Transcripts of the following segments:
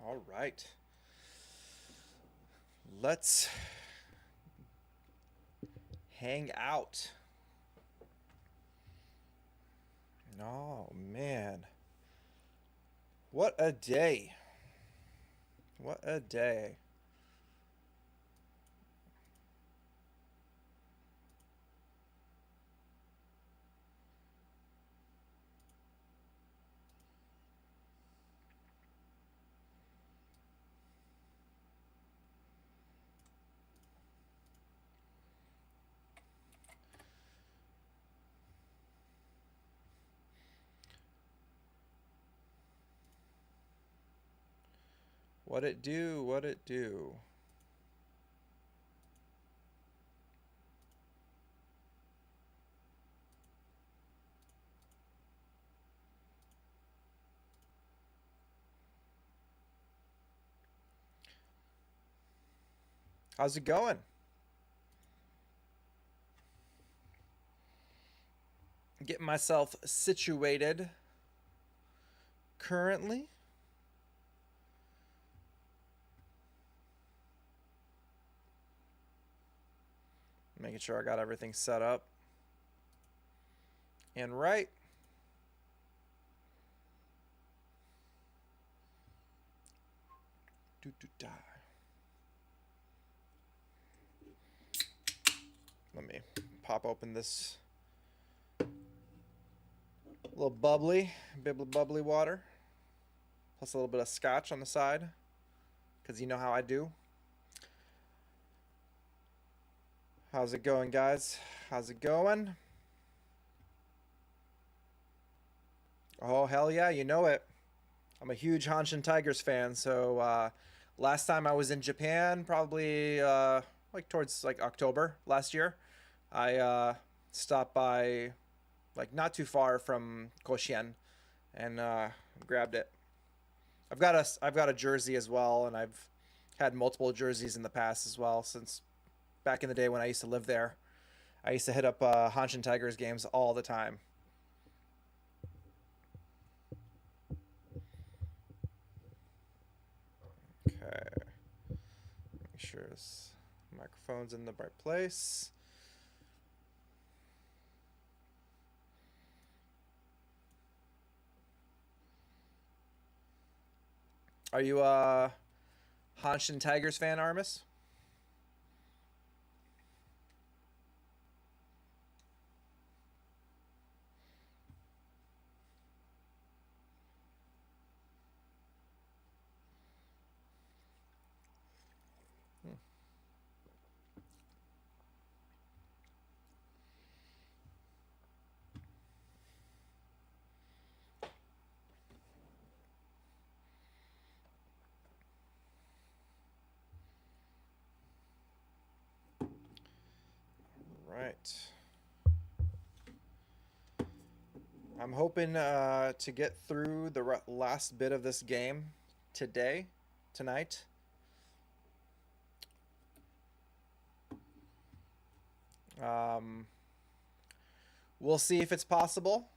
All right. Let's hang out. Oh, man. What a day. What a day. What it do? What it do? How's it going? Getting myself situated currently. Making sure I got everything set up and right. Do-do-da. Let me pop open this little bubbly water, plus a little bit of scotch on the side, because you know how I do. How's it going, guys? How's it going? Oh, hell yeah, you know it. I'm a huge Hanshin Tigers fan, so last time I was in Japan, probably like towards like October last year, I stopped by like not too far from Koshien and grabbed it. I've got a jersey as well, and I've had multiple jerseys in the past as well since back in the day when I used to live there. I used to hit up Hanshin Tigers games all the time. Okay, make sure this microphone's in the right place. Are you a Hanshin Tigers fan, Armis? Hmm. Right. I'm hoping to get through the last bit of this game today, tonight. Um, we'll see if it's possible.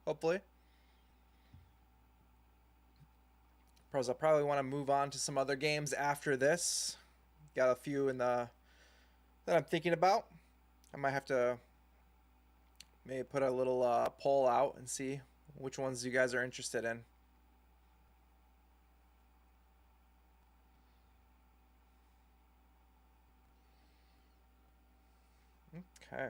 Hopefully. Pros, I'll probably want to move on to some other games after this. Got a few in the that I'm thinking about. I might have to maybe put a little poll out and see which ones you guys are interested in. Okay.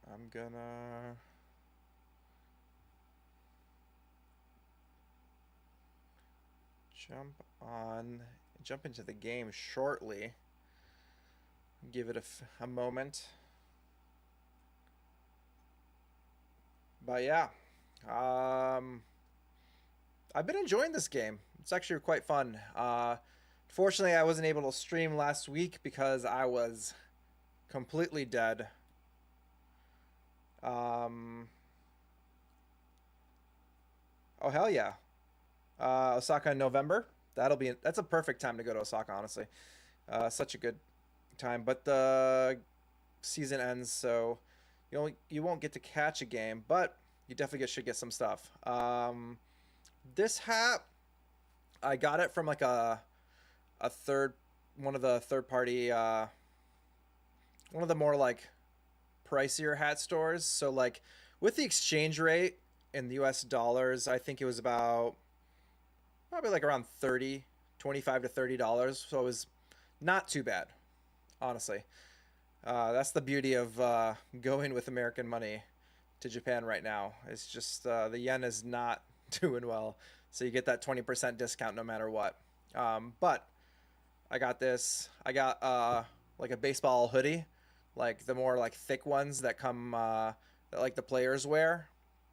I'm gonna jump on, jump into the game shortly. Give it a moment. But yeah, um, I've been enjoying this game. It's actually quite fun. Fortunately, I wasn't able to stream last week because I was completely dead. Um, oh hell yeah, Osaka in November. That's a perfect time to go to Osaka, honestly. Such a good time. But the season ends, so you won't get to catch a game, but you definitely should get some stuff. This hat, I got it from like a third one of the third party one of the more like pricier hat stores. So like with the exchange rate in the US dollars, I think it was about probably like around 30, 25 to $30. So it was not too bad, honestly. That's the beauty of going with American money to Japan right now. It's just the yen is not doing well, so you get that 20% discount no matter what. But I got this. I got like a baseball hoodie, like the more like thick ones that come that like the players wear.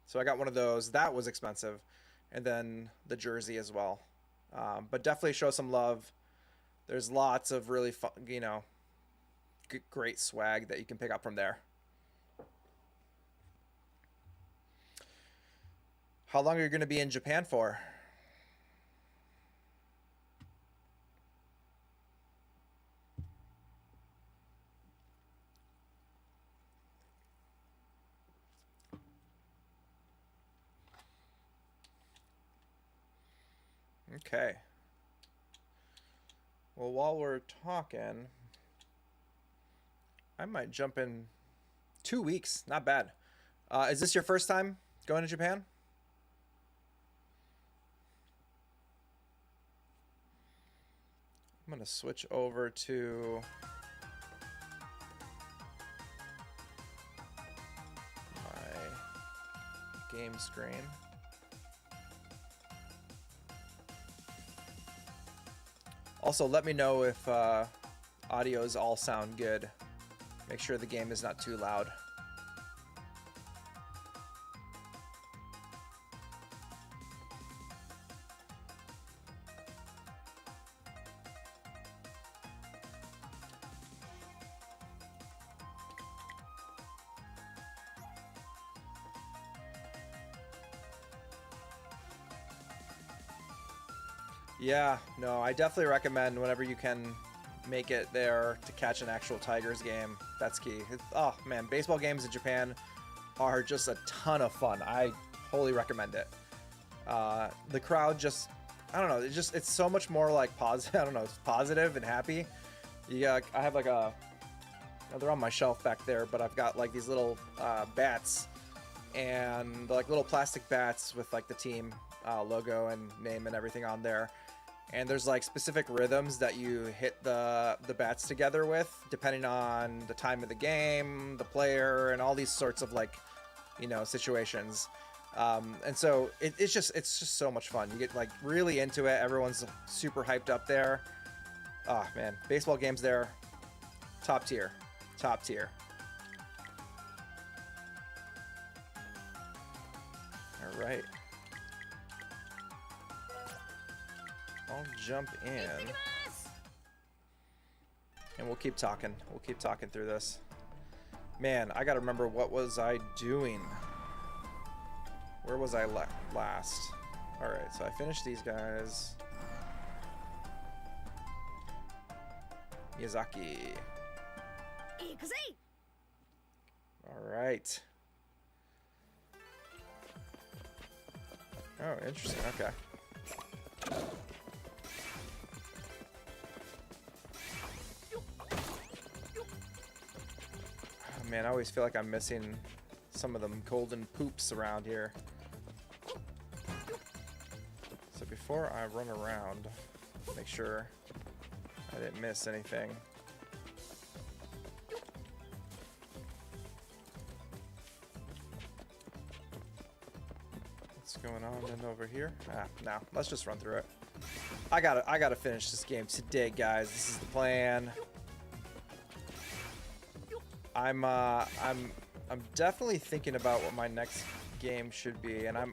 So I got one of those. That was expensive, and then the jersey as well. But definitely show some love. There's lots of really fun, great swag that you can pick up from there. How long are you going to be in Japan for? Okay. Well, while we're talking, I might jump in 2 weeks. Not bad. Is this your first time going to Japan? I'm going to switch over to my game screen. Also, let me know if audios all sound good. Make sure the game is not too loud. Yeah, no, I definitely recommend whenever you can make it there to catch an actual Tigers game. That's key. Oh man, baseball games in Japan are just a ton of fun. I wholly recommend it. The crowd just, I don't know, it's so much more like positive. I don't know, it's positive and happy. Yeah, I have like they're on my shelf back there, but I've got like these little bats, and like little plastic bats with like the team logo and name and everything on there. And there's like specific rhythms that you hit the bats together with, depending on the time of the game, the player, and all these sorts of like, situations. And so it's just so much fun. You get like really into it. Everyone's super hyped up there. Oh man, baseball games there, top tier, top tier. All right. I'll jump in, and we'll keep talking. We'll keep talking through this. Man, I gotta remember, what was I doing? Where was I last? All right, so I finished these guys. Miyazaki. All right. Oh, interesting. Okay. Man, I always feel like I'm missing some of them golden poops around here. So before I run around, make sure I didn't miss anything. What's going on in over here? No, let's just run through it. I gotta finish this game today, guys. This is the plan. I'm definitely thinking about what my next game should be, and I'm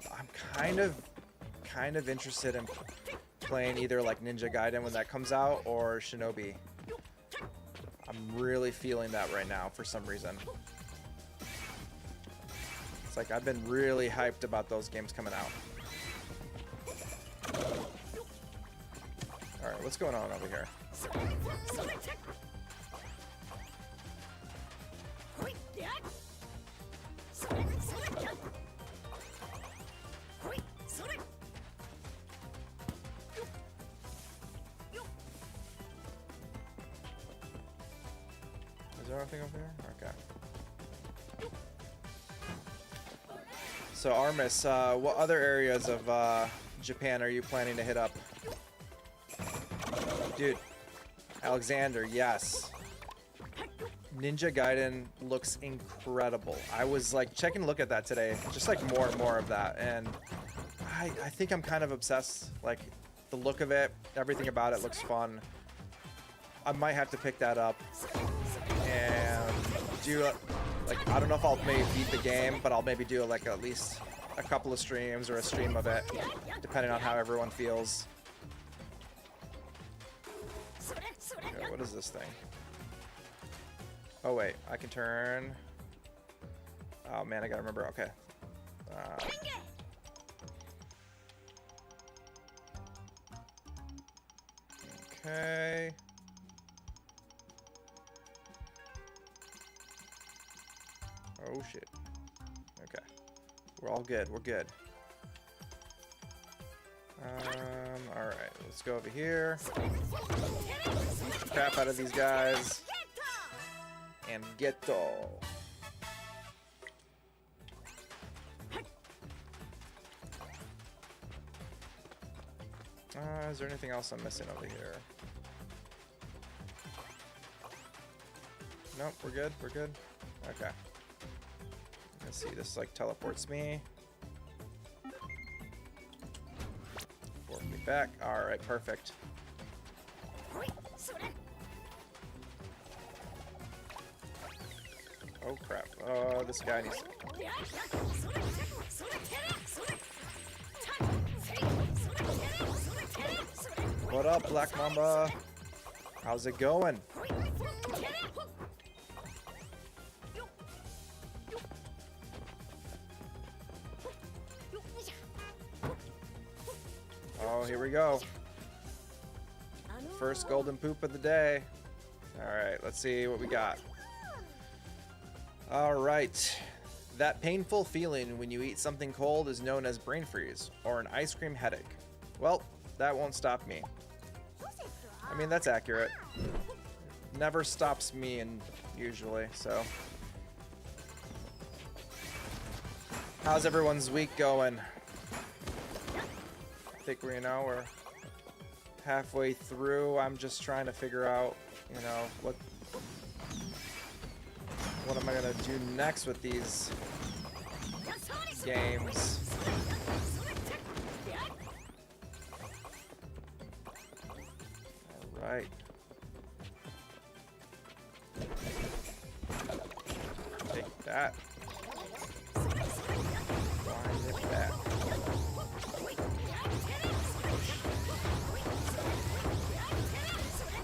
kind of interested in playing either like Ninja Gaiden when that comes out, or Shinobi. I'm really feeling that right now for some reason. It's like I've been really hyped about those games coming out. what's going on over here? Is there anything over here? Okay. So Armis, what other areas of Japan are you planning to hit up? Dude, Alexander, yes. Ninja Gaiden looks incredible. I was like checking a look at that today, just like more and more of that, and I think I'm kind of obsessed. Like the look of it, everything about it looks fun. I might have to pick that up and do like, I don't know if I'll maybe beat the game, but I'll maybe do like at least a couple of streams or a stream of it, depending on how everyone feels. Okay, what is this thing? Oh wait, I can turn. Oh man, I gotta remember. Okay. Okay. Oh shit. Okay. We're all good. We're good. Alright, let's go over here. Beat the crap out of these guys. And Geto. Is there anything else I'm missing over here? Nope, we're good. We're good. Okay. Let's see, this like teleports me. Fork me back. Alright, perfect. Oh crap. Oh, this guy needs to... What up, Black Mamba? How's it going? Oh, here we go. First golden poop of the day. Alright, let's see what we got. Alright. That painful feeling when you eat something cold is known as brain freeze, or an ice cream headache. Well, that won't stop me. I mean, that's accurate. Never stops me, and usually, so. How's everyone's week going? I think we're halfway through. I'm just trying to figure out, what am I gonna do next with these games. All right. Take that. Wind it back.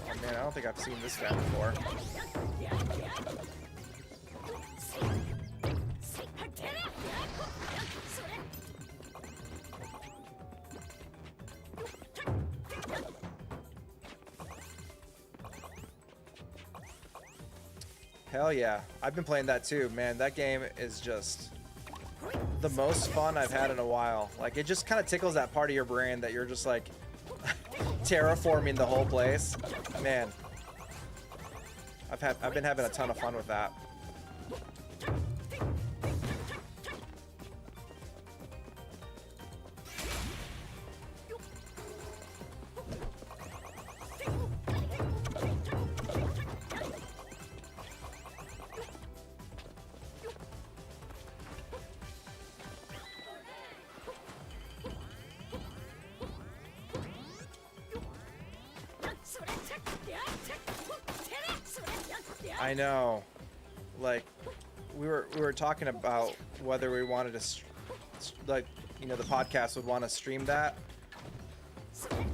Oh man, I don't think I've seen this guy before. Hell yeah. I've been playing that too, man. That game is just the most fun I've had in a while. Like, it just kind of tickles that part of your brain that you're just like terraforming the whole place. Man. I've been having a ton of fun with that. I know, like we were talking about whether we wanted to, the podcast would want to stream that.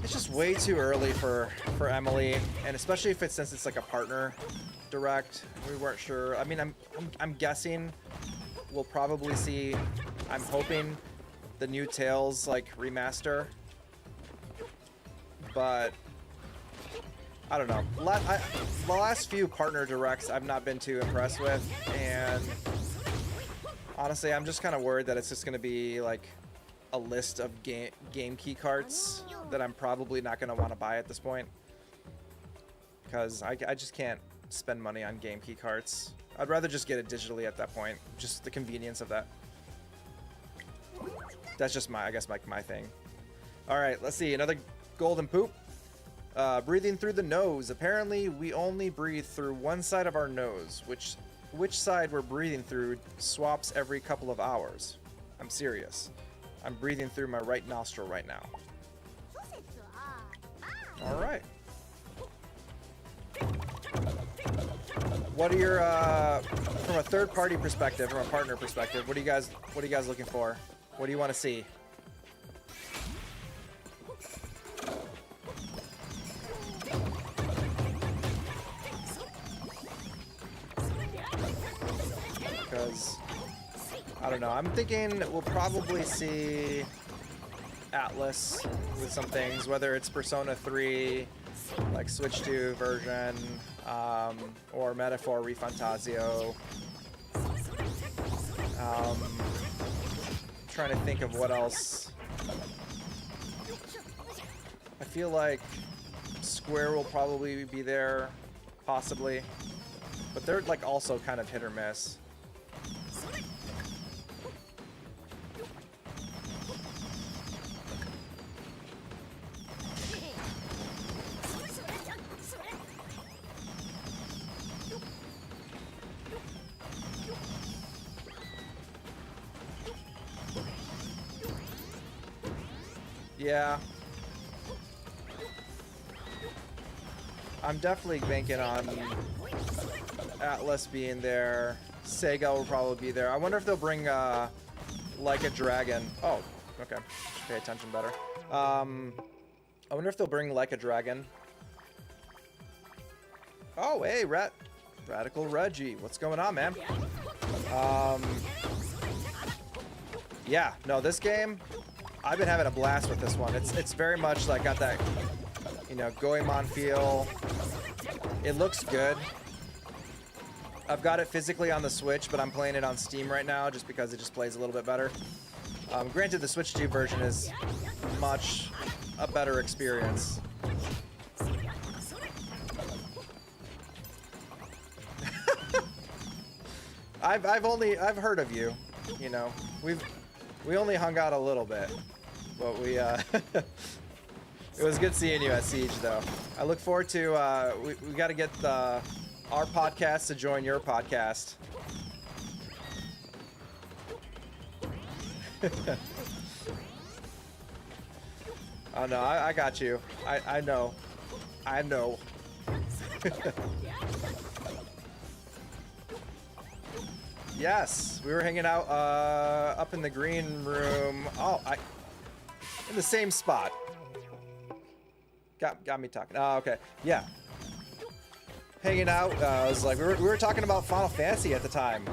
It's just way too early for Emily, and especially if since it's like a partner direct. We weren't sure. I mean, I'm guessing we'll probably see. I'm hoping the new Tales like remaster, but I don't know. The last few partner directs I've not been too impressed with, and honestly, I'm just kind of worried that it's just going to be like a list of game key carts that I'm probably not going to want to buy at this point, because I just can't spend money on game key carts. I'd rather just get it digitally at that point, just the convenience of that. That's just I guess my thing. All right, let's see, another golden poop. Breathing through the nose. Apparently, we only breathe through one side of our nose, which side we're breathing through swaps every couple of hours. I'm serious. I'm breathing through my right nostril right now. All right. What are your from a third-party perspective, from a partner perspective? What are you guys looking for? What do you want to see? Because I don't know. I'm thinking we'll probably see Atlas with some things, whether it's Persona 3, like Switch 2 version, or Metaphor Refantasio. Trying to think of what else. I feel like Square will probably be there, possibly, but they're like also kind of hit or miss. Yeah. I'm definitely banking on Atlas being there. Sega will probably be there. I wonder if they'll bring Like a Dragon. Oh, okay. Should pay attention better. I wonder if they'll bring Like a Dragon. Oh, hey, Radical Reggie. What's going on, man? Yeah, no, this game, I've been having a blast with this one. It's very much like got that, you know, Goemon feel. It looks good. I've got it physically on the Switch, but I'm playing it on Steam right now just because it just plays a little bit better. Granted, the Switch 2 version is much a better experience. I've heard of you. You know, we only hung out a little bit, but we it was good seeing you at Siege, though. I look forward to we got to get our podcast to join your podcast. Oh no, I got you. I know. Yes, we were hanging out up in the green room. Oh, in the same spot. Got me talking. Oh, okay. Yeah. Hanging out. I was like, we were talking about Final Fantasy at the time.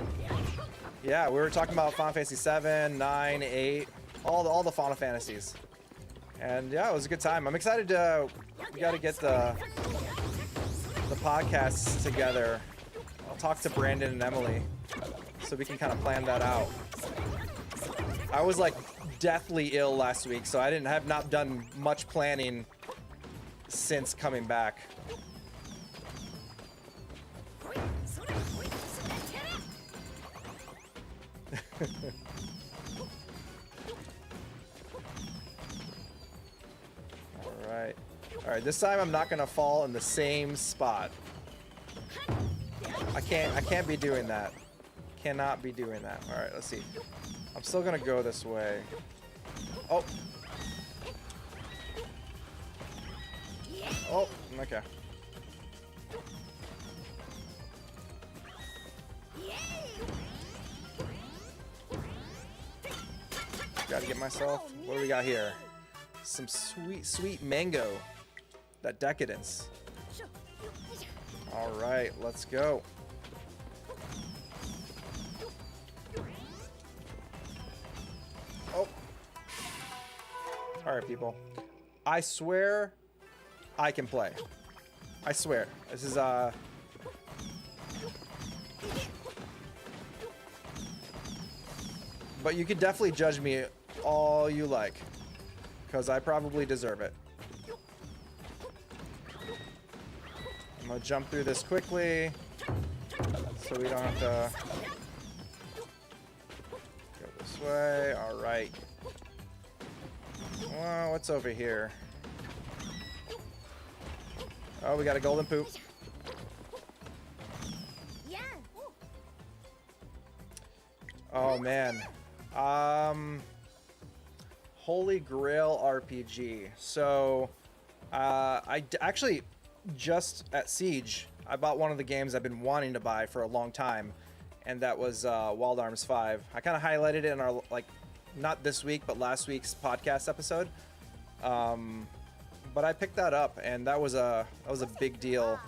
Yeah, we were talking about Final Fantasy 7, 9, 8, all the Final Fantasies. And yeah, it was a good time. I'm excited to we got to get the podcasts together. I'll talk to Brandon and Emily so we can kind of plan that out. I was like deathly ill last week, so I have not done much planning since coming back. All right, this time I'm not gonna fall in the same spot. I can't be doing that. Cannot be doing that. All right, let's see. I'm still gonna go this way. Oh. Oh, okay. Gotta get myself. What do we got here? Some sweet mango. That decadence. All right, let's go. Oh. All right, people. I swear I can play. I swear. This is, But you can definitely judge me all you like, because I probably deserve it. I'm gonna jump through this quickly, so we don't have to go this way. All right. Well, what's over here? Oh, we got a golden poop. Oh man. Holy Grail RPG. So, actually just at Siege, I bought one of the games I've been wanting to buy for a long time, and that was Wild Arms 5. I kind of highlighted it in our, like, not this week, but last week's podcast episode. But I picked that up, and that was a big deal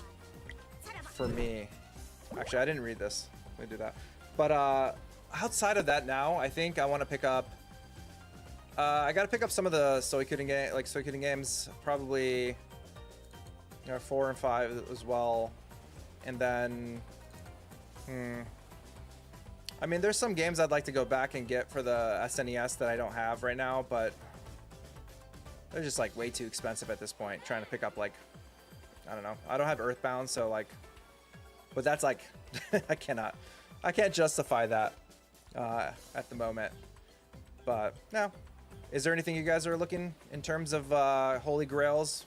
for me. Actually, I didn't read this. Let me do that. But outside of that, now I think I want to pick up. I got to pick up some of the Suikoden games, probably 4 and 5 as well, and then. I mean, there's some games I'd like to go back and get for the SNES that I don't have right now, but they're just like way too expensive at this point. Trying to pick up, like, I don't know. I don't have Earthbound, so like, but that's like, I can't justify that at the moment. But no, is there anything you guys are looking in terms of Holy Grails?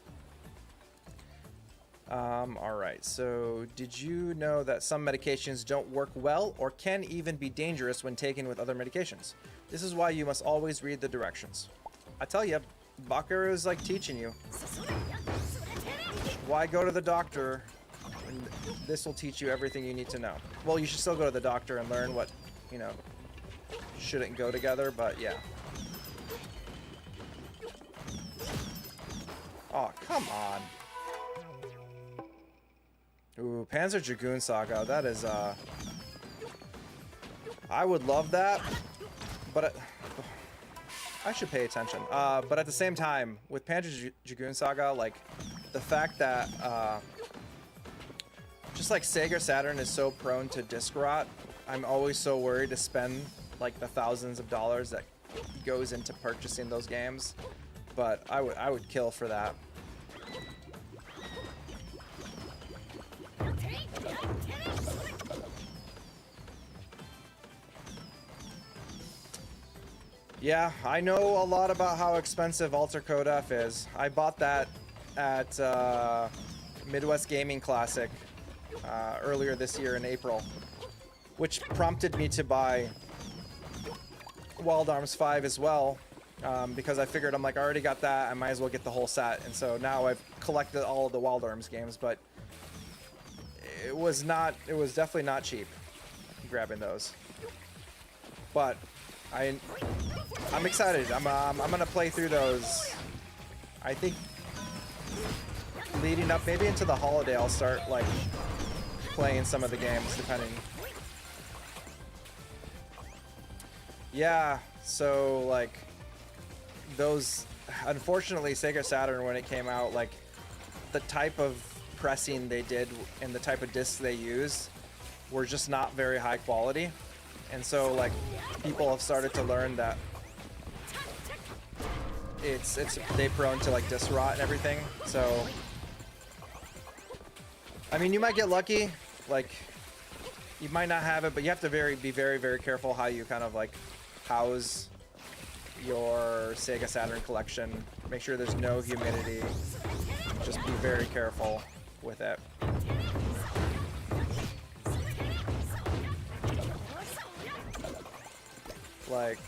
All right, so did you know that some medications don't work well or can even be dangerous when taken with other medications? This is why you must always read the directions. I tell you, Bakeru is like teaching you. Why go to the doctor when this will teach you everything you need to know? Well, you should still go to the doctor and learn what, shouldn't go together, but yeah. Oh, come on. Ooh, Panzer Dragoon Saga, that is, I would love that, but I should pay attention. But at the same time, with Panzer Dragoon Saga, like, the fact that, just like Sega Saturn is so prone to disc rot, I'm always so worried to spend, like, the thousands of dollars that goes into purchasing those games, but I would kill for that. Yeah, I know a lot about how expensive Alter Code F is. I bought that at Midwest Gaming Classic earlier this year in April, which prompted me to buy Wild Arms 5 as well, because I figured, I'm like, I already got that, I might as well get the whole set. And so now I've collected all of the Wild Arms games, but it was definitely not cheap grabbing those. But I'm excited. I'm gonna play through those. I think leading up maybe into the holiday, I'll start like playing some of the games, depending. Yeah, so like those, unfortunately, Sega Saturn, when it came out, like the type of pressing they did and the type of discs they use were just not very high quality. And so, like, people have started to learn that they prone to like disc rot and everything. So, I mean, you might get lucky, like you might not have it, but you have to be very, very careful how you kind of like house your Sega Saturn collection. Make sure there's no humidity. Just be very careful with it. Like,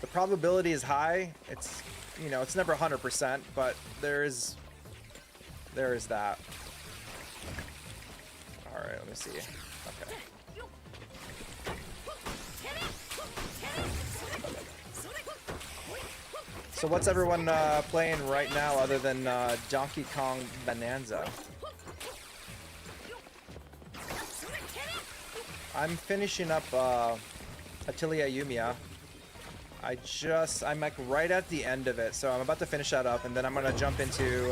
the probability is high. It's, it's never 100%, but there is that. All right, let me see. Okay. So what's everyone playing right now other than Donkey Kong Bonanza? I'm finishing up Atelier Yumiya. I'm like right at the end of it, so I'm about to finish that up, and then I'm gonna jump into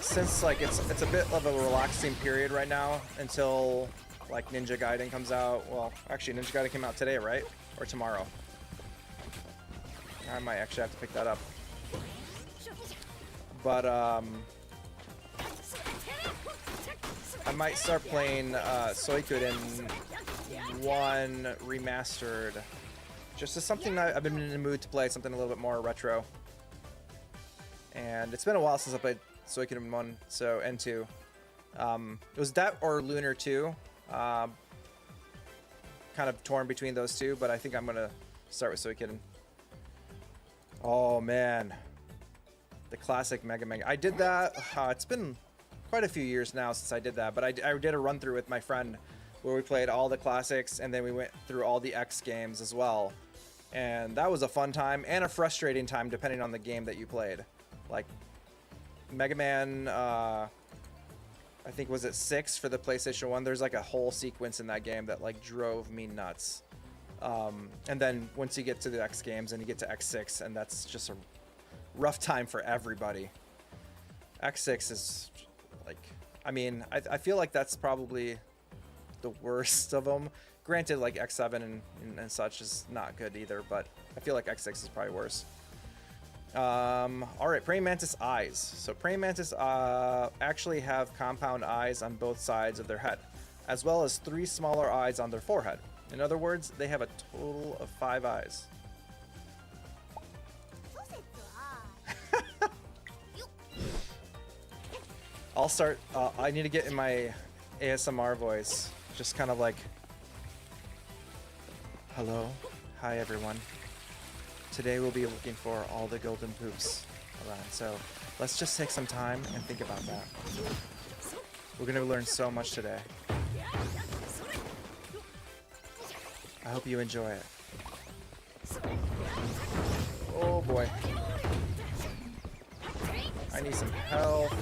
since like it's a bit of a relaxing period right now until like Ninja Gaiden comes out. Well, actually Ninja Gaiden came out today, right? Or tomorrow. I might actually have to pick that up. But I might start playing Suikoden 1 remastered. Just as something I've been in the mood to play, something a little bit more retro. And it's been a while since I played Suikoden 1, so and 2. It was that or Lunar 2. Kind of torn between those two, but I think I'm gonna start with Suikoden. Oh man, the classic Mega Man. I did that. It's been quite a few years now since I did that, but I did a run through with my friend where we played all the classics and then we went through all the X games as well. And that was a fun time and a frustrating time depending on the game that you played. Like Mega Man, I think was it 6 for the PlayStation 1. There's like a whole sequence in that game that like drove me nuts. And then once you get to the X games and you get to X6, and that's just a rough time for everybody. X6 is like, I mean, I feel like that's probably the worst of them. Granted, like X7 and such is not good either, but I feel like X6 is probably worse. Alright, praying mantis eyes. So praying mantis actually have compound eyes on both sides of their head, as well as 3 smaller eyes on their forehead. In other words, they have a total of 5 eyes. I'll start, I need to get in my ASMR voice. Just kind of like, hello, hi everyone. Today we'll be looking for all the golden poops around, so let's just take some time and think about that. We're gonna learn so much today. I hope you enjoy it. Oh boy. I need some help.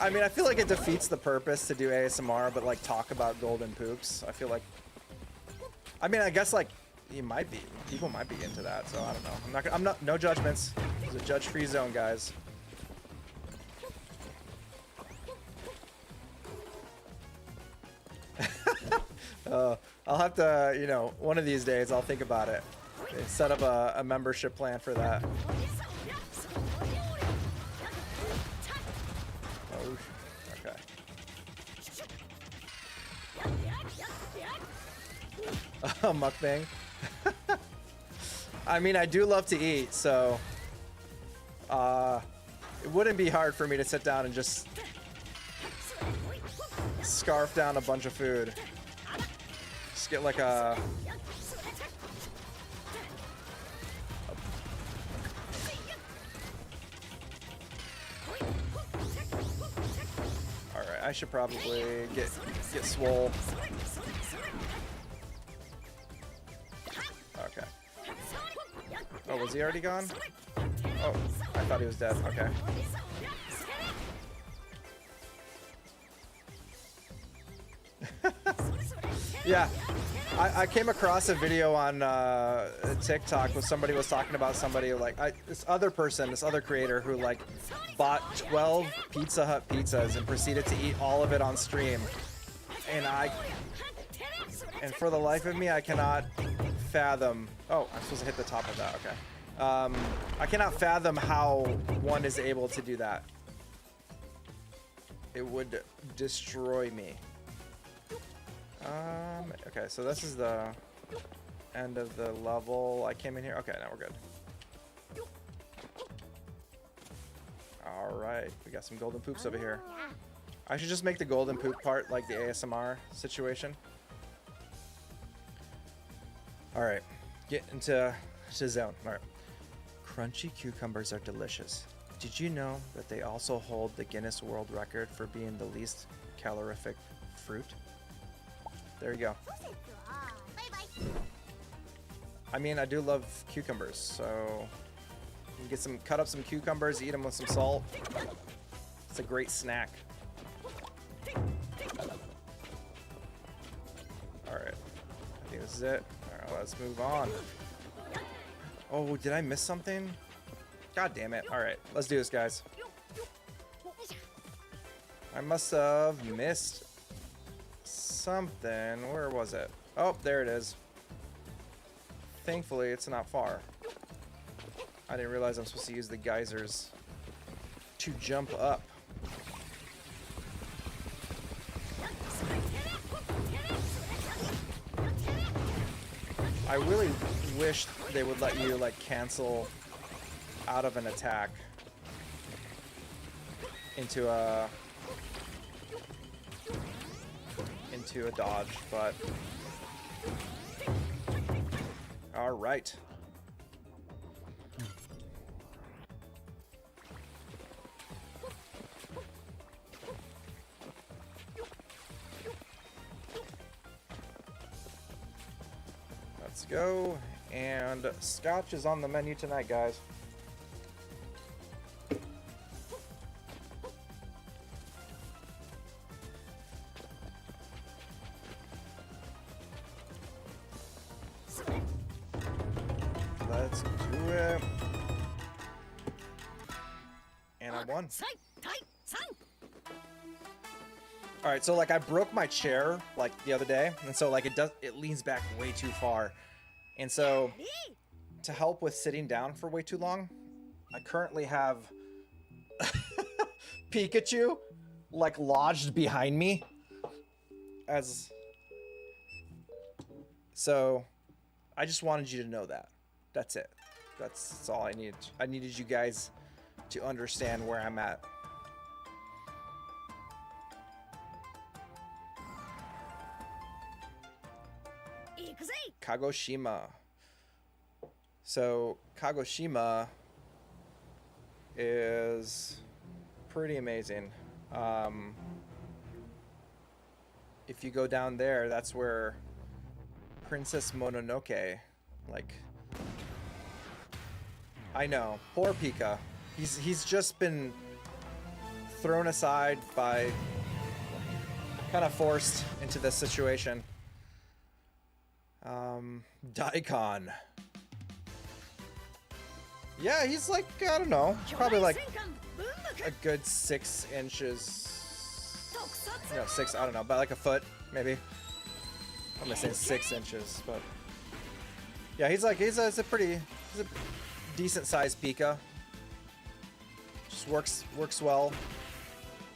I mean, I feel like it defeats the purpose to do ASMR, but like talk about golden poops. I feel like, I mean, I guess like people might be into that. So I don't know. I'm not, no judgments. It's a judge-free zone, guys. I'll have to, you know, one of these days I'll think about it. Set up a membership plan for that. Okay. Mukbang. I mean, I do love to eat, so it wouldn't be hard for me to sit down and just scarf down a bunch of food. Just get like a I should probably get swole. Okay. Oh, was he already gone? Oh, I thought he was dead. Okay. Yeah, I came across a video on TikTok where somebody was talking about somebody like this other creator who like bought 12 Pizza Hut pizzas and proceeded to eat all of it on stream, and for the life of me I cannot fathom. Oh, I'm supposed to hit the top of that. Okay. I cannot fathom how one is able to do that. It would destroy me. Okay, so this is the end of the level. I came in here. Okay, now we're good. Alright, we got some golden poops over here. I should just make the golden poop part like the ASMR situation. Alright, get into zone. Alright. Crunchy cucumbers are delicious. Did you know that they also hold the Guinness World Record for being the least calorific fruit? There you go. I mean, I do love cucumbers, so you can cut up some cucumbers, eat them with some salt. It's a great snack. All right, I think this is it. All right, let's move on. Oh, did I miss something? God damn it. All right, let's do this, guys. I must have missed something. Where was it? Oh, there it is. Thankfully, it's not far. I didn't realize I'm supposed to use the geysers to jump up. I really wish they would let you, like, cancel out of an attack into a dodge, but all right. Let's go. And scotch is on the menu tonight, guys. Let's do it. And I won. All right, so like I broke my chair like the other day, and so like it leans back way too far. And so to help with sitting down for way too long, I currently have Pikachu like lodged behind me so I just wanted you to know that. That's it. That's all I needed. I needed you guys to understand where I'm at. Kagoshima. So Kagoshima is pretty amazing. If you go down there, that's where Princess Mononoke, like, I know, poor Pika. He's just been thrown aside by, kind of forced into this situation. Daikon. Yeah, he's like, I don't know, probably like a good 6 inches. No, 6, I don't know, about like a foot, maybe. I'm gonna say 6 inches, but yeah, he's a decent sized Pika. Just works well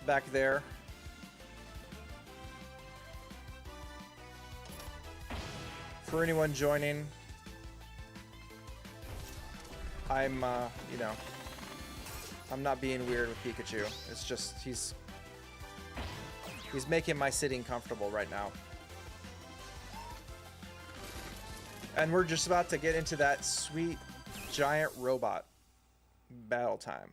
back there. For anyone joining, I'm you know, I'm not being weird with Pikachu. It's just he's making my sitting comfortable right now. And we're just about to get into that sweet giant robot battle time.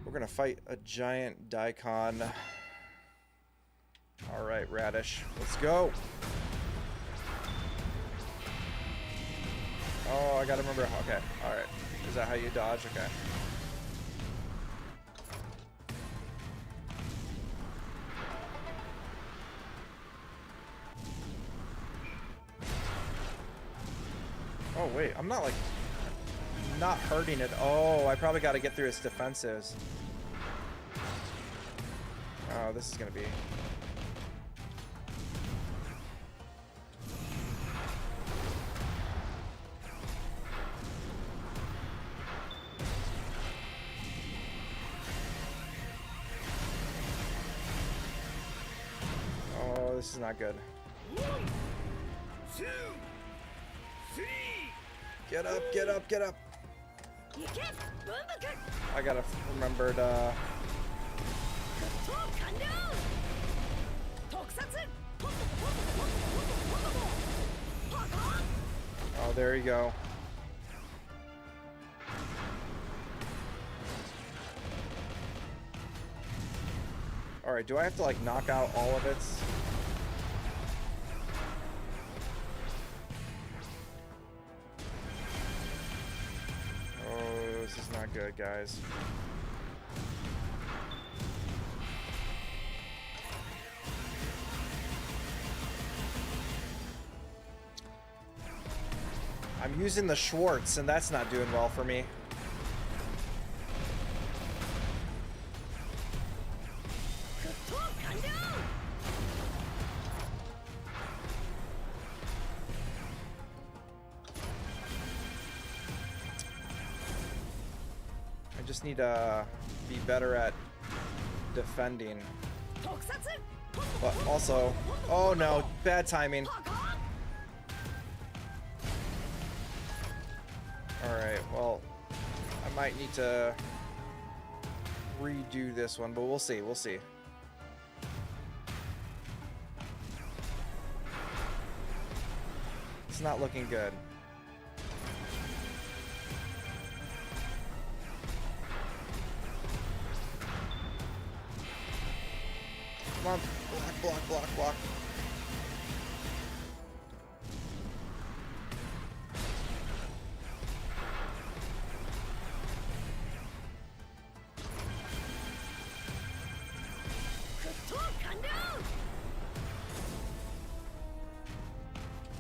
We're gonna fight a giant Daikon. All right, Radish, let's go. Oh, I gotta remember. Okay, all right. Is that how you dodge? Okay. Oh wait, I'm not like not hurting it. Oh, I probably got to get through its defenses. Oh, this is gonna be. Oh, this is not good. 1, 2, 3. Get up, get up, get up. I gotta remember to... Oh, there you go. Alright, do I have to like knock out all of its... This is not good, guys. I'm using the Schwartz, and that's not doing well for me. I just need to be better at defending. But also, oh no, bad timing. Alright, well, I might need to redo this one, but we'll see, we'll see. It's not looking good. Come on, block, block, block, block.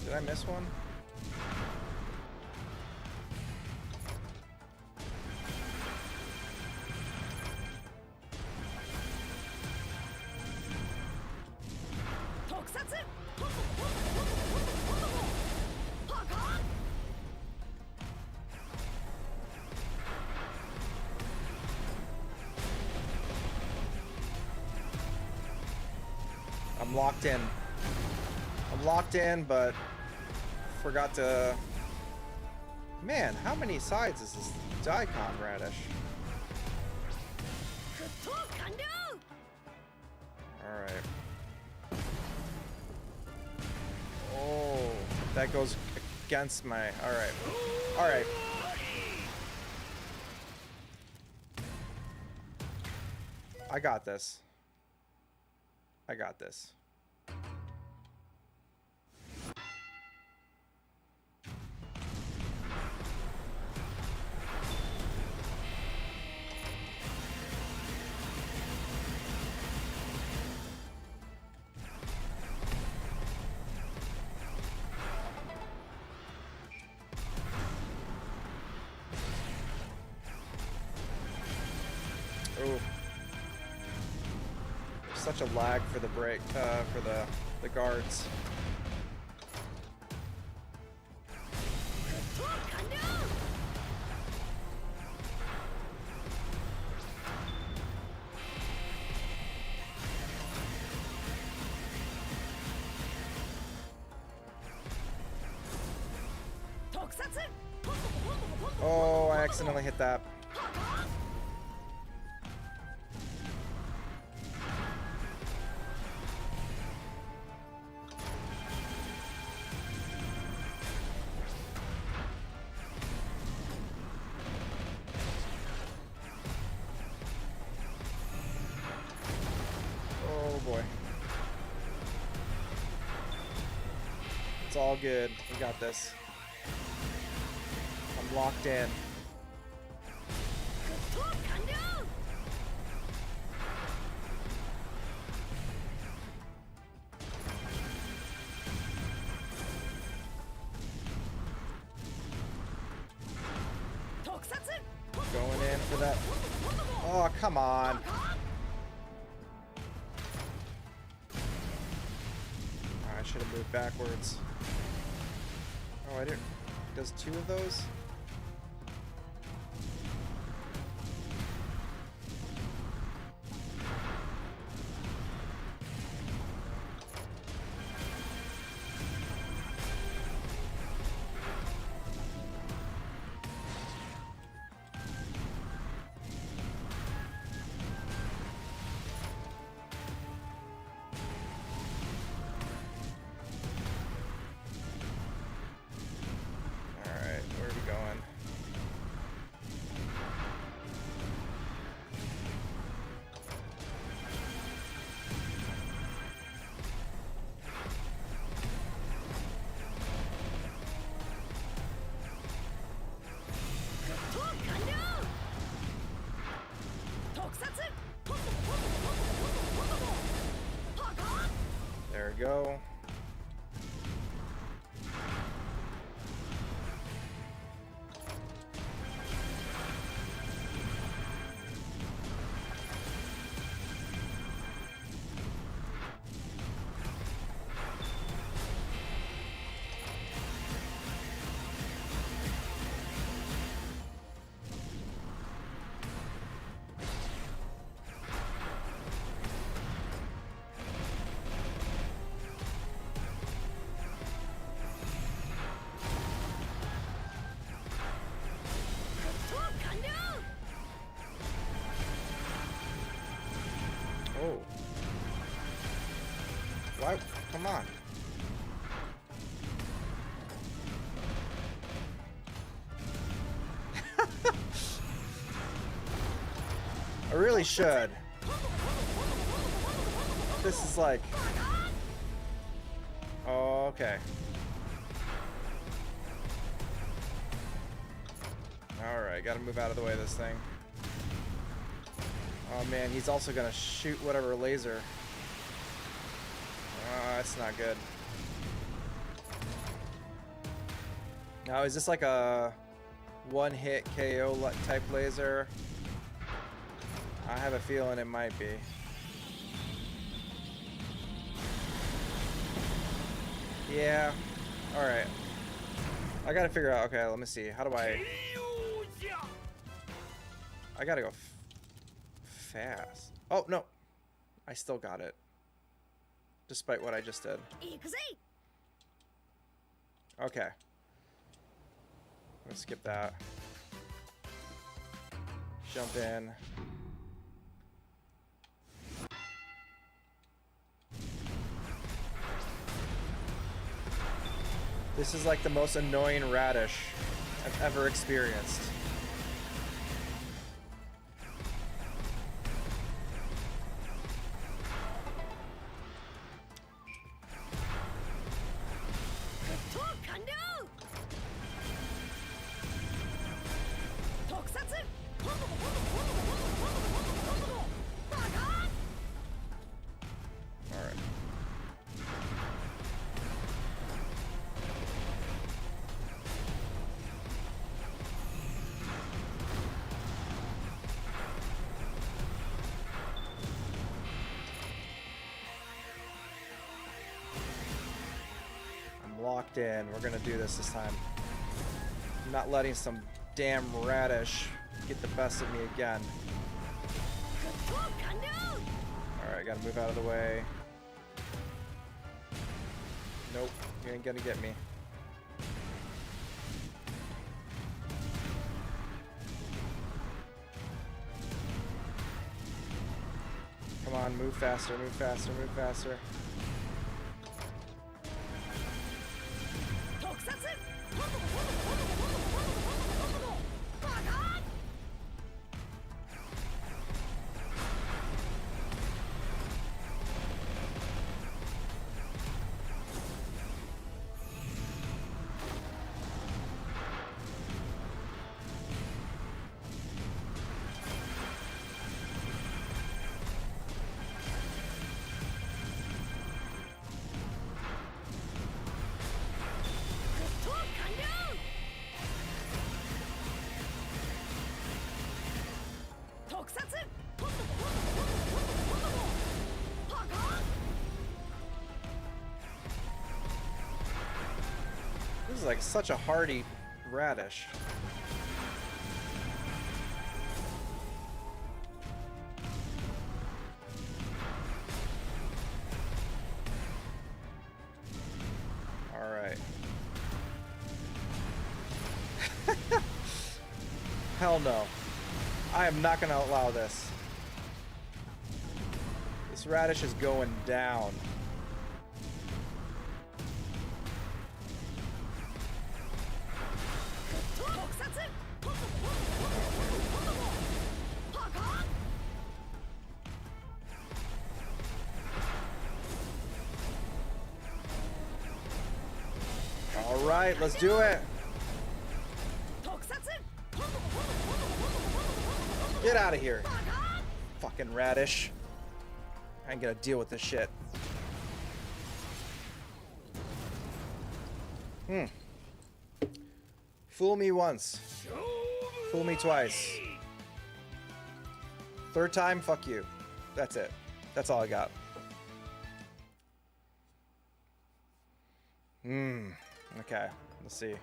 Did I miss one? I'm locked in. I'm locked in, but forgot to... Man, how many sides is this Daikon radish? Alright. Oh, that goes against my... Alright. Alright. I got this. I got this. Ooh. Such a lag for the break, for the guards. Oh, I accidentally hit that. Oh boy. It's all good. We got this. I'm locked in. Going in for that. Oh, come on. I should have moved backwards. Oh, I didn't. Does two of those? There we go. Why? Come on. I really should. This is like... Oh, okay. Alright, gotta move out of the way of this thing. Oh man, he's also gonna shoot whatever laser. That's not good. Now, is this like a one-hit KO type laser? I have a feeling it might be. Yeah. Alright. I gotta figure out... Okay, let me see. How do I... I gotta go fast. Oh, no. I still got it. Despite what I just did. Okay. Let's skip that. Jump in. This is like the most annoying radish I've ever experienced. Locked in. We're gonna do this time. I'm not letting some damn radish get the best of me again. Alright, gotta move out of the way. Nope, you ain't gonna get me. Come on, move faster, move faster, move faster. This is like such a hardy radish. All right. Hell no. I am not going to allow this. This radish is going down. All right, let's do it. Get out of here. Fucking radish. I ain't gonna deal with this shit. Fool me once. Fool me twice. Third time, fuck you. That's it. That's all I got. Okay, let's see.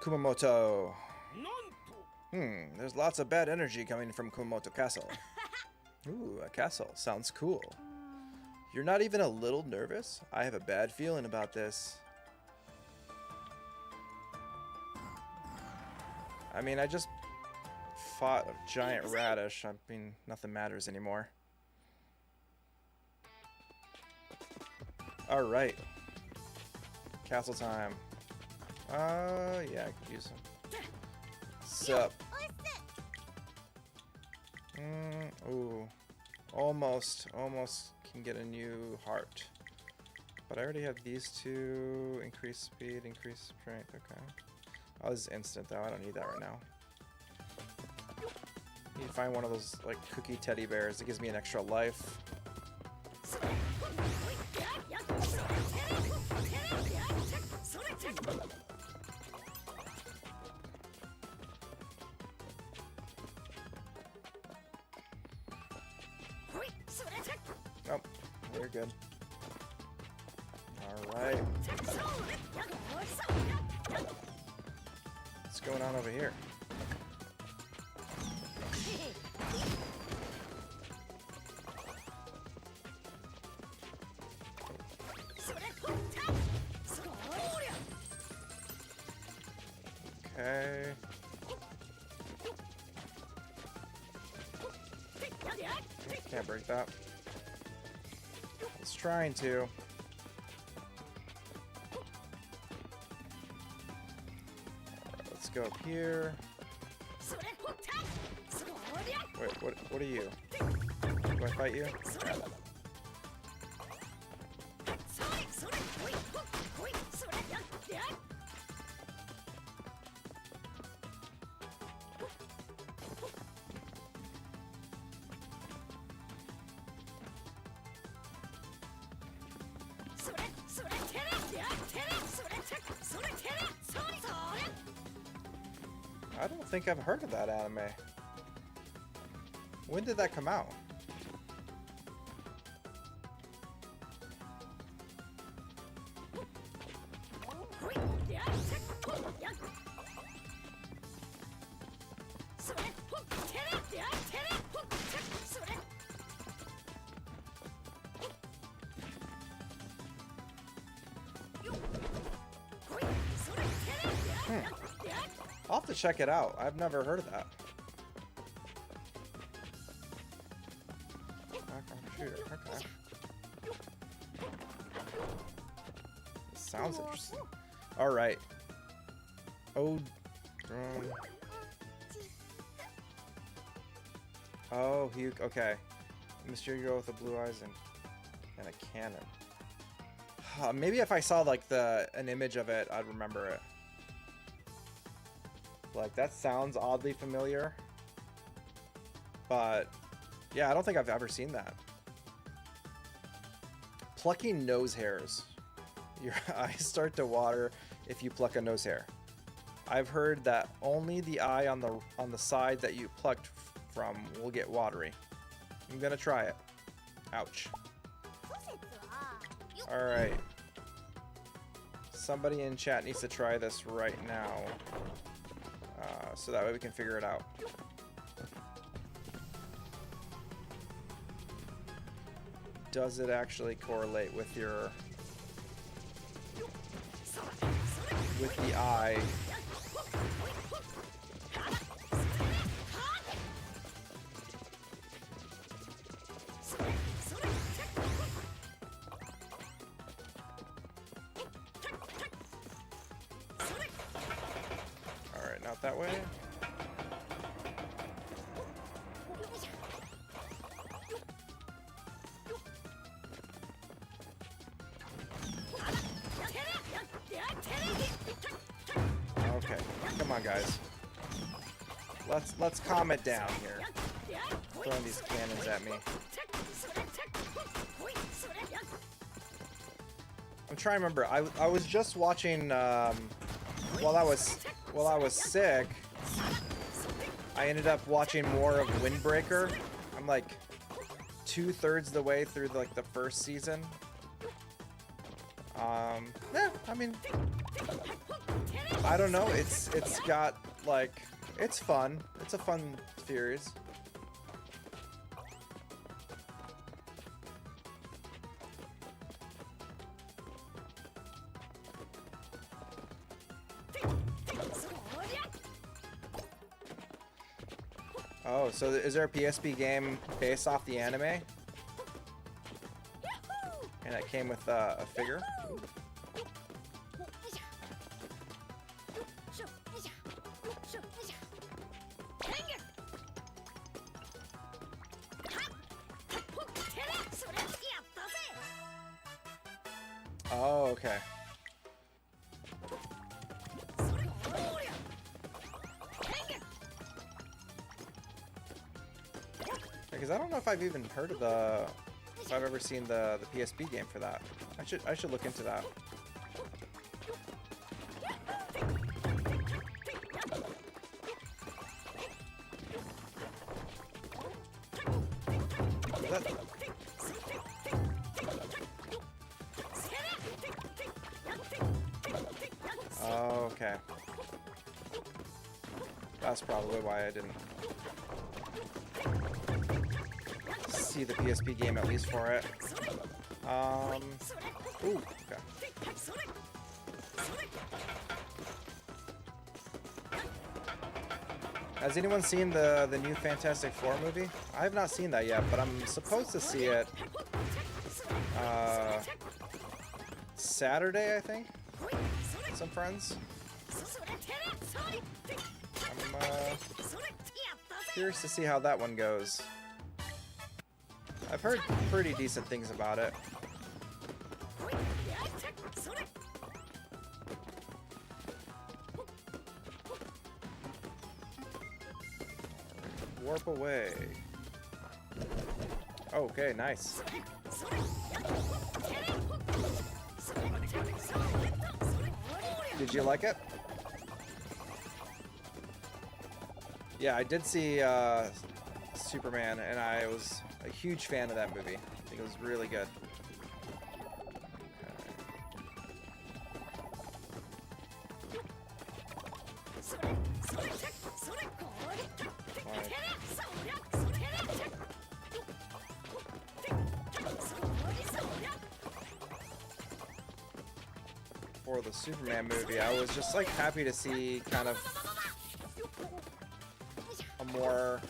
Kumamoto. There's lots of bad energy coming from Kumamoto Castle. Ooh, a castle. Sounds cool. You're not even a little nervous? I have a bad feeling about this. I mean, I just fought a giant radish. I mean, nothing matters anymore. All right. Castle time. Yeah, I could use some. Sup? Ooh. Almost can get a new heart. But I already have these two. Increase speed, increase strength. Okay. Oh, this is instant though. I don't need that right now. Need to find one of those like cookie teddy bears that gives me an extra life. Oh, we're good. Alright. What's going on over here? Okay. Can't break that. I was trying to. Alright, let's go up here. Wait, what are you? Do I fight you? I don't think I've heard of that anime. When did that come out? I'll have to check it out. I've never heard of that. Okay. Sounds interesting. Alright. Oh, drone. Oh, okay. Mystery girl with the blue eyes and a cannon. Maybe if I saw like an image of it, I'd remember it. Like, that sounds oddly familiar. But, yeah, I don't think I've ever seen that. Plucking nose hairs. Your eyes start to water if you pluck a nose hair. I've heard that only the eye on the side that you plucked from will get watery. I'm gonna try it. Ouch. Alright. Somebody in chat needs to try this right now. So that way we can figure it out. Does it actually correlate with your... with the eye? Alright, not that way. Okay, come on, guys. Let's calm it down here. Throwing these cannons at me. I'm trying to remember. I was just watching while I was sick. I ended up watching more of Windbreaker. I'm like 2/3 the way through like the first season. Yeah, I mean, I don't know. It's got like, it's fun. It's a fun series. Oh, so is there a PSP game based off the anime? And it came with a figure. Oh, okay. Because I don't know if I've even heard of if I've ever seen the PSP game for that. I should look into that. Oh, okay. That's probably why I didn't see the PSP game, at least for it. Ooh, okay. Has anyone seen the new Fantastic Four movie? I have not seen that yet, but I'm supposed to see it Saturday, I think. Some friends. I'm curious to see how that one goes. I've heard pretty decent things about it. Warp away. Okay, nice. Did you like it? Yeah, I did see Superman, and I was a huge fan of that movie. I think it was really good. For the Superman movie, I was just like happy to see kind of a more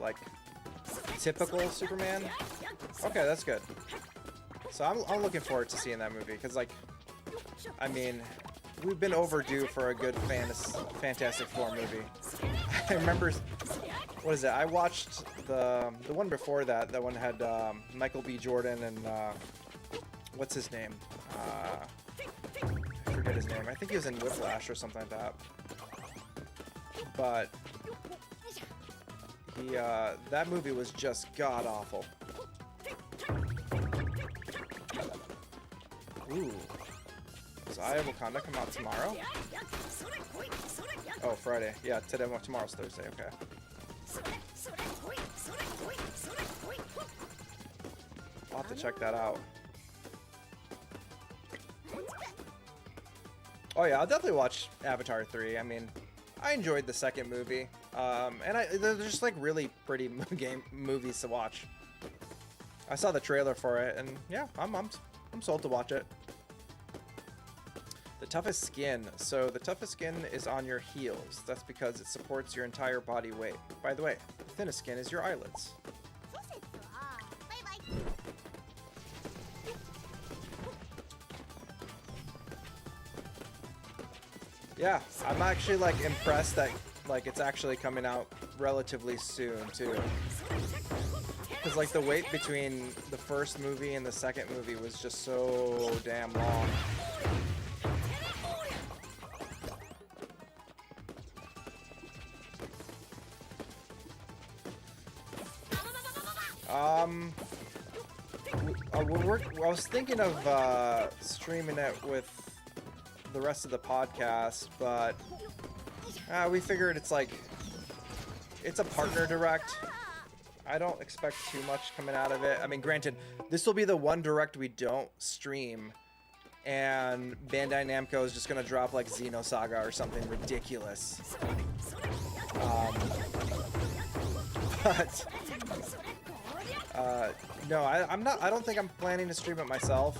like typical Superman. Okay, that's good. So I'm looking forward to seeing that movie because, like, I mean, we've been overdue for a good Fantastic Four movie. I remember, what is it? I watched the one before that. That one had Michael B. Jordan and what's his name? I forget his name. I think he was in Whiplash or something like that. But he that movie was just god awful. Ooh. Does Eye of Wakanda come out tomorrow? Oh, Friday. Yeah, today. Tomorrow's Thursday. Okay. I'll have to check that out. Oh yeah, I'll definitely watch Avatar 3. I mean, I enjoyed the second movie, and they're just like really pretty movies to watch. I saw the trailer for it, and yeah, I'm sold to watch it. The toughest skin. So the toughest skin is on your heels. That's because it supports your entire body weight. By the way, the thinnest skin is your eyelids. Yeah, I'm actually like impressed that like it's actually coming out relatively soon too. Because like the wait between the first movie and the second movie was just so damn long. I was thinking of streaming it with the rest of the podcast, but we figured it's a partner direct. I don't expect too much coming out of it. I mean, granted, this will be the one direct we don't stream, and Bandai Namco is just gonna drop like Xenosaga or something ridiculous. But no, I'm not. I don't think I'm planning to stream it myself.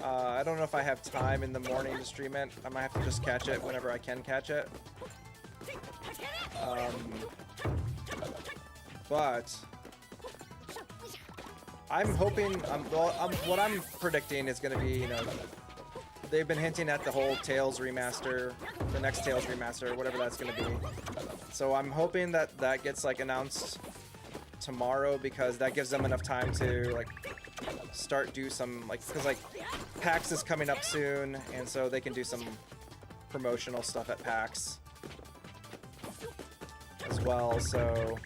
I don't know if I have time in the morning to stream it. I might have to just catch it whenever I can catch it. But I'm hoping, what I'm predicting is going to be, you know, they've been hinting at the whole Tales remaster, the next Tales remaster, whatever that's going to be. So I'm hoping that that gets like announced tomorrow, because that gives them enough time to like start do some like, because like PAX is coming up soon, and so they can do some promotional stuff at PAX as well. So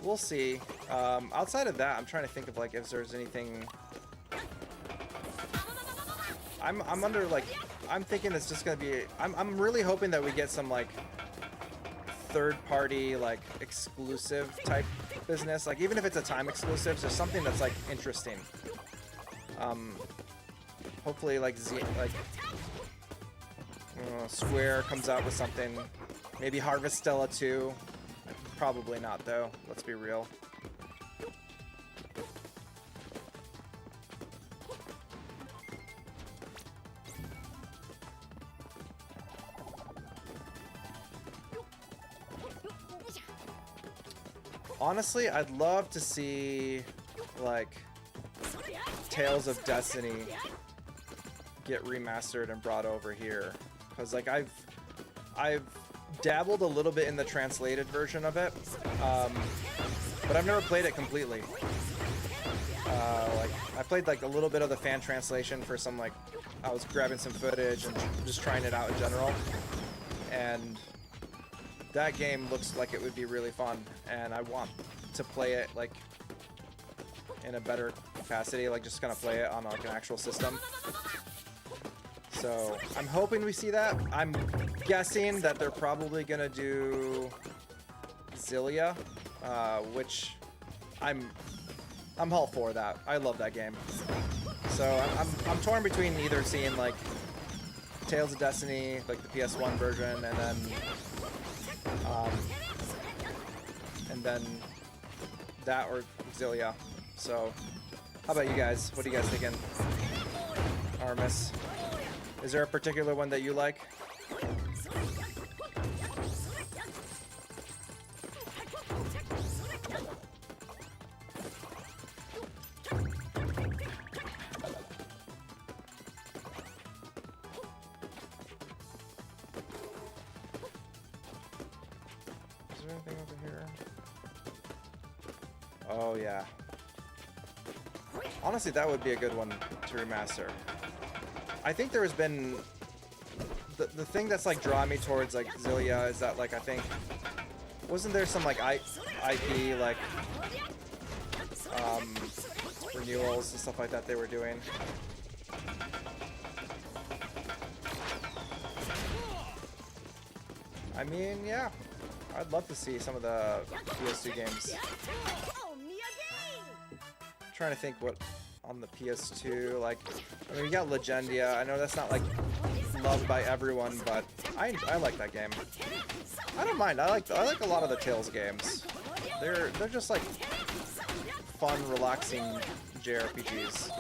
we'll see. Outside of that, I'm trying to think of like if there's anything. I'm under like, I'm thinking it's just gonna be. I'm really hoping that we get some like third-party like exclusive type business, like even if it's a time exclusive, so something that's like interesting. Hopefully like Square comes out with something, maybe Harvest Stella 2. Probably not though, let's be real. Honestly, I'd love to see like Tales of Destiny get remastered and brought over here, because like I've dabbled a little bit in the translated version of it, but I've never played it completely. Like I played like a little bit of the fan translation for some, like I was grabbing some footage and just trying it out in general, and that game looks like it would be really fun, and I want to play it like in a better capacity, like just kind of play it on like an actual system. So I'm hoping we see that. I'm guessing that they're probably gonna do Xillia, which I'm all for that. I love that game. So I'm torn between either seeing like Tales of Destiny, like the PS1 version, and then that, or Xillia. So how about you guys? What are you guys thinking? Armis, is there a particular one that you like? Anything over here? Oh yeah. Honestly, that would be a good one to remaster. I think there has been the thing that's like drawing me towards like Xillia is that like I think wasn't there some like IP like renewals and stuff like that they were doing. I mean, yeah. I'd love to see some of the PS2 games. I'm trying to think what on the PS2, like, I mean, we got Legendia. I know that's not like loved by everyone, but I like that game. I don't mind. I like a lot of the Tales games. They're just like fun, relaxing JRPGs.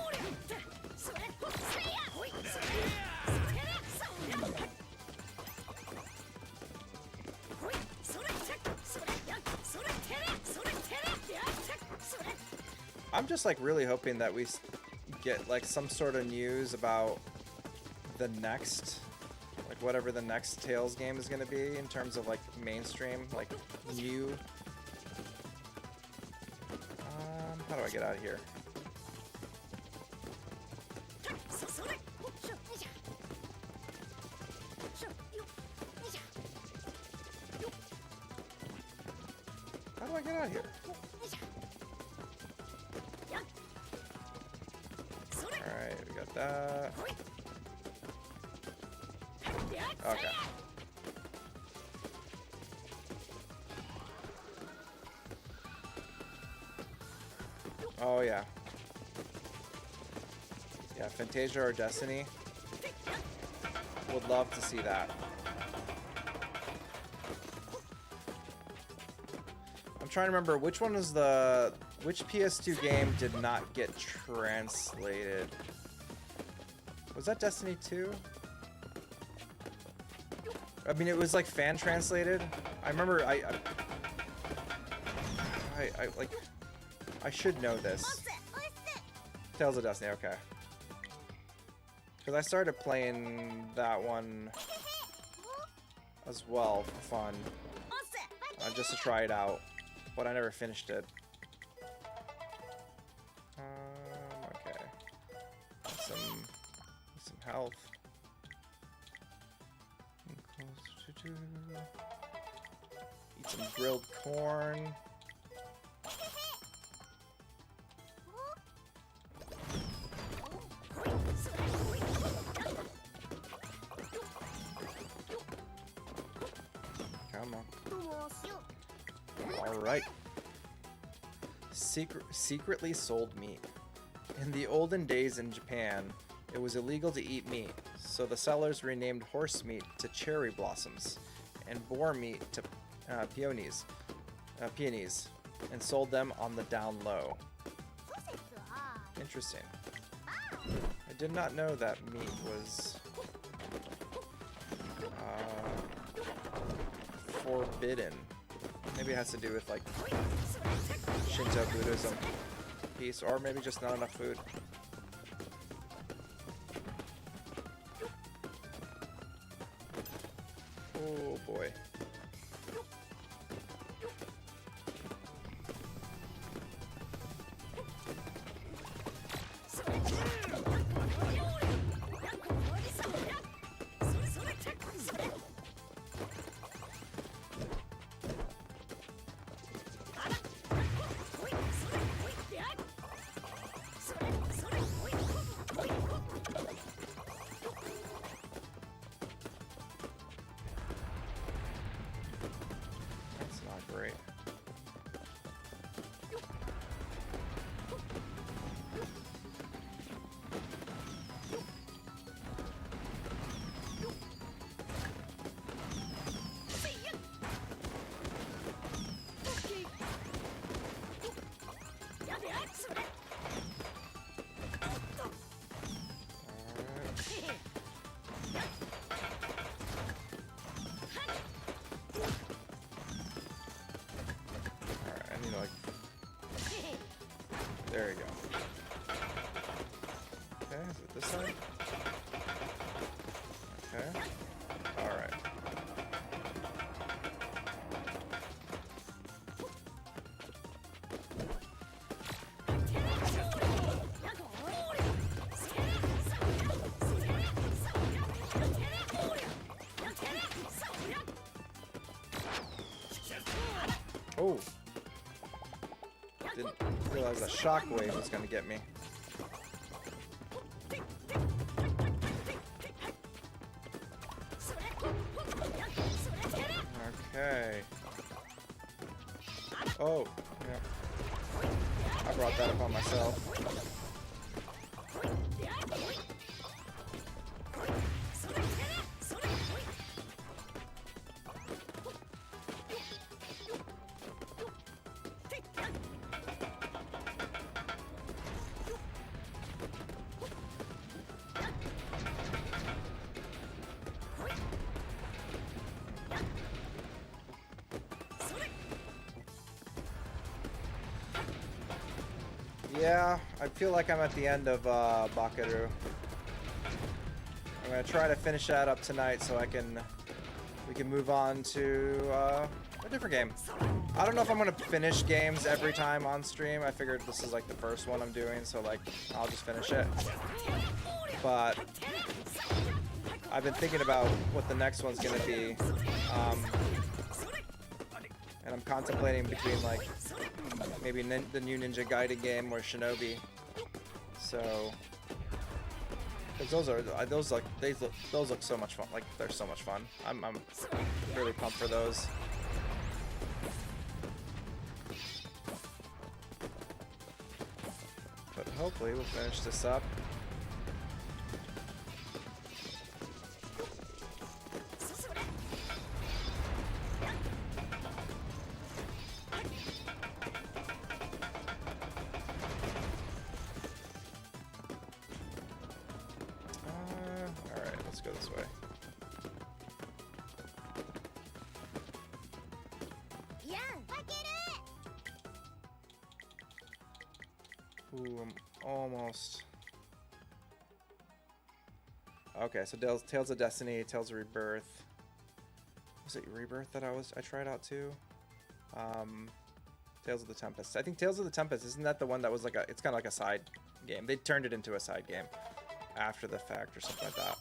I'm just like really hoping that we get like some sort of news about the next, like whatever the next Tales game is going to be in terms of like mainstream, like new. How do I get out of here? How do I get out of here? Alright, we got that. Okay. Oh yeah. Yeah, Fantasia or Destiny. Would love to see that. I'm trying to remember which one was which PS2 game did not get translated. Was that Destiny 2? I mean, it was like fan translated. I remember I I should know this. Tales of Destiny, okay. Because I started playing that one as well for fun. Just to try it out. But I never finished it. Okay. Some health. Eat some grilled corn. Come on. Alright. Secretly sold meat. In the olden days in Japan, it was illegal to eat meat, so the sellers renamed horse meat to cherry blossoms, and boar meat to peonies, and sold them on the down low. Interesting. I did not know that meat was forbidden. Maybe it has to do with like Shinto Buddhism piece, or maybe just not enough food. Oh boy. That's not great. Alright, I need to like... There you go. Okay, is it this side? Okay. Alright. Oh! Didn't realize a shockwave was gonna get me. Okay. Oh, yeah. I brought that upon myself. Yeah, I feel like I'm at the end of Bakeru. I'm gonna try to finish that up tonight so we can move on to a different game. I don't know if I'm gonna finish games every time on stream. I figured this is like the first one I'm doing, so like I'll just finish it. But I've been thinking about what the next one's gonna be, and I'm contemplating between like maybe the new Ninja Gaiden game or Shinobi. So, because those look so much fun. Like they're so much fun. I'm really pumped for those. But hopefully we'll finish this up. Alright, let's go this way. Ooh, I'm almost... Okay, so Tales of Destiny, Tales of Rebirth. Was it Rebirth that I tried out too? Tales of the Tempest. I think Tales of the Tempest, isn't that the one that was like it's kind of like a side game? They turned it into a side game after the fact or something like that.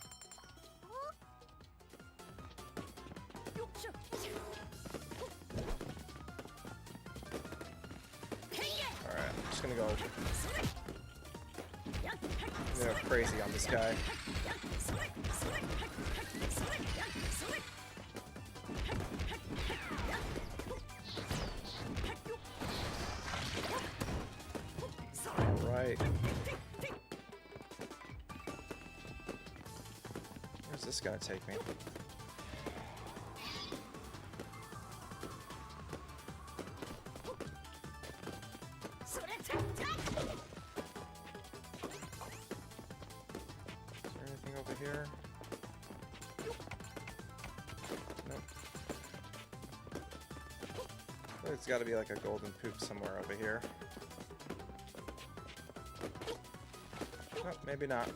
Alright, I'm just gonna go crazy on this guy. Alright. Where's this gonna take me? Here. Nope. There's got to be like a golden poop somewhere over here. Oh, maybe not.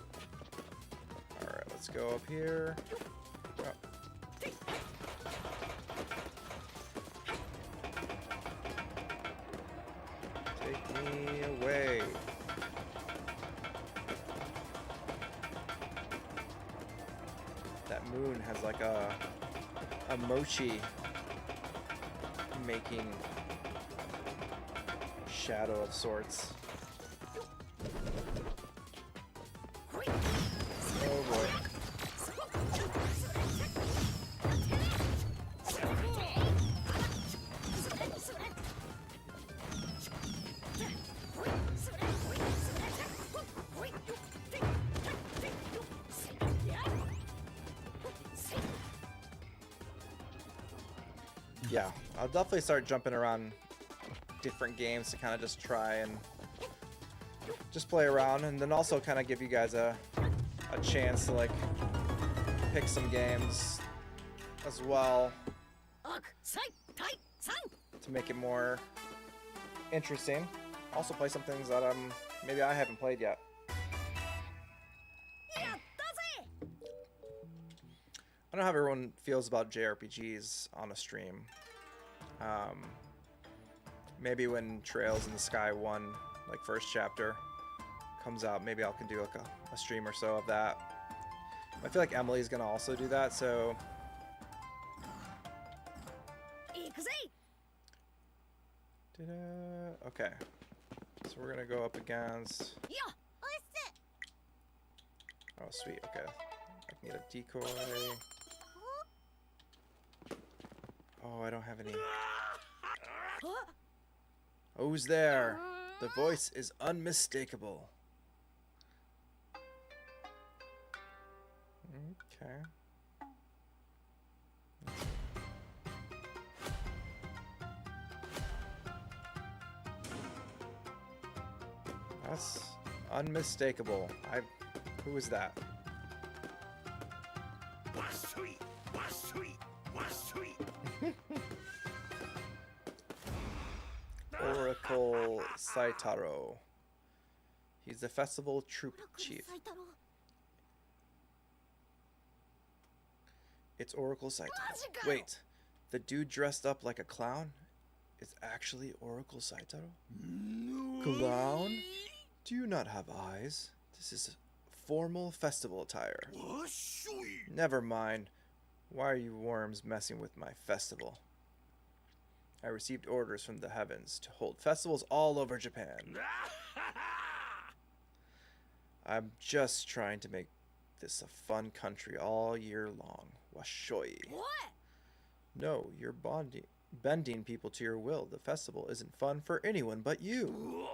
Alright, let's go up here. Oh. Take me away. That moon has like a mochi making shadow of sorts. Oh boy. Yeah, I'll definitely start jumping around different games to kind of just try and just play around, and then also kind of give you guys a chance to like pick some games as well to make it more interesting. Also play some things that maybe I haven't played yet. I don't know how everyone feels about JRPGs on a stream. Maybe when Trails in the Sky 1, like first chapter, comes out, maybe I can do like a stream or so of that. I feel like Emily's gonna also do that, so... Okay. So we're gonna go up against... Oh, sweet, okay. I can get a decoy. Oh, I don't have any. Who's there? The voice is unmistakable. Okay. That's unmistakable. Who is that? Oracle Saitaro. He's the festival troop chief. It's Oracle Saitaro. Wait, the dude dressed up like a clown is actually Oracle Saitaro? Clown? Do you not have eyes? This is formal festival attire. Never mind. Why are you worms messing with my festival? I received orders from the heavens to hold festivals all over Japan. I'm just trying to make this a fun country all year long. Washoi. What? No, you're bending people to your will. The festival isn't fun for anyone but you.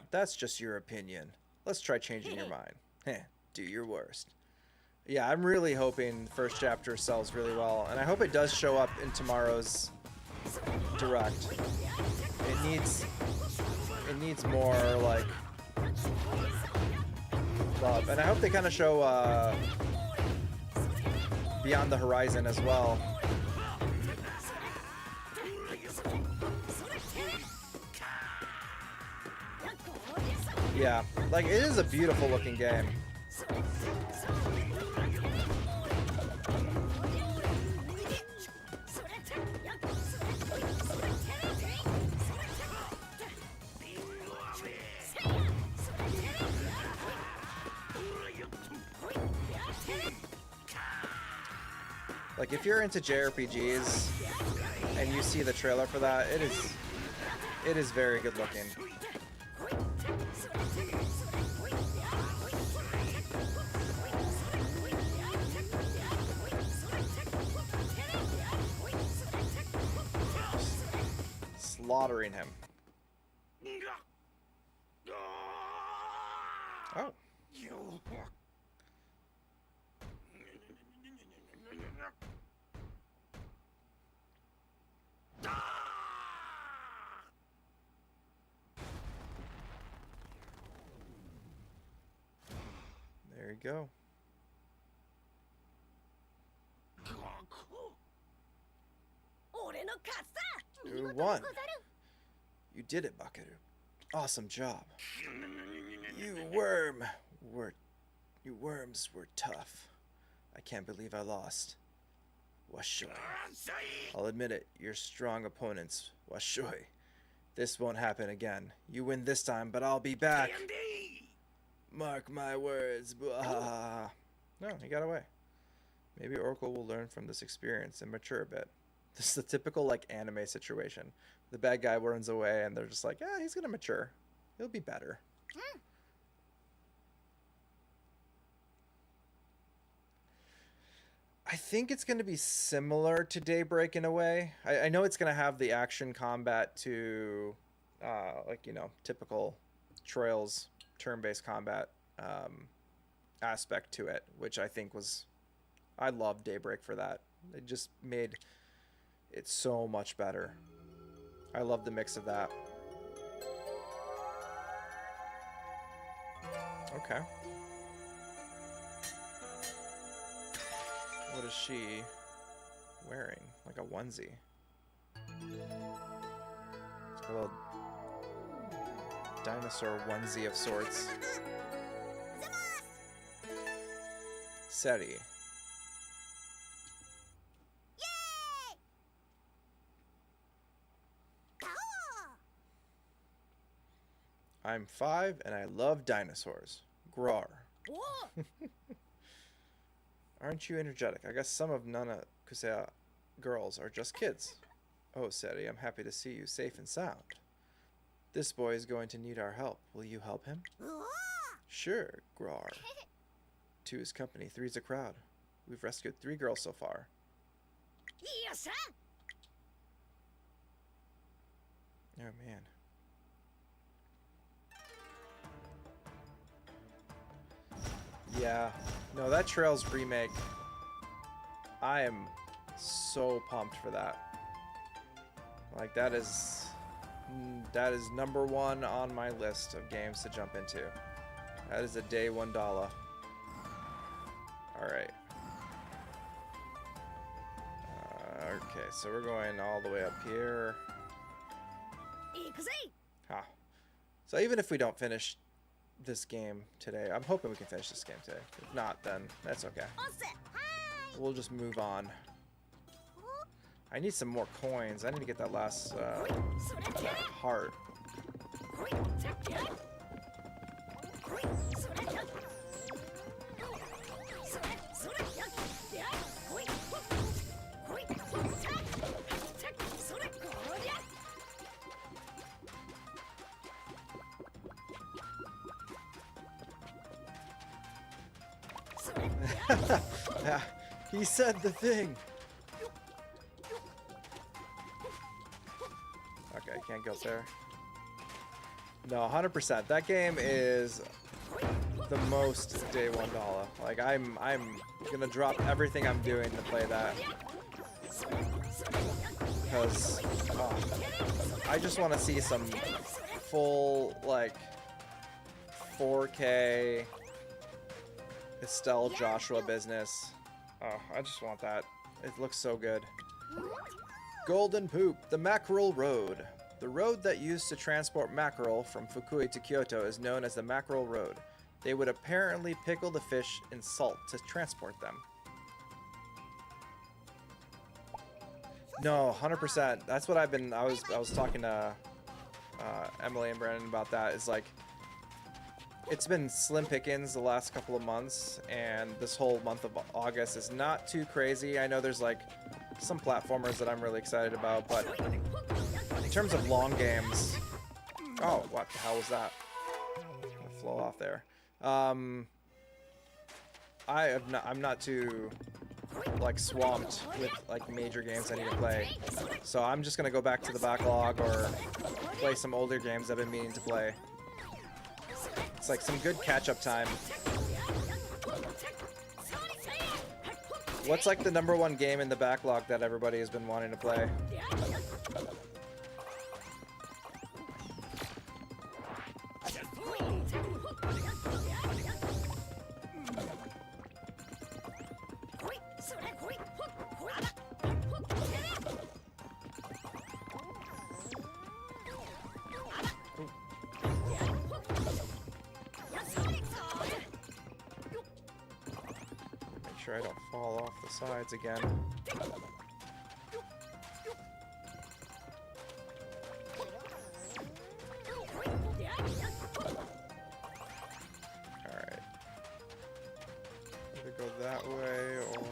That's just your opinion. Let's try changing your mind. Heh, do your worst. Yeah, I'm really hoping the first chapter sells really well, and I hope it does show up in tomorrow's direct. It needs more like love, and I hope they kind of show Beyond the Horizon as well. Yeah, like it is a beautiful looking game. Like if you're into JRPGs and you see the trailer for that, it is very good looking. Slaughtering him. Oh. There you go. You won. You did it, Bakeru. Awesome job. You worms were tough. I can't believe I lost. Washoi. I'll admit it, you're strong opponents. Washoi. This won't happen again. You win this time, but I'll be back. Mark my words. Blah. No, he got away. Maybe Oracle will learn from this experience and mature a bit. This is the typical, like, anime situation. The bad guy runs away, and they're just like, yeah, he's gonna mature. He'll be better. I think it's going to be similar to Daybreak in a way. I know it's going to have the action combat to, like, you know, typical Trails turn-based combat aspect to it, which I think was... I love Daybreak for that. It just made it so much better. I love the mix of that. Okay. What is she wearing? Like a onesie. A little dinosaur onesie of sorts. Seri. I'm 5 and I love dinosaurs. Grar. Aren't you energetic? I guess some of Nana Kusea girls are just kids. Oh, Seri, I'm happy to see you safe and sound. This boy is going to need our help. Will you help him? Sure, Grar. 2 is company, 3 is a crowd. We've rescued 3 girls so far. Oh, man. Yeah. No, that Trails remake, I am so pumped for that. Like, that is number 1 on my list of games to jump into. That is a day $1. Alright. Okay, so we're going all the way up here. Huh. So even if we don't finish this game today, I'm hoping we can finish this game today. If not, then that's okay. We'll just move on. I need some more coins. I need to get that last that heart. Yeah, he said the thing. Okay, can't go there. No, 100%. That game is the most day $1. Like I'm gonna drop everything I'm doing to play that because I just want to see some full like 4K Estelle Joshua business. Oh, I just want that. It looks so good. Golden Poop, the Mackerel Road. The road that used to transport mackerel from Fukui to Kyoto is known as the Mackerel Road. They would apparently pickle the fish in salt to transport them. No, 100%. That's what I've been. I was talking to Emily and Brandon about that. Is like, it's been slim pickings the last couple of months, and this whole month of August is not too crazy. I know there's like some platformers that I'm really excited about, but in terms of long games, oh, what the hell was that? I'll flow off there. I'm not too like swamped with like major games I need to play, so I'm just gonna go back to the backlog or play some older games I've been meaning to play. It's like some good catch-up time. What's like the #1 game in the backlog that everybody has been wanting to play? I don't fall off the sides again. Alright. Either go that way or...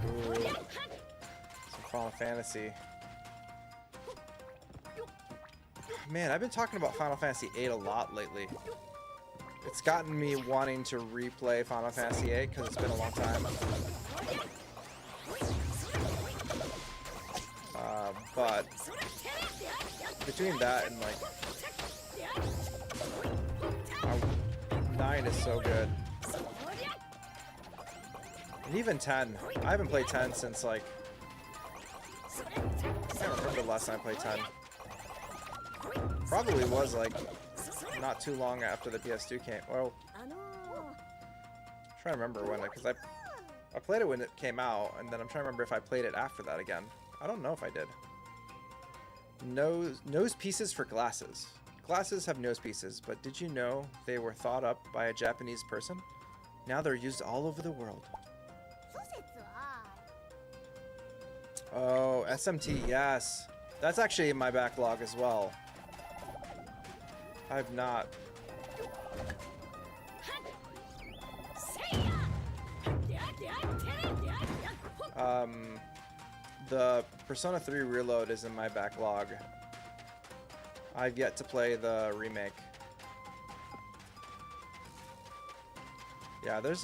Ooh. Some Final Fantasy. Man, I've been talking about Final Fantasy VIII a lot lately. It's gotten me wanting to replay Final Fantasy VIII because it's been a long time. But between that and like 9 is so good. And even 10. I haven't played 10 since like... I can't remember the last time I played 10. Probably was like not too long after the PS2 came. Well, I'm trying to remember when, because I played it when it came out, and then I'm trying to remember if I played it after that again. I don't know if I did. Nose pieces for glasses. Glasses have nose pieces, but did you know they were thought up by a Japanese person? Now they're used all over the world. Oh, SMT, yes. That's actually in my backlog as well. I've not. The Persona 3 Reload is in my backlog. I've yet to play the remake. Yeah, there's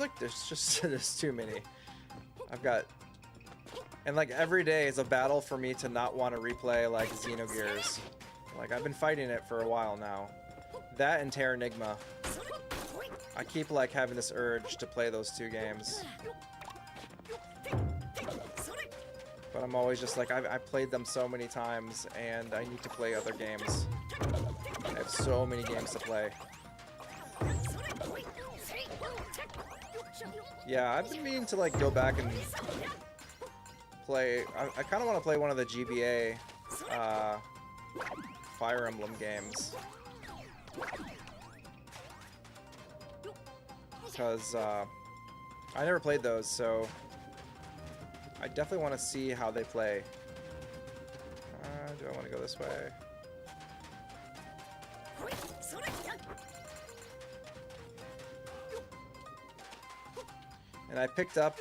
too many. I've got, and like every day is a battle for me to not want to replay like Xenogears. Like I've been fighting it for a while now. That and Terranigma. I keep like having this urge to play those two games. But I'm always just like, I've played them so many times and I need to play other games. I have so many games to play. Yeah, I've been meaning to like go back and play. I kind of want to play one of the GBA Fire Emblem games. Because I never played those, so I definitely want to see how they play. Do I want to go this way? And I picked up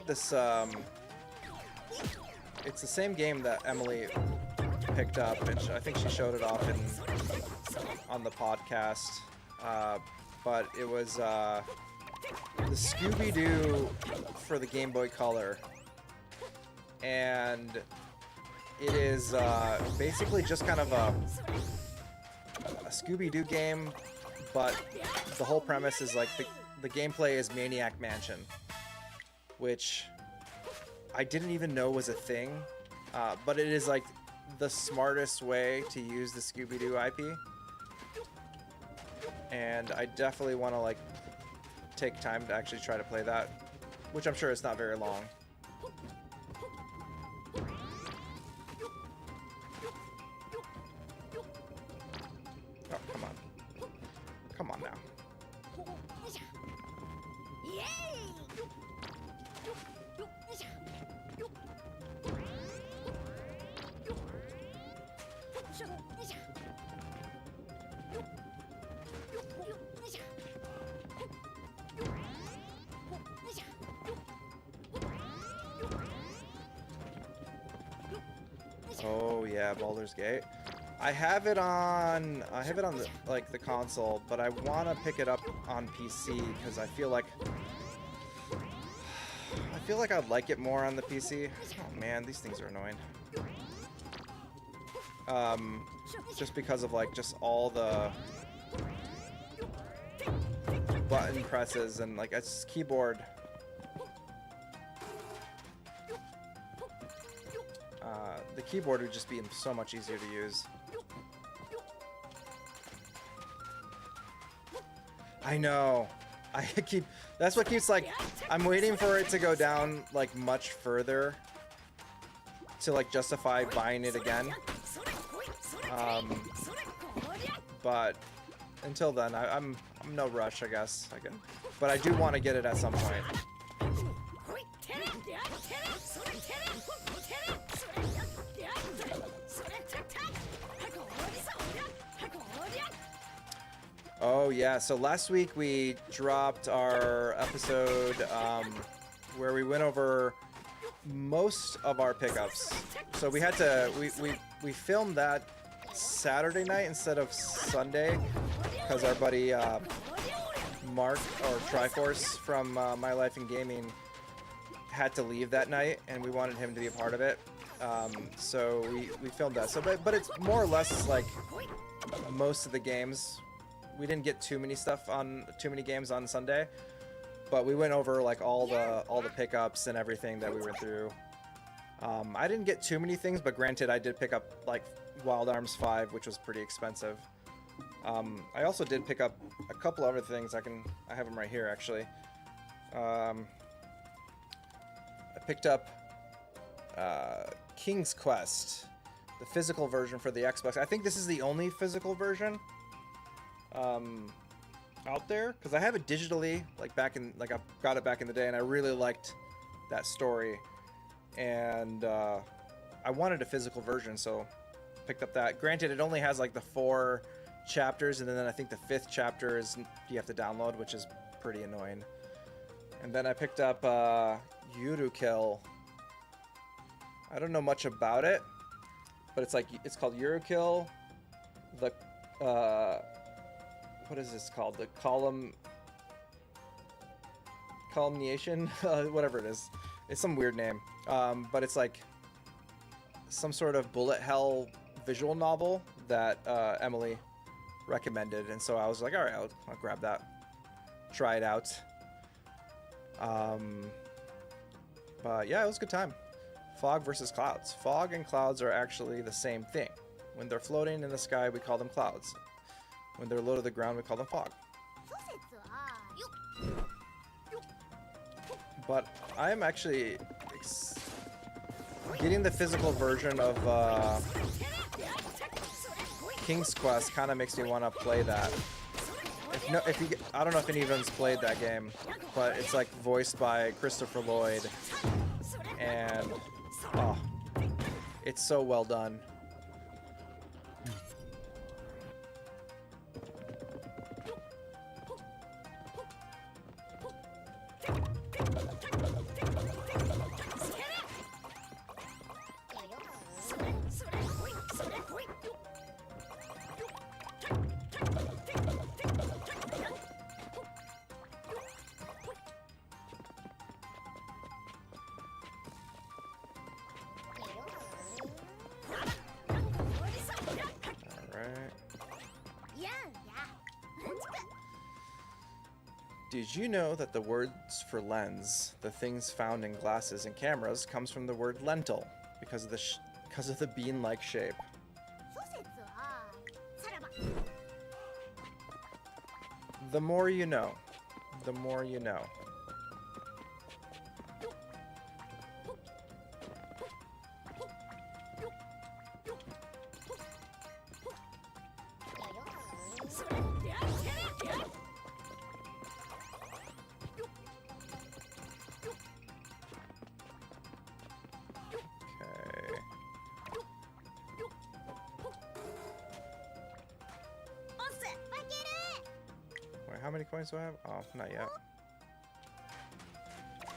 this it's the same game that Emily picked up, and I think she showed it off on the podcast. But it was the Scooby-Doo for the Game Boy Color, and it is basically just kind of a Scooby-Doo game, but the whole premise is like the gameplay is Maniac Mansion, which I didn't even know was a thing, but it is like the smartest way to use the Scooby-Doo IP, and I definitely want to like take time to actually try to play that. which I'm sure it's not very long. Oh, come on. Come on now. Oh yeah, Baldur's Gate. I have it on the, like, the console, but I want to pick it up on PC because I feel like I'd like it more on the PC. Oh man, these things are annoying. Just because of like just all the button presses and like it's keyboard. The keyboard would just be so much easier to use. I know. That's what keeps, like, I'm waiting for it to go down, like, much further to, like, justify buying it again. But until then, I'm no rush, I guess. But I do want to get it at some point. Oh yeah, so last week we dropped our episode where we went over most of our pickups. So we had to we filmed that Saturday night instead of Sunday because our buddy Mark, or Triforce from My Life in Gaming, had to leave that night and we wanted him to be a part of it. So we filmed that. So but it's more or less like most of the games. We didn't get too many games on Sunday, but we went over like all the pickups and everything that we went through. I didn't get too many things, but granted, I did pick up like Wild Arms 5, which was pretty expensive. I also did pick up a couple other things. I have them right here actually. I picked up King's Quest, the physical version for the Xbox. I think this is the only physical version out there, because I have it digitally, like I got it back in the day, and I really liked that story, and I wanted a physical version, so picked up that. Granted, it only has like the 4 chapters, and then I think the 5th chapter is you have to download, which is pretty annoying. And then I picked up Yurukill. I don't know much about it, but it's called Yurukill. The what is this called? The Columniation? Whatever it is. It's some weird name. But it's like some sort of bullet hell visual novel that Emily recommended. And so I was like, alright, I'll grab that. Try it out. But yeah, it was a good time. Fog versus clouds. Fog and clouds are actually the same thing. When they're floating in the sky, we call them clouds. When they're low to the ground, we call them fog. But I'm actually getting the physical version of King's Quest kind of makes me want to play that. I don't know if anyone's played that game, but it's like voiced by Christopher Lloyd, and oh, it's so well done. Did you know that the words for lens, the things found in glasses and cameras, comes from the word lentil because of the bean-like shape? The more you know. The more you know. Okay. Wait, how many coins do I have? Oh, not yet.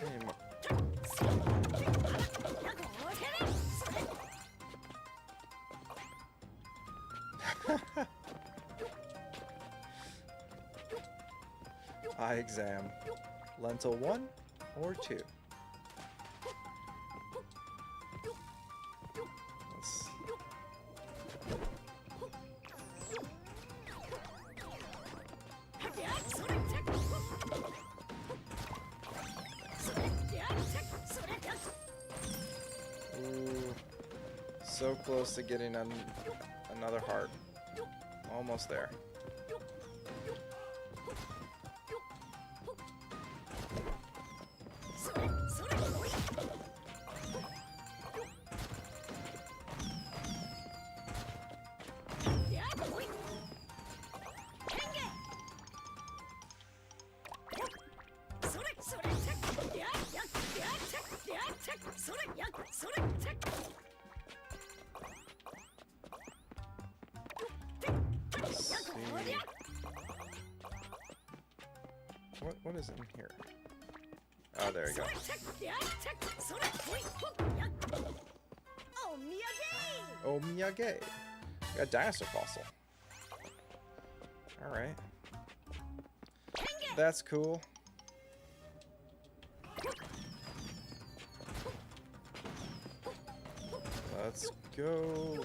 I need more. Eye exam. Lentil 1 or 2? Let's... Ooh, so close to getting another heart. Almost there. Let's see. What is in here? Oh, there you go. Omiyage. Got a dinosaur fossil. Alright. That's cool. Let's go.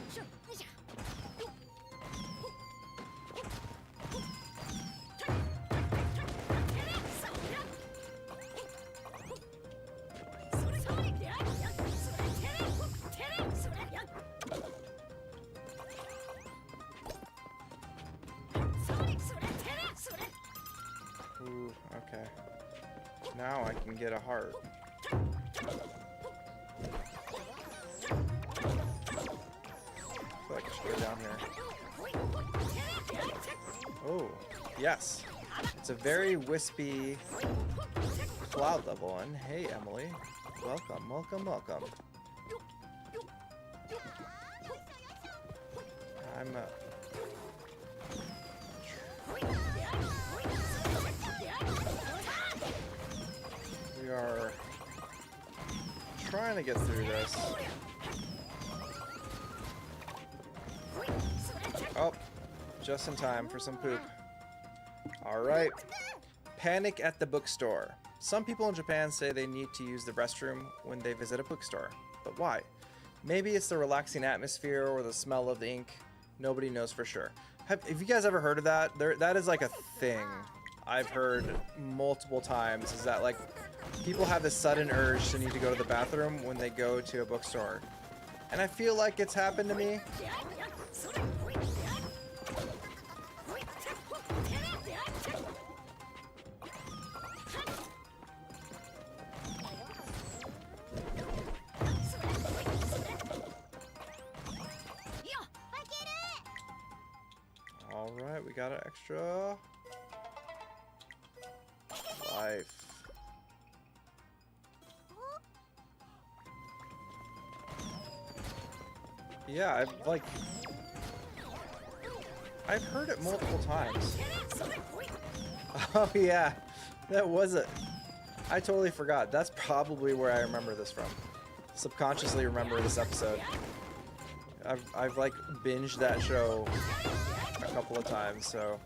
Ooh, okay. Now I can get a heart. I feel like I should go down here. Oh, yes. It's a very wispy cloud level. And hey, Emily. Welcome, welcome, welcome. I'm we are trying to get through this. Oh, just in time for some poop. Alright. Panic at the bookstore. Some people in Japan say they need to use the restroom when they visit a bookstore. But why? Maybe it's the relaxing atmosphere or the smell of the ink. Nobody knows for sure. Have you guys ever heard of that? That is like a thing I've heard multiple times, is that like people have this sudden urge to need to go to the bathroom when they go to a bookstore. And I feel like it's happened to me. Alright, we got an extra life. Yeah, I've heard it multiple times. Oh yeah, that was it. I totally forgot. That's probably where I remember this from. Subconsciously remember this episode. I've like binged that show a couple of times, so.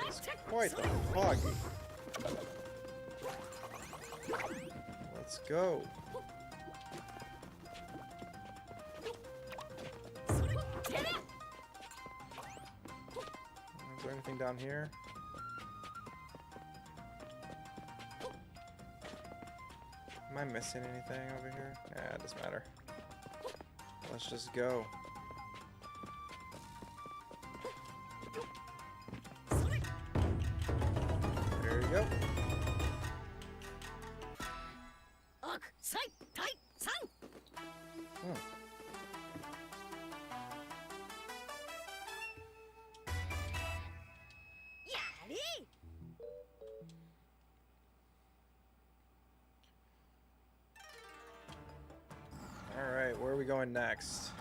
It's quite the foggy. Let's go. Is there anything down here? Am I missing anything over here? Nah, it doesn't matter. Let's just go. go. Hmm. Alright, where are we going next?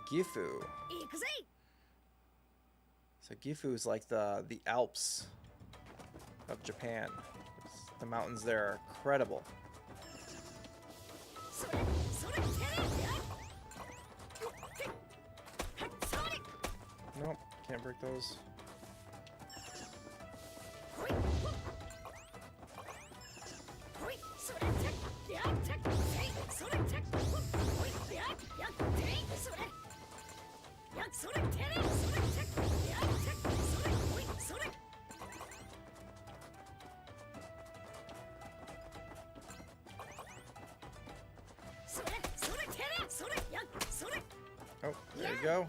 Gifu. So Gifu is like the Alps of Japan. The mountains there are incredible. Nope, can't break those. Oh, there you go.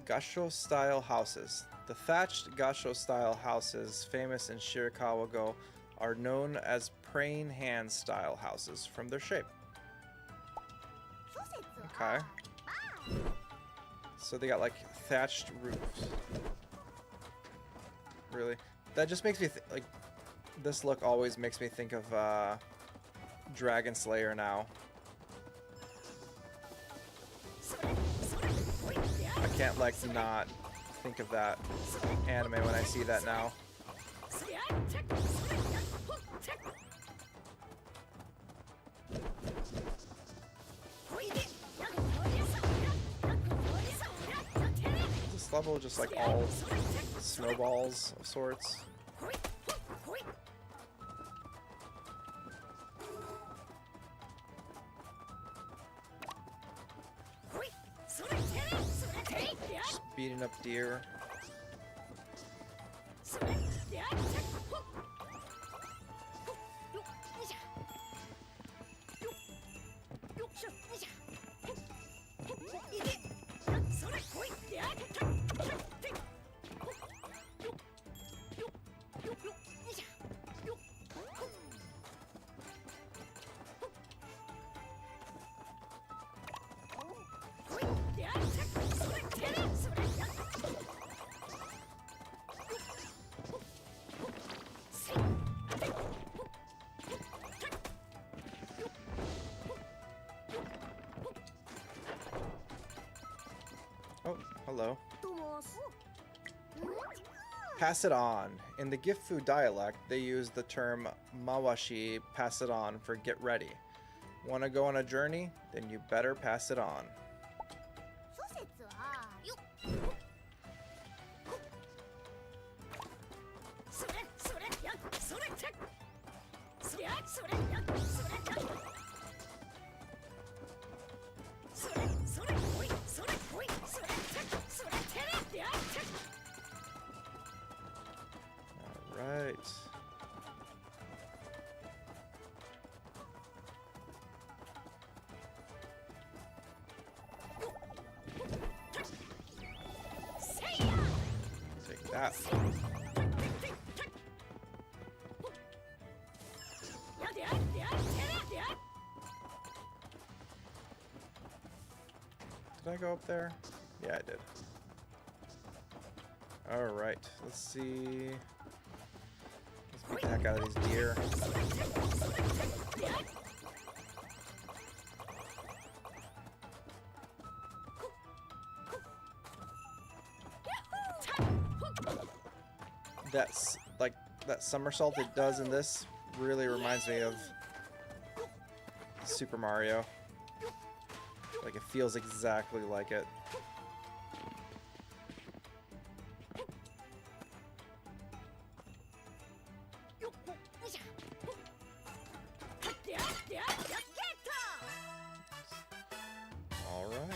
Gasho-style houses. The thatched Gasho-style houses, famous in Shirakawa-go, are known as praying hand-style houses from their shape. Okay. So they got like thatched roofs. Really? That just makes me like this look always makes me think of Dragon Slayer now. I can't like not think of that anime when I see that now. This level just like all snowballs of sorts. Just beating up deer. Oh, hello. Pass it on. In the Gifu dialect, they use the term mawashi, pass it on, for get ready. Want to go on a journey? Then you better pass it on. Alright. Take that. Did I go up there? Yeah, I did. Alright, let's see. Let's beat the heck out of these deer. That's like that somersault it does in this really reminds me of Super Mario. Like it feels exactly like it. Alright.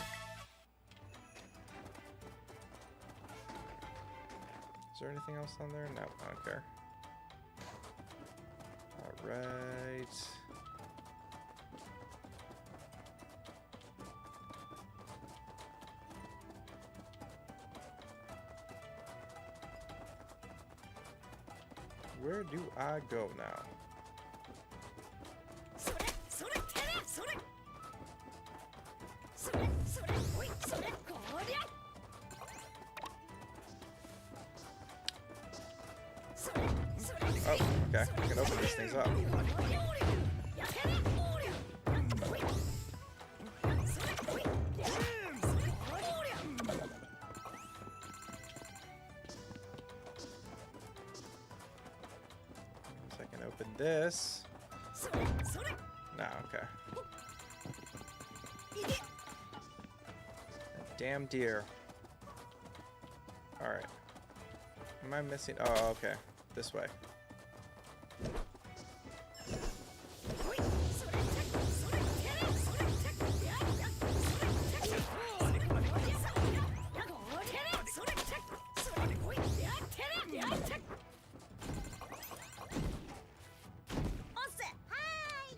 Is there anything else on there? No, I don't care. Alright. Where do I go now? Oh, okay. I can open these things up. I can open this. No, okay. Damn deer. Alright. Am I missing? Oh, okay. This way.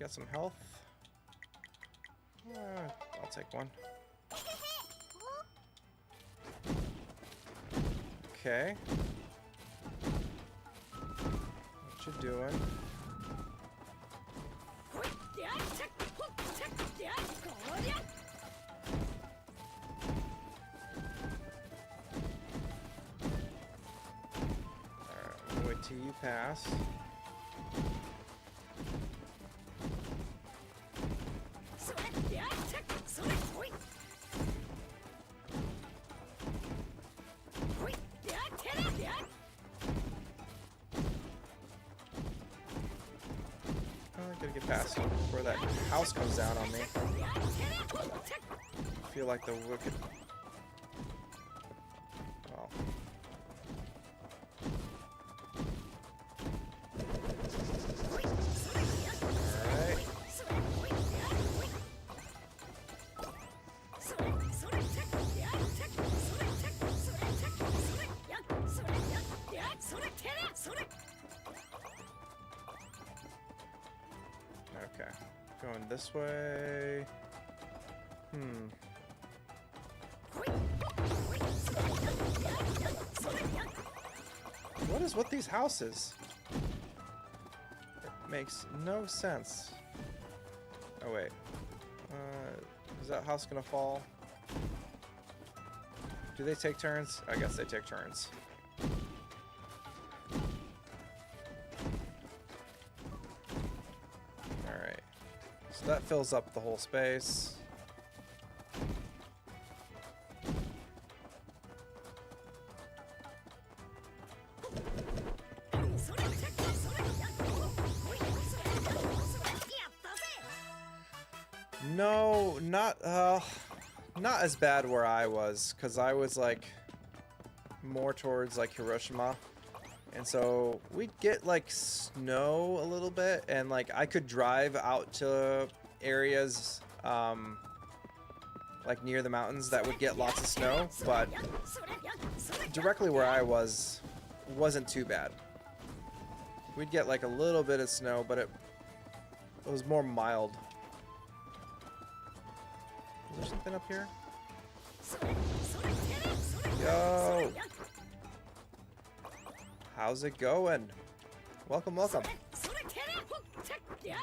Got some health. I'll take one. Okay. What you doing? Alright, wait till you pass. Gotta get past before that house comes down on me. I feel like the wicked. Well. Alright. Okay, going this way. What is with these houses? It makes no sense. Oh wait, is that house gonna fall? Do they take turns? I guess they take turns. So that fills up the whole space. No, not as bad where I was, because I was like more towards like Hiroshima. And so we'd get like snow a little bit, and like I could drive out to areas like near the mountains that would get lots of snow, but directly where I wasn't too bad. We'd get like a little bit of snow, but it was more mild. Is there something up here? Yo! How's it going? Welcome, welcome.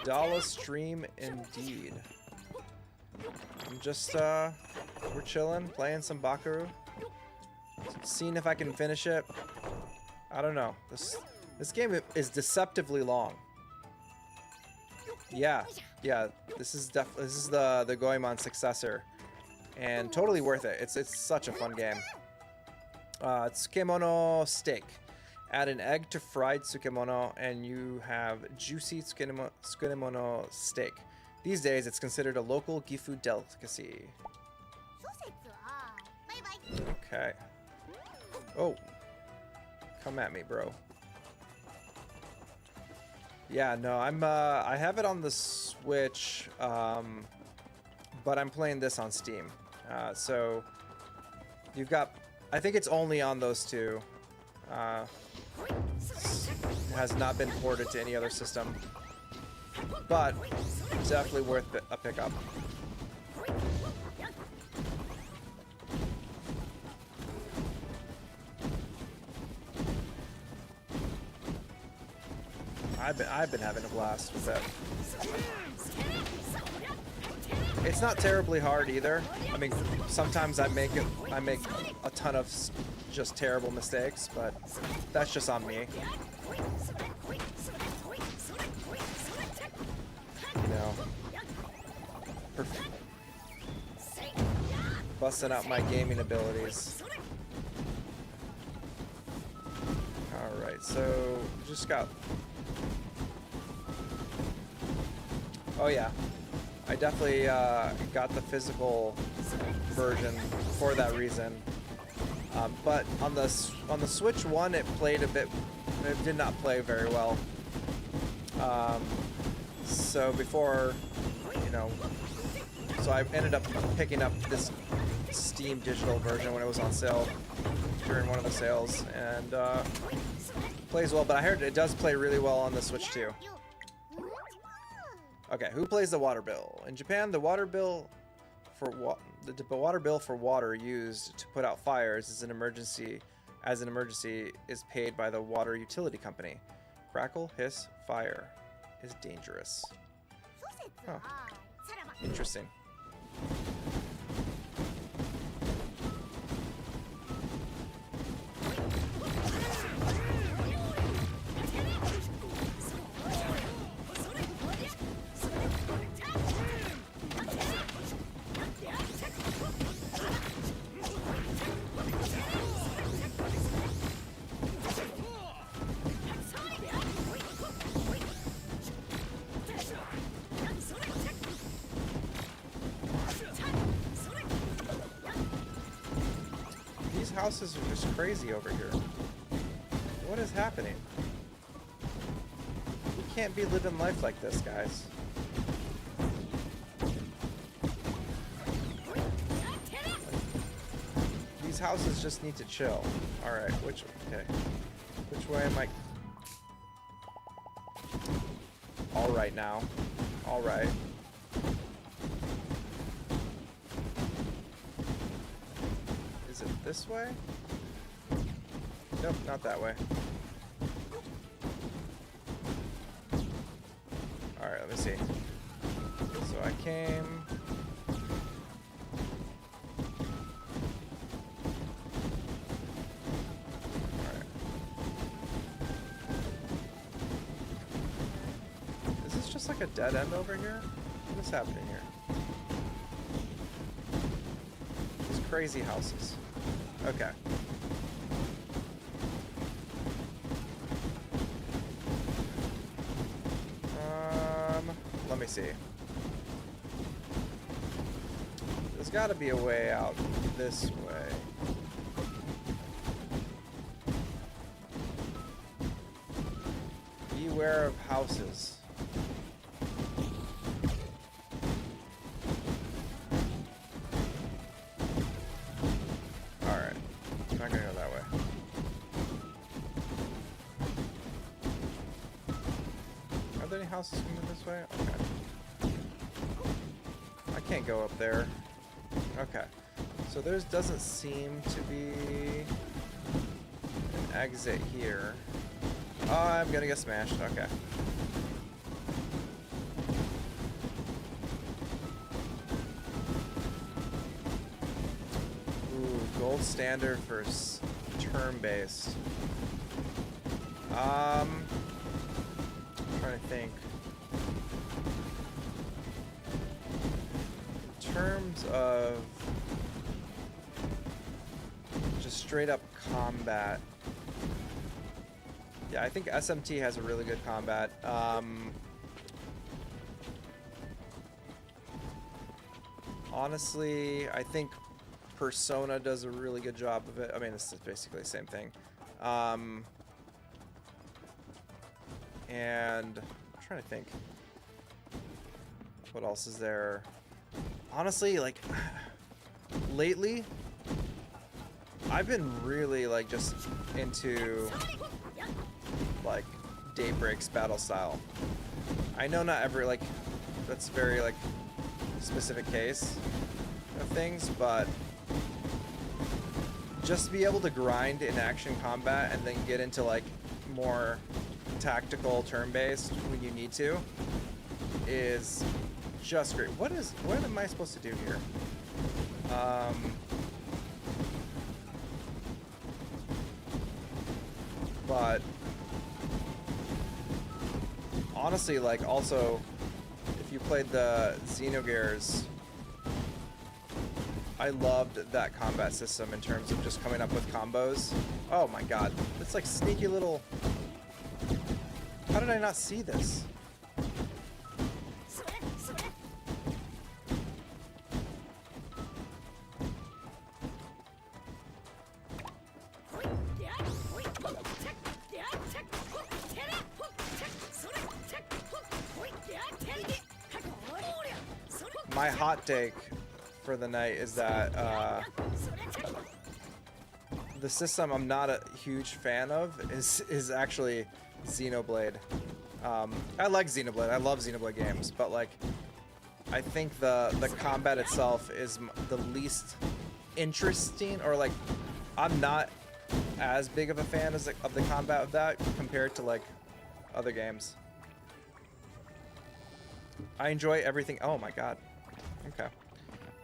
Dollar stream indeed. I'm just, we're chilling, playing some Bakeru. Seeing if I can finish it. I don't know. This game is deceptively long. Yeah, this is the Goemon successor. And totally worth it. It's such a fun game. It's Tsukemono steak. Add an egg to fried tsukemono and you have juicy tsukemono steak. These days, it's considered a local Gifu delicacy. Okay. Oh. Come at me, bro. Yeah, no, I have it on the Switch, but I'm playing this on Steam. So, you've got, I think it's only on those two. Has not been ported to any other system, but definitely worth a pickup. I've been having a blast with it. It's not terribly hard either. I mean, sometimes I make a ton of just terrible mistakes, but that's just on me. You know, busting out my gaming abilities. All right, so just got. Oh yeah. I definitely got the physical version for that reason, but on the Switch 1 it played a bit. It did not play very well. So before, you know, so I ended up picking up this Steam digital version when it was on sale during one of the sales, and plays well. But I heard it does play really well on the Switch too. Okay, who plays the water bill? In Japan, the water bill for water used to put out fires is an emergency is paid by the water utility company. Crackle, hiss, fire is dangerous. Huh. Interesting. Houses are just crazy over here. What is happening? You can't be living life like this, guys. These houses just need to chill. Alright, which way am I? Alright now. Alright. Is it this way? Nope, not that way. Alright, let me see. So I came... Alright. Is this just like a dead end over here? What is happening here? These crazy houses. Okay. Let me see. There's got to be a way out this way. Beware of houses. Alright. I'm not gonna go that way. Are there any houses coming this way? Okay. I can't go up there. Okay. So there doesn't seem to be an exit here. Oh, I'm gonna get smashed. Okay. Ooh, gold standard for turn-based. I'm trying to think. In terms of just straight up combat, yeah, I think SMT has a really good combat. Honestly, I think Persona does a really good job of it. I mean, this is basically the same thing. And I'm trying to think. What else is there? Honestly, like, lately, I've been really, like, just into, like, Daybreak's battle style. I know not every, like, that's very, like, specific case of things, but just to be able to grind in action combat and then get into, like, more tactical turn-based when you need to is just great. What am I supposed to do here? But honestly, like, also, if you played the Xenogears, I loved that combat system in terms of just coming up with combos. Oh my god, it's like sneaky little... How did I not see this? My hot take for the night is that the system I'm not a huge fan of is actually Xenoblade. I like Xenoblade. I love Xenoblade games, but like I think the combat itself is the least interesting, or like I'm not as big of a fan as of the combat of that compared to like other games. I enjoy everything. Oh my god. Okay.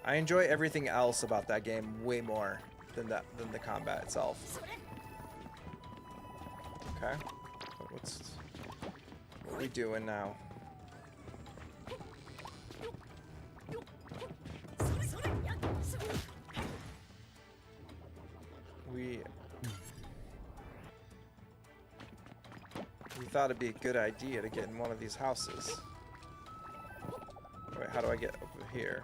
I enjoy everything else about that game way more than the combat itself. Okay. What are we doing now? We thought it'd be a good idea to get in one of these houses. Wait, how do I get over here?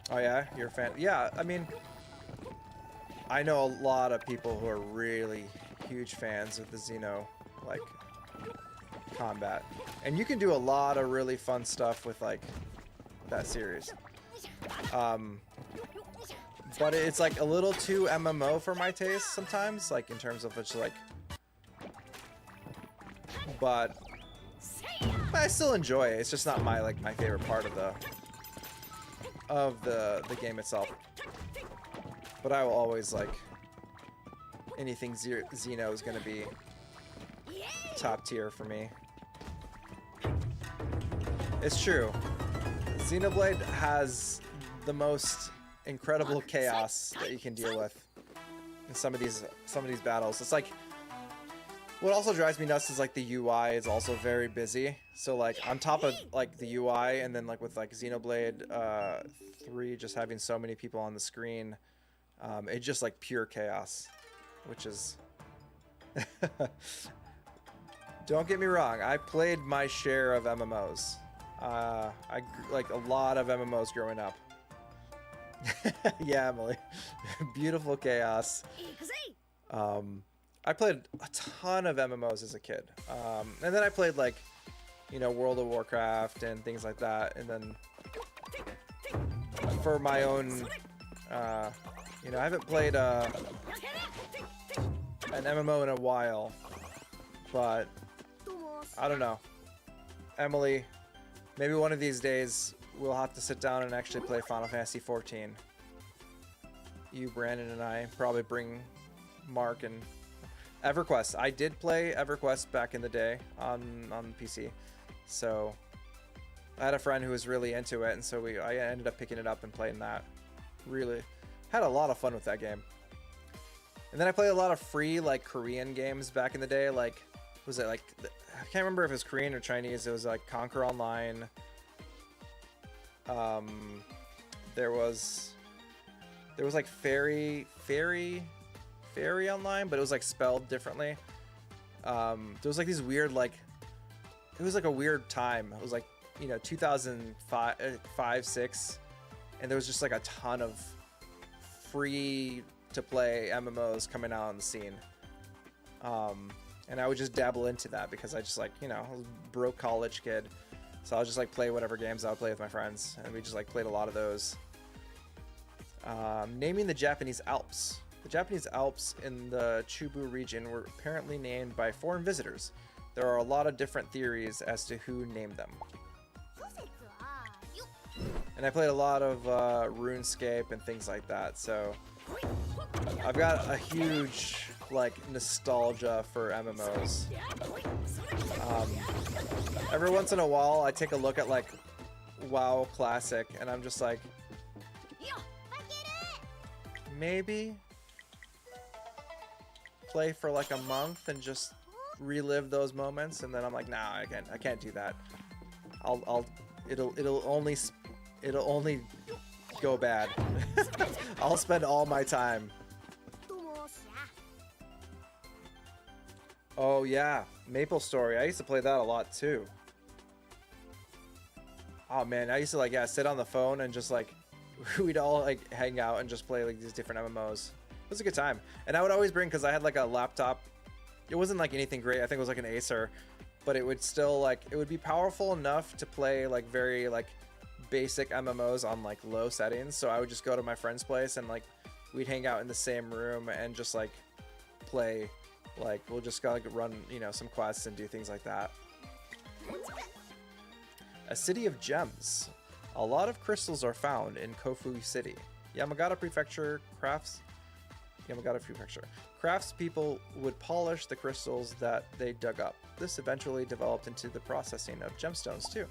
Oh yeah, you're a fan. Yeah, I mean, I know a lot of people who are really huge fans of the Xeno, like, combat. And you can do a lot of really fun stuff with, like, that series. But it's, like, a little too MMO for my taste sometimes, like, in terms of it's, like... But I still enjoy it. It's just not my, like, my favorite part of the game itself. But I will always like anything Xeno is going to be top tier for me. It's true. Xenoblade has the most incredible chaos that you can deal with in some of these battles. It's like what also drives me nuts is like the UI is also very busy. So like on top of like the UI and then like with like Xenoblade 3 just having so many people on the screen, it's just like pure chaos, which is don't get me wrong, I played my share of MMOs. I like a lot of MMOs growing up. Yeah, Emily. Beautiful chaos. I played a ton of MMOs as a kid. And then I played like, you know, World of Warcraft and things like that. And then for my own, you know, I haven't played an MMO in a while, but I don't know. Emily, maybe one of these days we'll have to sit down and actually play Final Fantasy 14. You, Brandon, and I probably bring Mark and EverQuest. I did play EverQuest back in the day on PC, so I had a friend who was really into it, and so I ended up picking it up and playing that. Really had a lot of fun with that game. And then I played a lot of free like Korean games back in the day. Like, was it like I can't remember if it was Korean or Chinese. It was like Conquer Online. There was like Fairy Online, but it was like spelled differently. There was like these weird like it was like a weird time. It was like, you know, 2005, 6, and there was just like a ton of free to play MMOs coming out on the scene. And I would just dabble into that because I just like, you know, I was a broke college kid. So I'll just like play whatever games I would play with my friends, and we just like played a lot of those. Naming the Japanese Alps. The Japanese Alps in the Chubu region were apparently named by foreign visitors. There are a lot of different theories as to who named them. And I played a lot of RuneScape and things like that, so I've got a huge like nostalgia for MMOs. Every once in a while, I take a look at like WoW Classic, and I'm just like, maybe play for like a month and just relive those moments, and then I'm like, nah, I can't do that. It'll only go bad. I'll spend all my time. Oh yeah, Maple Story. I used to play that a lot too. Oh man, I used to like, yeah, sit on the phone and just like, we'd all like hang out and just play like these different MMOs. It was a good time. And I would always bring, because I had like a laptop. It wasn't like anything great. I think it was like an Acer, but it would still like, it would be powerful enough to play like very like basic MMOs on like low settings. So I would just go to my friend's place and like we'd hang out in the same room and just like play. Like we'll just go like run, you know, some quests and do things like that. A city of gems. A lot of crystals are found in Kofu City. Yamagata Prefecture craftspeople would polish the crystals that they dug up. This eventually developed into the processing of gemstones too.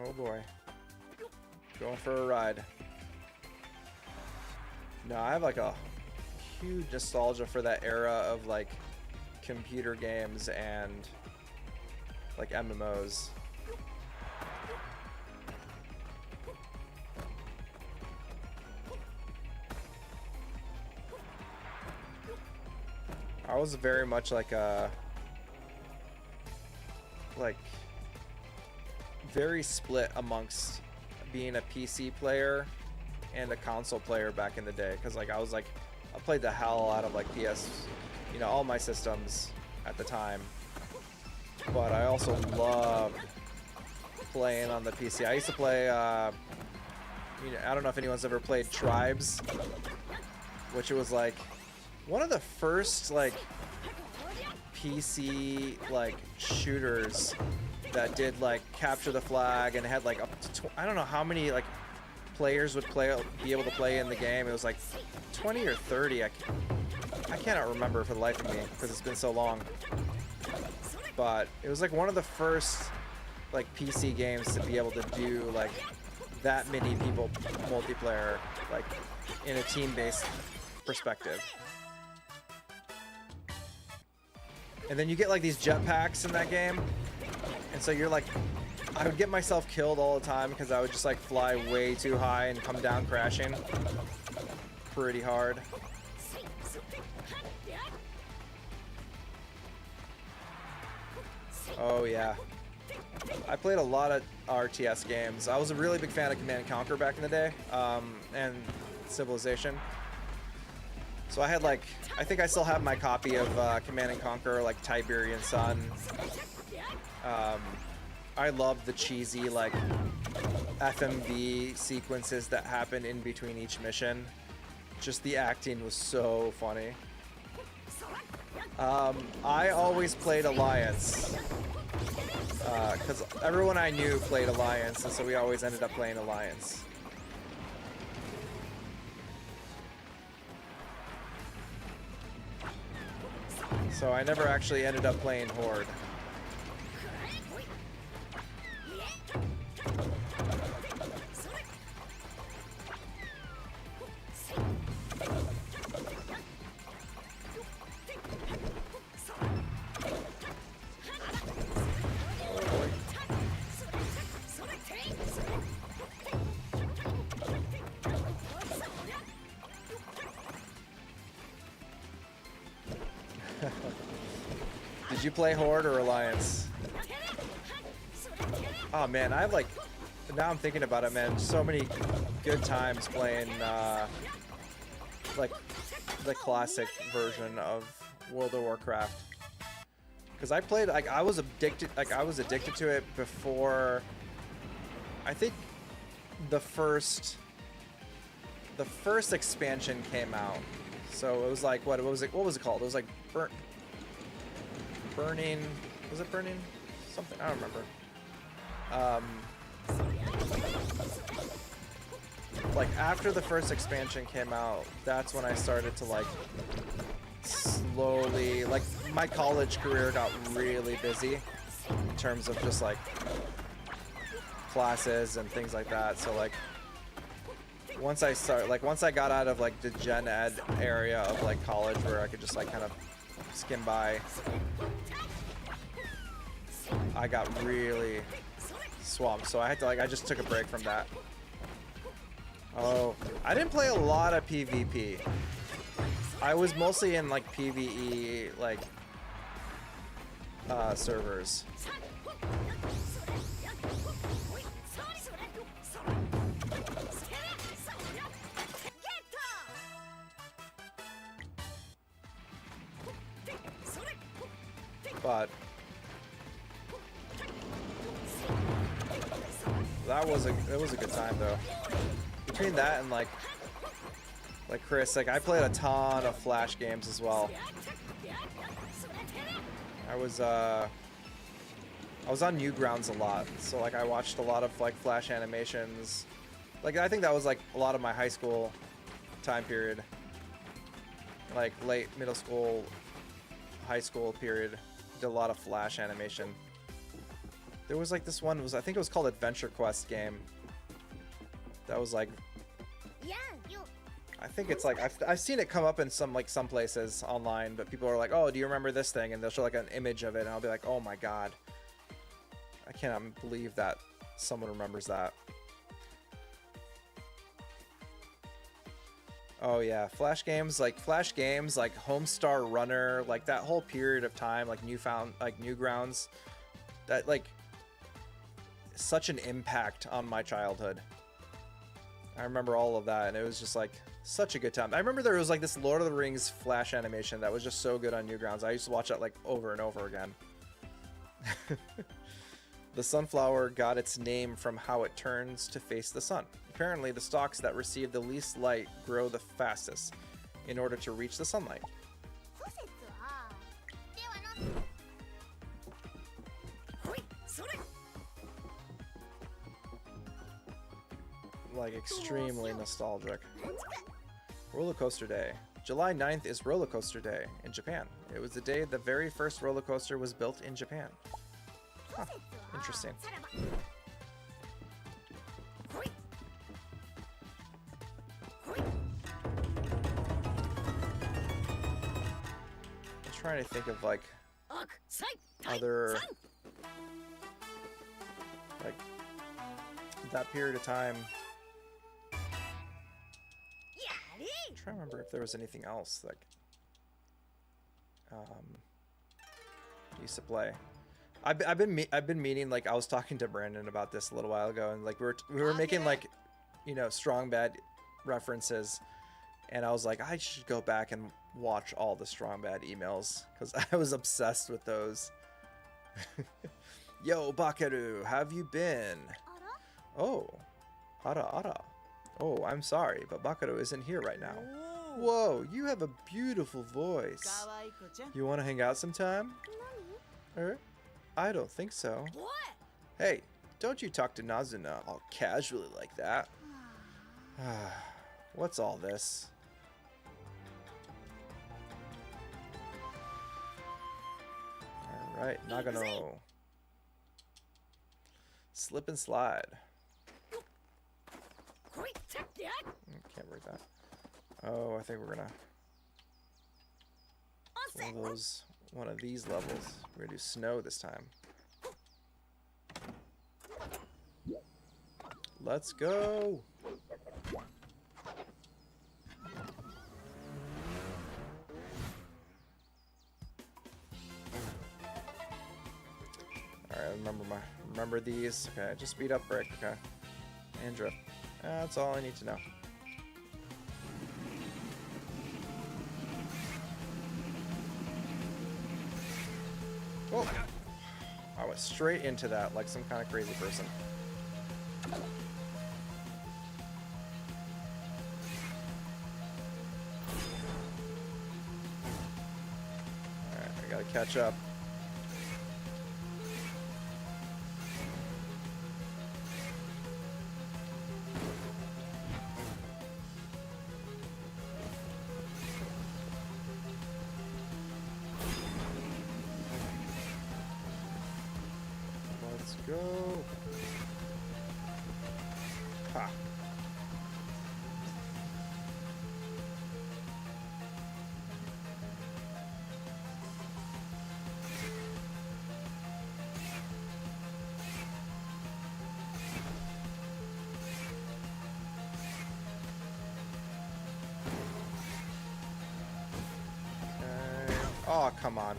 Oh boy. Going for a ride. No, I have like a huge nostalgia for that era of like computer games and like MMOs. I was very much like a very split amongst being a PC player and a console player back in the day, because like I played the hell out of like PS, you know, all my systems at the time, but I also loved playing on the PC. I used to play you know, I don't know if anyone's ever played Tribes, which was like one of the first like PC like shooters that did like capture the flag and had like up to I don't know how many like players would be able to play in the game. It was like 20 or 30. I cannot remember for the life of me because it's been so long. But it was like one of the first like PC games to be able to do like that many people multiplayer, like in a team-based perspective. And then you get like these jetpacks in that game. And so you're like, I would get myself killed all the time because I would just like fly way too high and come down crashing pretty hard. Oh yeah. I played a lot of RTS games. I was a really big fan of Command & Conquer back in the day, and Civilization. So I had like, I think I still have my copy of Command & Conquer, like Tiberian Sun. I love the cheesy like FMV sequences that happen in between each mission. Just the acting was so funny. I always played Alliance because everyone I knew played Alliance, and so we always ended up playing Alliance. So I never actually ended up playing Horde. Did you play Horde or Alliance? Oh man, I have like, now I'm thinking about it, man, so many good times playing like the classic version of World of Warcraft. Because I played, like I was addicted to it before, I think the first expansion came out. So it was like, what was it called? It was like Burning, was it Burning? Something, I don't remember. like after the first expansion came out, that's when I started to like slowly, like my college career got really busy in terms of just like classes and things like that. So like once I got out of like the gen ed area of like college where I could just like kind of skim by, I got really swamped. So I had to like, I just took a break from that. Oh, I didn't play a lot of PvP. I was mostly in like PvE like servers. But it was a good time though. Between that and like Chris, like I played a ton of Flash games as well. I was on Newgrounds a lot, so like I watched a lot of like Flash animations. Like I think that was like a lot of my high school time period, like late middle school, high school period. Did a lot of Flash animation. There was like this one I think it was called Adventure Quest game. That was like, I think it's like I've seen it come up in some places online, but people are like, oh, do you remember this thing? And they'll show like an image of it, and I'll be like, oh my god, I cannot believe that someone remembers that. Oh yeah, Flash games like Homestar Runner, like that whole period of time, like Newgrounds, that like such an impact on my childhood. I remember all of that, and it was just like such a good time. I remember there was like this Lord of the Rings Flash animation that was just so good on Newgrounds. I used to watch that like over and over again. The sunflower got its name from how it turns to face the sun. Apparently, the stalks that receive the least light grow the fastest in order to reach the sunlight. Like extremely nostalgic. Roller Coaster Day. July 9th is Roller Coaster Day in Japan. It was the day the very first roller coaster was built in Japan. Huh. Interesting. I'm trying to think of like other like that period of time. I'm trying to remember if there was anything else like used to play. I've been meaning, like I was talking to Brandon about this a little while ago, and like we were making like, you know, Strong Bad references, and I was like, I should go back and watch all the Strong Bad emails because I was obsessed with those. Yo, Bakeru, have you been? Oh, ara. Oh, I'm sorry, but Bakeru isn't here right now. Whoa, you have a beautiful voice. You want to hang out sometime? I don't think so. Hey, don't you talk to Nazuna all casually like that. What's all this? Alright, Nagano. Slip and slide. Can't read that. Oh, I think we're gonna one of these levels. We're gonna do snow this time. Let's go. Alright, remember these. Okay, just speed up, break, okay. And drift. That's all I need to know. Oh, I went straight into that like some kind of crazy person. Alright, I gotta catch up. Let's go. Ha. Okay. Oh, come on.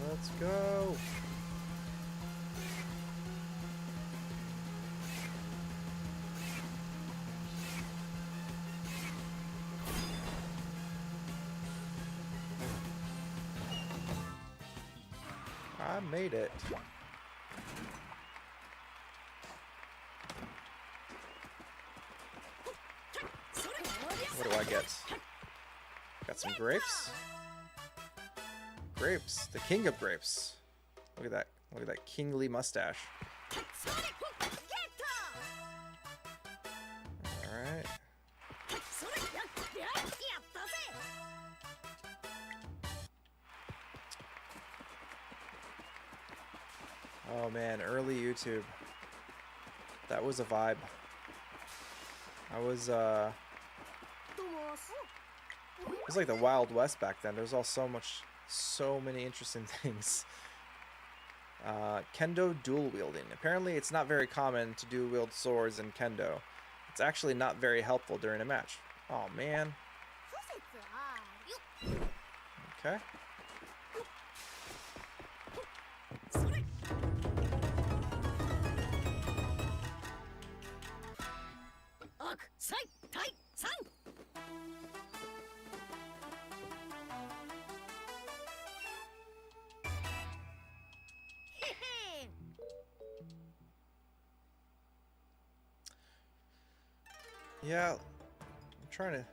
Let's go. I made it. What do I get? Got some grapes. Grapes, the king of grapes. Look at that. Look at that kingly mustache. Alright. Oh man, early YouTube. That was a vibe. I was it was like the Wild West back then. There was all so many interesting things. Kendo dual wielding. Apparently it's not very common to dual wield swords in Kendo. It's actually not very helpful during a match. Oh man. Okay. Yeah, I'm trying to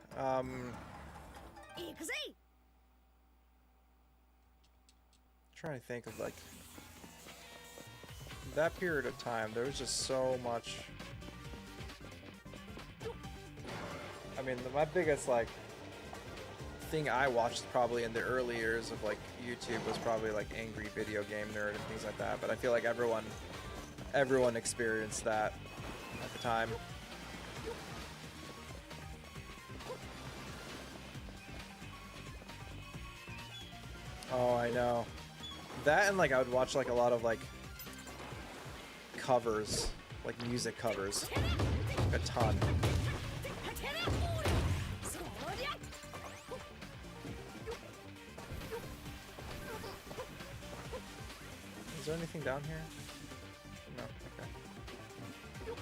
trying to think of like that period of time. There was just so much. I mean, my biggest like thing I watched probably in the early years of like YouTube was probably like Angry Video Game Nerd and things like that. But I feel like everyone experienced that at the time. Oh, I know. That and like I would watch like a lot of like covers, like music covers, a ton. Is there anything down here? No, okay.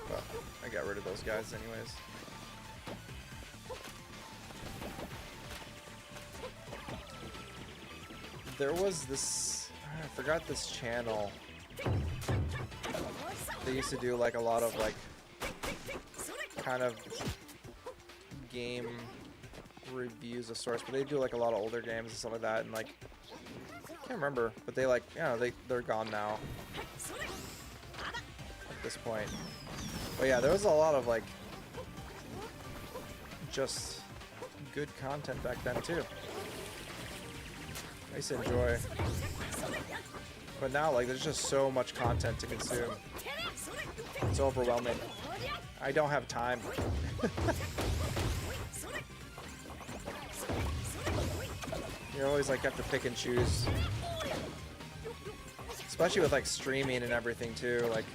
But I got rid of those guys anyways. There was this, I forgot this channel. They used to do like a lot of like kind of game reviews of sorts, but they do like a lot of older games and stuff like that, and like I can't remember, but they like, you know, they're gone now at this point. But yeah, there was a lot of like just good content back then too. I used to enjoy. But now, like, there's just so much content to consume. It's overwhelming. I don't have time. You always, like, have to pick and choose. Especially with, like, streaming and everything, too. Like,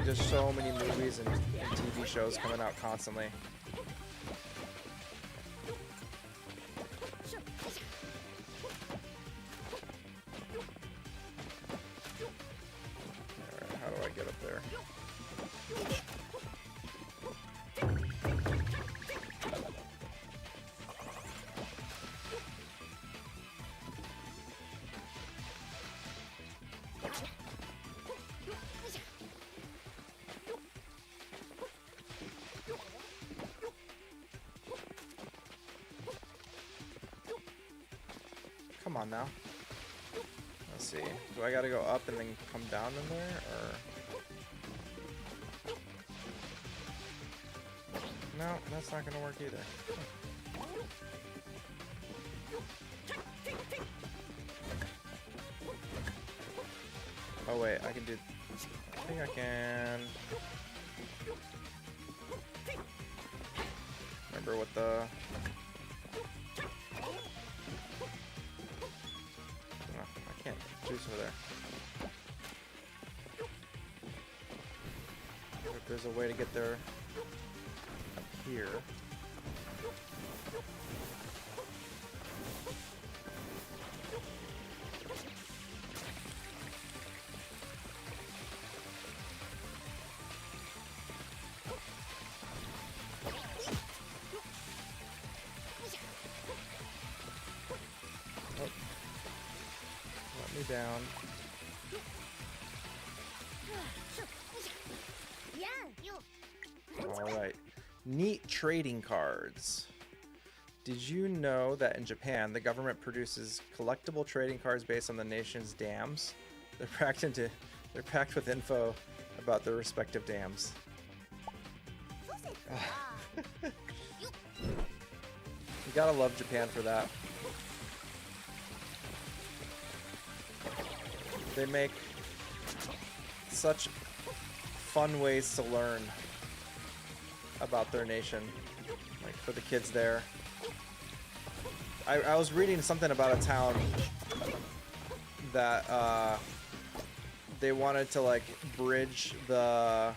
there's so many movies and TV shows coming out constantly. Come on now. Let's see. Do I gotta go up and then come down in there, or? No. That's not gonna work either. Oh wait, I can do... I think I can... Remember what the... Oh, I can't juice over there. If there's a way to get there up here. Down. Alright. Neat trading cards. Did you know that in Japan, the government produces collectible trading cards based on the nation's dams? They're packed with info about their respective dams. You gotta love Japan for that. They make such fun ways to learn about their nation, like for the kids there. I was reading something about a town that they wanted to like bridge the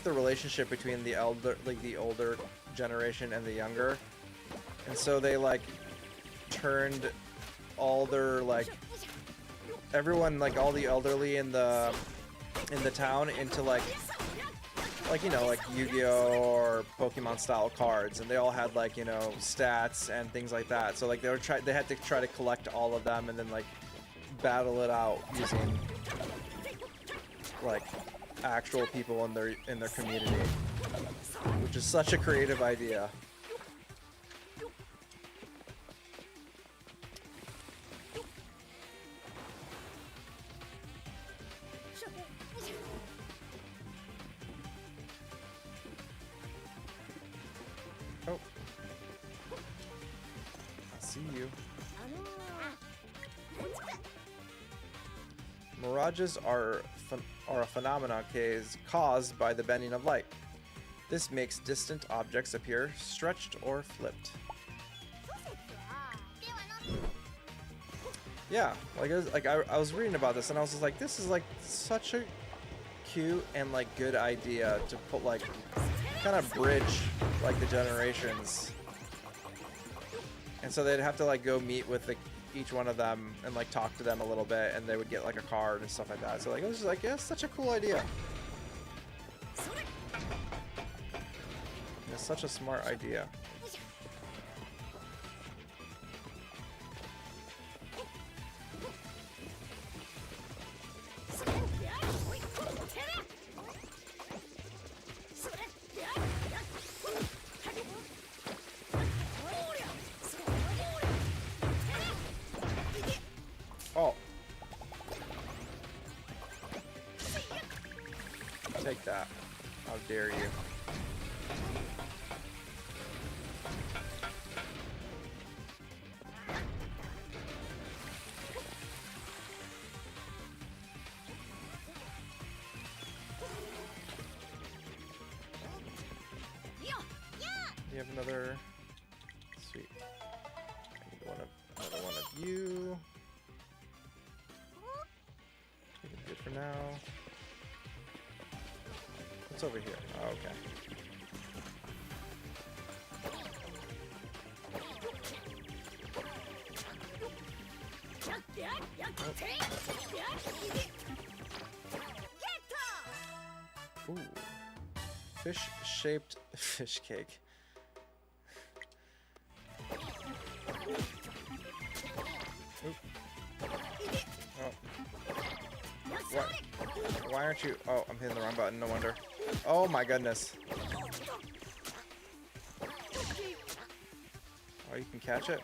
relationship between the older generation and the younger, and so they like turned all their like everyone, like all the elderly in the town into like you know, like Yu-Gi-Oh or Pokemon style cards, and they all had like, you know, stats and things like that. So like they had to try to collect all of them and then like battle it out using like actual people in their community, which is such a creative idea. Oh, I see you. Mirages are a phenomenon caused by the bending of light. This makes distant objects appear stretched or flipped. Yeah, I was reading about this and I was just like, this is like such a cute and like good idea to put like kind of bridge like the generations. And so they'd have to like go meet with each one of them and like talk to them a little bit, and they would get like a card and stuff like that. So like it was just like, yeah, it's such a cool idea. It's such a smart idea. Oh. Take that. How dare you. You have another... Sweet. I need another one of you. Good for now. What's over here? Oh, okay. Oh. Ooh. Fish-shaped fish cake. Oop. Oh. Why aren't you? Oh, I'm hitting the wrong button. No wonder. Oh my goodness. Oh, you can catch it?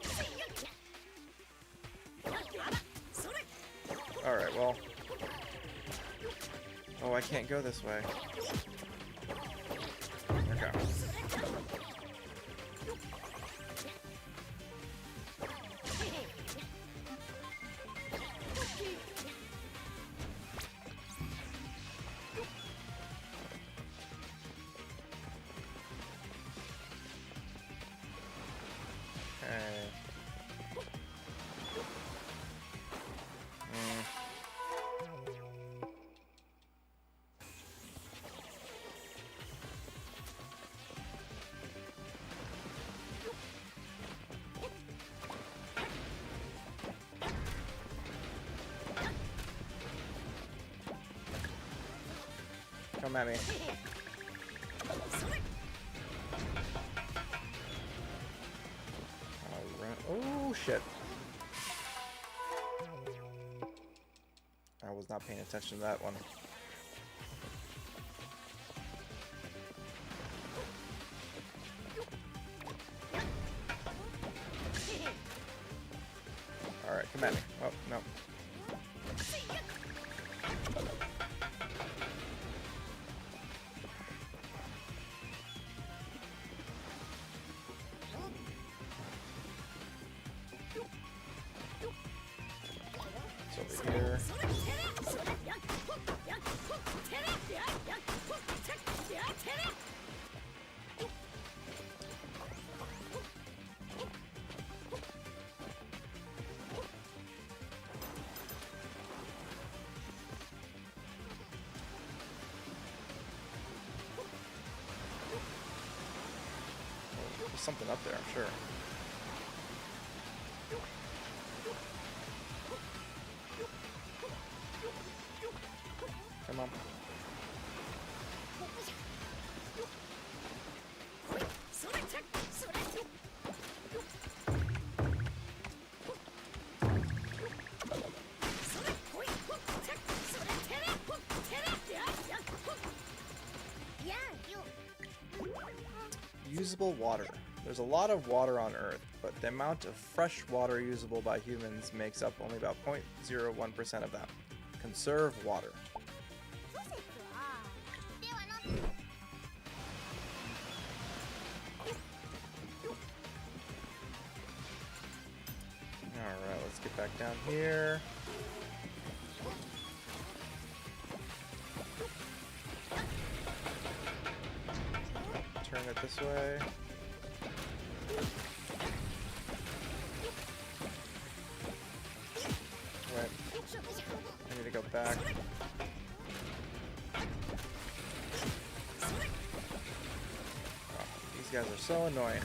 Alright, well. Oh, I can't go this way. Come at me. Alright. Oh, shit. I was not paying attention to that one. Alright, come at me. Oh, no. It's over here. There's something up there, I'm sure. Come on. Usable water. There's a lot of water on Earth, but the amount of fresh water usable by humans makes up only about 0.01% of that. Conserve water. Alright, let's get back down here. Turn it this way. Right. I need to go back. Oh, these guys are so annoying.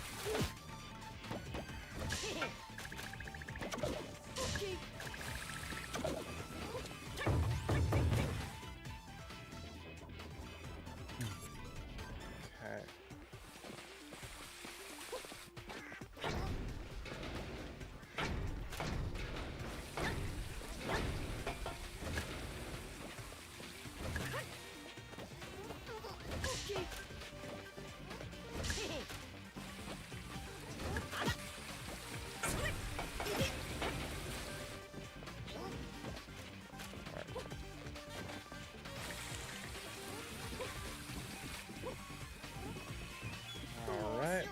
Okay. Alright.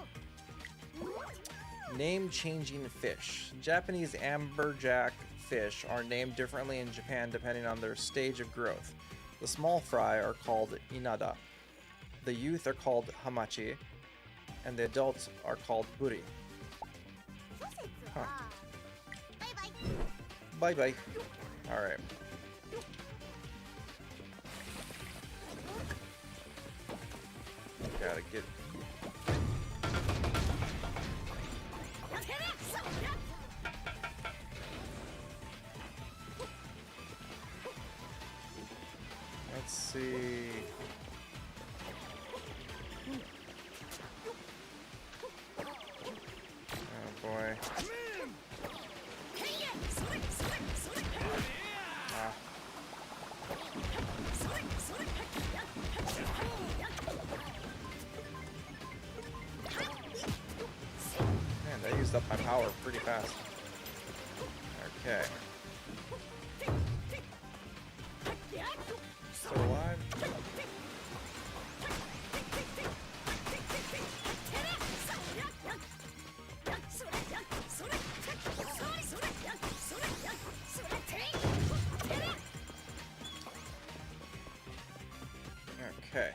Name-changing fish. Japanese amberjack fish are named differently in Japan depending on their stage of growth. The small fry are called inada. The youth are called hamachi, and the adults are called buri. Huh. Bye-bye. Alright. Gotta get... Let's see... Oh boy. Ah. Man, that used up my power pretty fast. Okay. Still alive? Okay.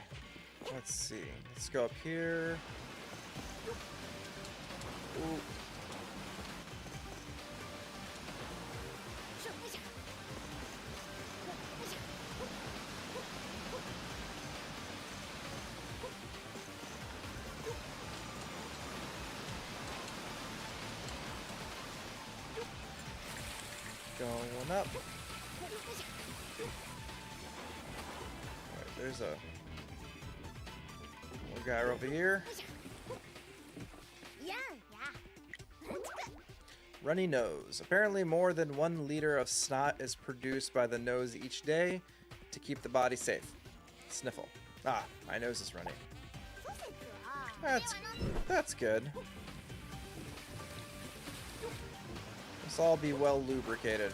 Let's see. Let's go up here. Ooh. Going up. Alright, there's a guy over here. Runny nose. Apparently more than 1 liter of snot is produced by the nose each day to keep the body safe. Sniffle. Ah, my nose is runny. That's good. This all be well lubricated.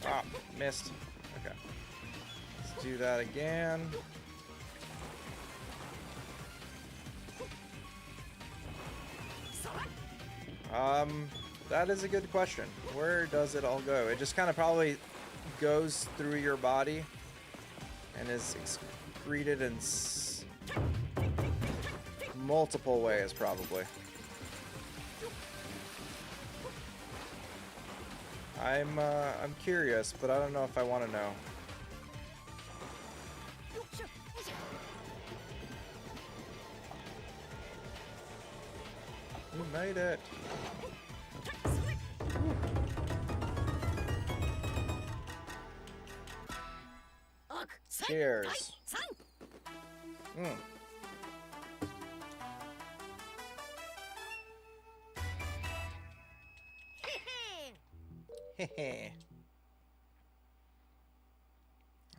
Ah, missed. Okay. Let's do that again. That is a good question. Where does it all go? It just kind of probably goes through your body and is excreted in multiple ways, probably. I'm curious, but I don't know if I want to know. We made it. Cheers. Hehe.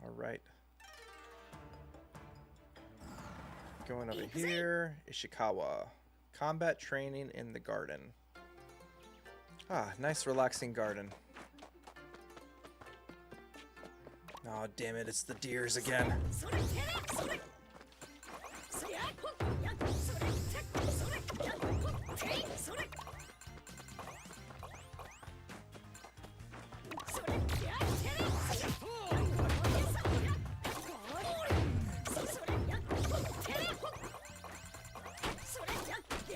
All right. Going over here, Ishikawa. Combat training in the garden. Ah, nice relaxing garden. Oh, damn it, it's the deers again.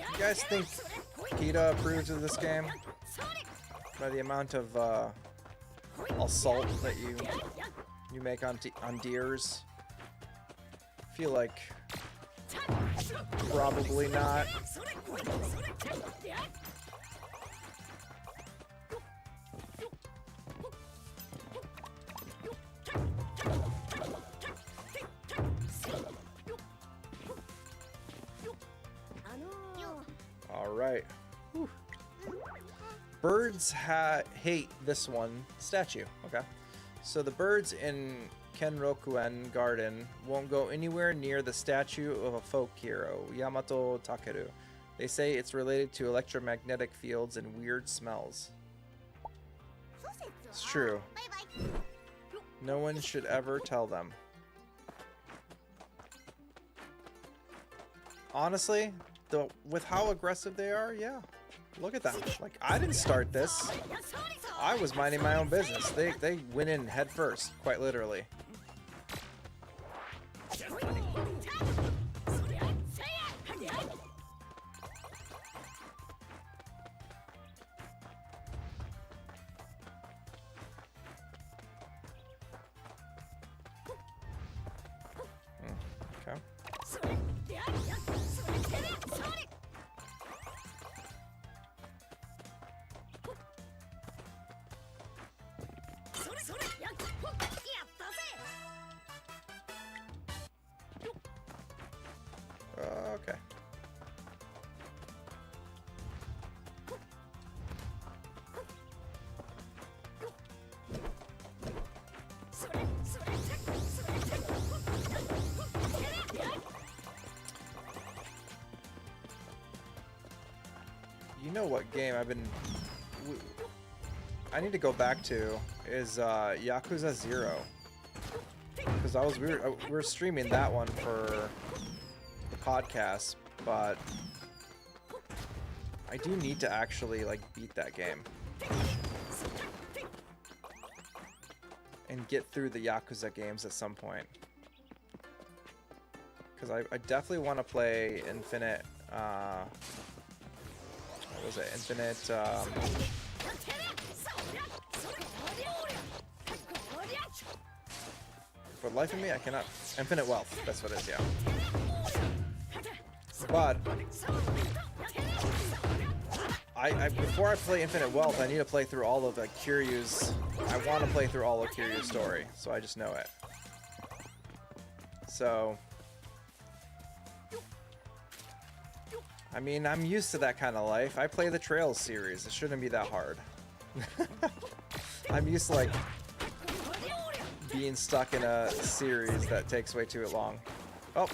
You guys think PETA approves of this game? By the amount of assault that you make on deers? I feel like probably not. All right. Whew. Birds hate this one statue. Okay. So the birds in Kenrokuen Garden won't go anywhere near the statue of a folk hero, Yamato Takeru. They say it's related to electromagnetic fields and weird smells. It's true. No one should ever tell them. Honestly, with how aggressive they are, yeah. Look at them. Like, I didn't start this. I was minding my own business. They went in head first, quite literally. Okay. Okay. You know what game I need to go back to is Yakuza 0. Because we were streaming that one for the podcast, but I do need to actually like beat that game and get through the Yakuza games at some point. Because I definitely want to play Infinite. What was it? Infinite. For the life of me, I cannot. Infinite Wealth. That's what it is. Yeah. But before I play Infinite Wealth, I need to play through all of the Kiryu's I want to play through all of Kiryu's story, so I just know it. So, I mean, I'm used to that kind of life. I play the Trails series. It shouldn't be that hard. I'm used to, like, being stuck in a series that takes way too long. Oh.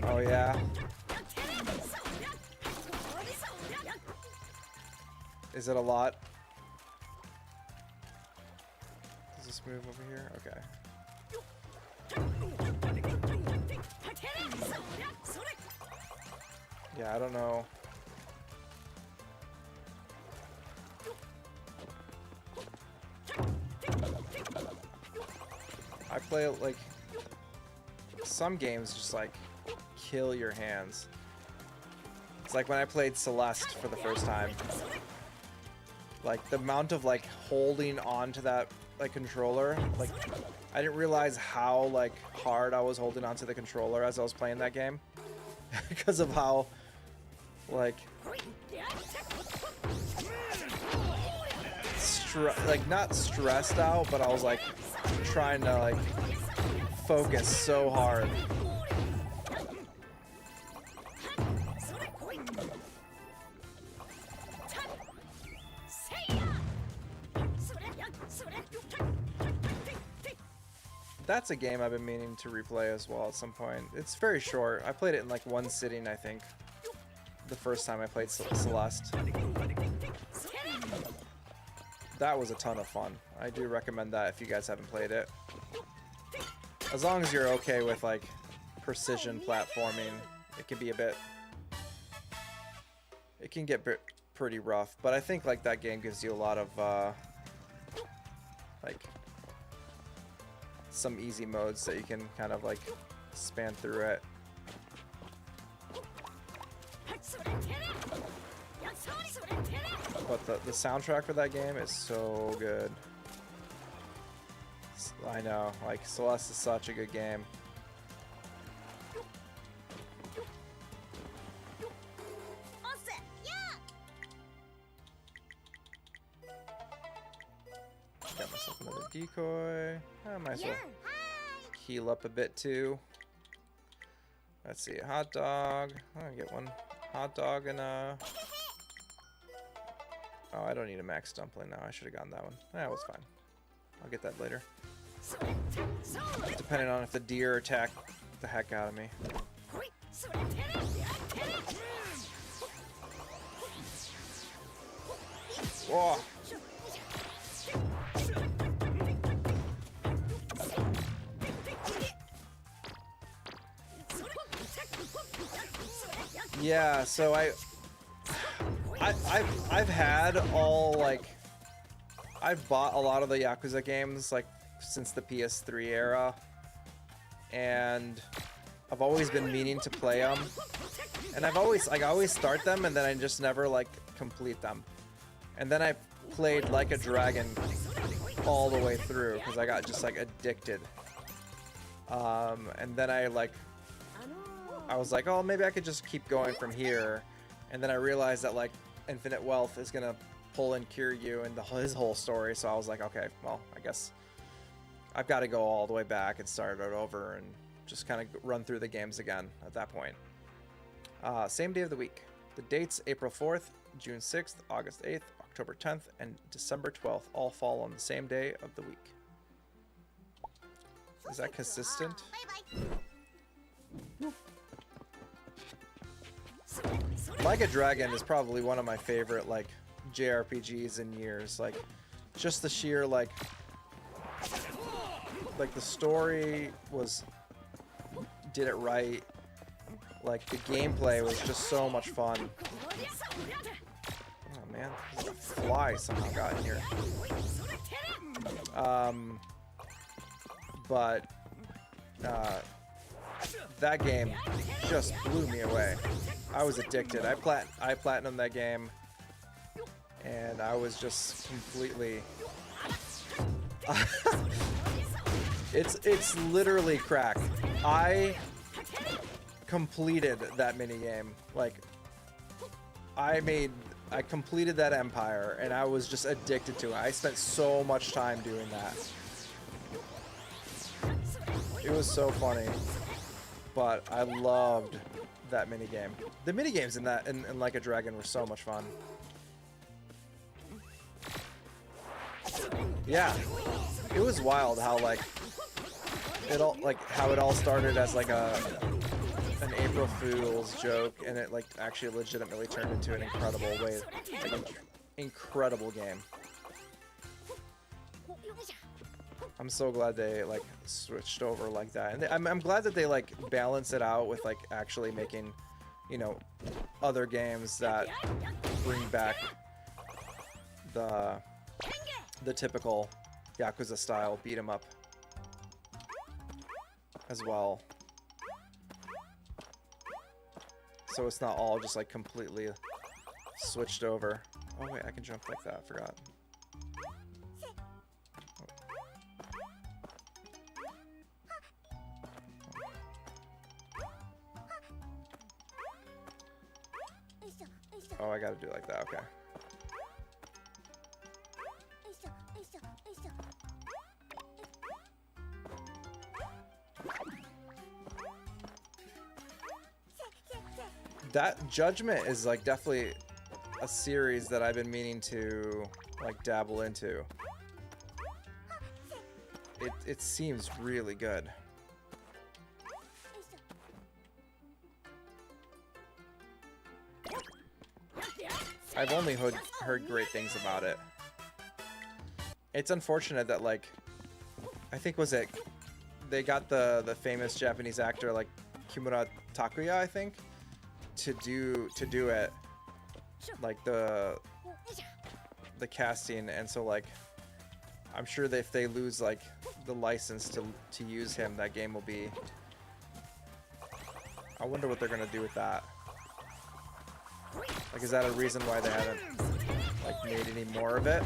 Oh yeah. Is it a lot? Does this move over here? Okay. Yeah, I don't know. I play like some games just like kill your hands. It's like when I played Celeste for the first time. Like the amount of like holding on to that like controller, like I didn't realize how like hard I was holding onto the controller as I was playing that game because of how like like not stressed out, but I was like trying to like focus so hard. That's a game I've been meaning to replay as well at some point. It's very short. I played it in like one sitting, I think. The first time I played Celeste. That was a ton of fun. I do recommend that if you guys haven't played it. As long as you're okay with like precision platforming, it can be a bit... It can get pretty rough, but I think like that game gives you a lot of like some easy modes that you can kind of like span through it. But the soundtrack for that game is so good. I know, like Celeste is such a good game. Got myself another decoy. I might as well heal up a bit too. Let's see, a hot dog. I'm gonna get one hot dog and a... Oh, I don't need a max dumpling now. I should have gotten that one. That was fine. I'll get that later. Depending on if the deer attack the heck out of me. Whoa! Yeah, so I've had all like I've bought a lot of the Yakuza games like since the PS3 era, and I've always been meaning to play them, and I always start them and then I just never like complete them, and then I played Like a Dragon all the way through because I got just like addicted, and then I was like, oh, maybe I could just keep going from here, and then I realized that like Infinite Wealth is gonna pull in Kiryu and his whole story, so I was like, okay, well, I guess I've got to go all the way back and start it over and just kind of run through the games again at that point. Same day of the week. The dates: April 4th, June 6th, August 8th, October 10th, and December 12th all fall on the same day of the week. Is that consistent? Like a Dragon is probably one of my favorite like JRPGs in years. Like just the sheer like the story did it right. Like the gameplay was just so much fun. Oh man. The fly somehow got in here. But that game just blew me away. I was addicted. I platinumed that game, and I was just completely. It's literally crack. I completed that mini game. Like, I completed that empire, and I was just addicted to it. I spent so much time doing that. It was so funny, but I loved that mini game. The mini games in that in Like a Dragon were so much fun. Yeah, it was wild how how it all started as like an April Fool's joke, and it like actually legitimately turned into an incredible incredible game. I'm so glad they like switched over like that, and I'm glad that they like balance it out with like actually making, you know, other games that bring back the typical Yakuza style beat 'em up as well. So it's not all just like completely switched over. Oh wait, I can jump like that. I forgot. Oh, I gotta do it like that. Okay. That Judgment is like definitely a series that I've been meaning to like dabble into. It seems really good. I've only heard great things about it. It's unfortunate that like, I think they got the famous Japanese actor like Kimura Takuya, I think, to do it, like the casting, and so like I'm sure that if they lose like the license to use him, that game will be. I wonder what they're gonna do with that. Like, is that a reason why they haven't like made any more of it?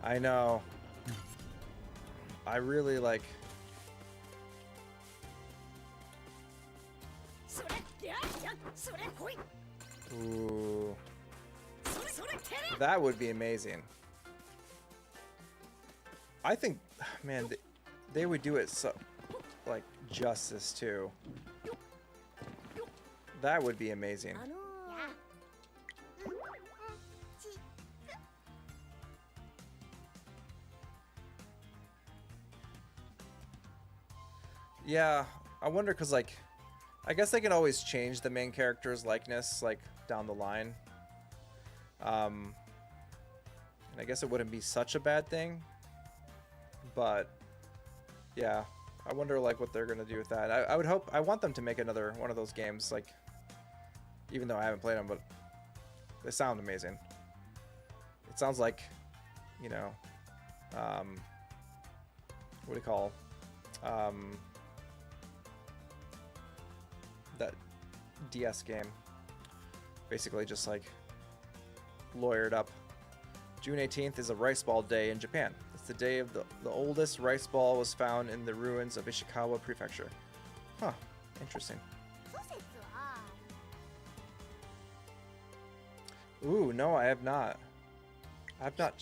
I know. I really like. Ooh. That would be amazing. I think, man, they would do it so, like, justice too. That would be amazing. Yeah, I wonder, because, like, I guess they can always change the main character's likeness, like, down the line. And I guess it wouldn't be such a bad thing. But, yeah, I wonder, like, what they're going to do with that. I would hope, I want them to make another one of those games, like, even though I haven't played them, but they sound amazing. It sounds like, you know, what do you call, that DS game. Basically just like lawyered up. June 18th is a rice ball day in Japan. It's the day of the oldest rice ball was found in the ruins of Ishikawa Prefecture. Huh, interesting. Ooh, no, I have not. I have not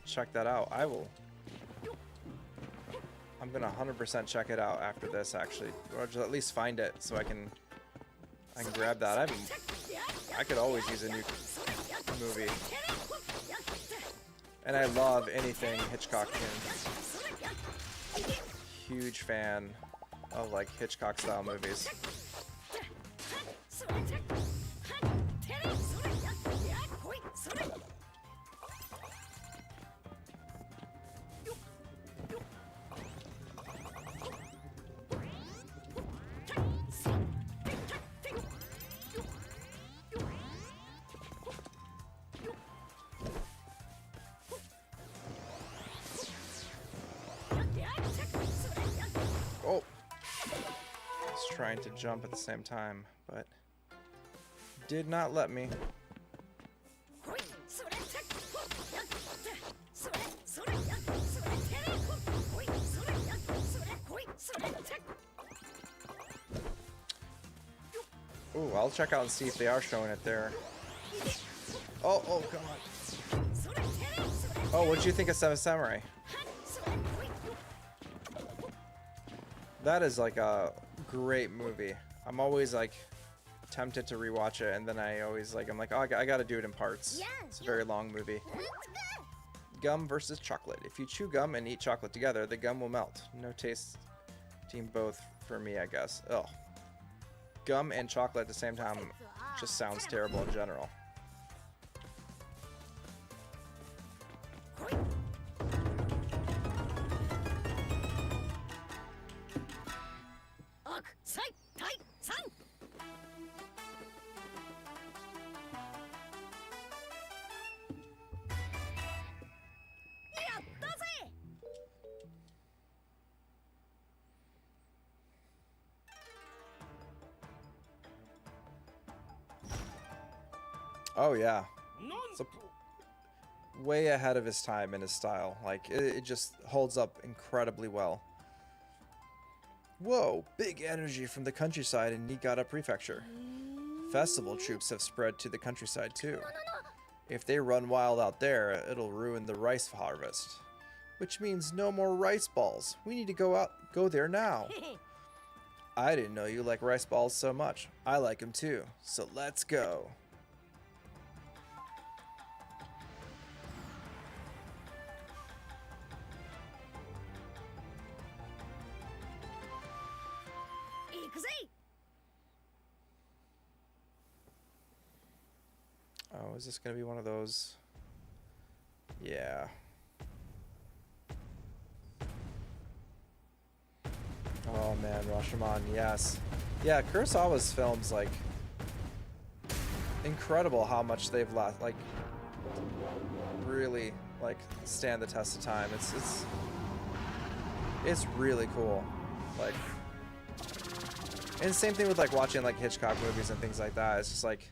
checked that out. I will. I'm gonna 100% check it out after this, actually, or just at least find it so I can grab that. I could always use a new movie. And I love anything Hitchcockian. Huge fan of like Hitchcock style movies. Oh, I was trying to jump at the same time, but did not let me. Ooh, I'll check out and see if they are showing it there. Oh, oh, God. Oh, what'd you think of Seven Samurai? That is like a great movie. I'm always like tempted to rewatch it, and then I always like, I'm like, oh, I gotta do it in parts. It's a very long movie. Gum versus chocolate. If you chew gum and eat chocolate together, the gum will melt. No taste team both for me, I guess. Ugh. Gum and chocolate at the same time just sounds terrible in general. Oh yeah, it's way ahead of his time in his style. Like it just holds up incredibly well. Whoa, big energy from the countryside in Niigata Prefecture. Festival troops have spread to the countryside too. If they run wild out there, it'll ruin the rice harvest. Which means no more rice balls. We need to go there now. I didn't know you like rice balls so much. I like them too, so let's go. Oh, is this gonna be one of those? Yeah. Oh man, Rashomon, yes. Yeah, Kurosawa's films, like, incredible how much they've like really like stand the test of time. It's really cool. Like, and same thing with like watching like Hitchcock movies and things like that. It's just like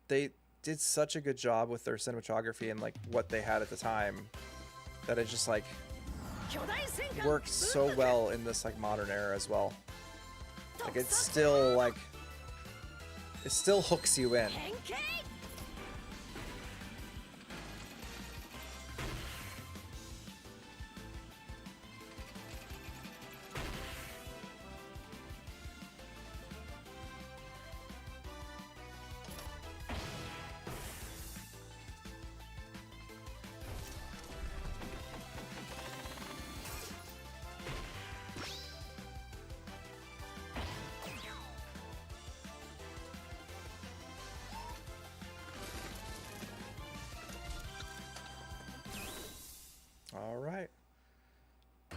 they did such a good job with their cinematography and like what they had at the time that it just like works so well in this like modern era as well. Like it still hooks you in. Alright.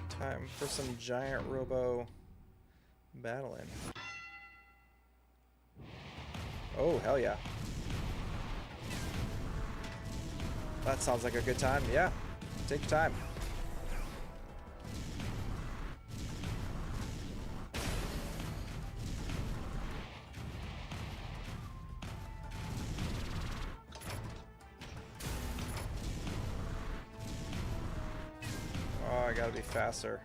Time for some giant robo battling. Oh, hell yeah. That sounds like a good time. Yeah. Take your time. Oh, I gotta be faster.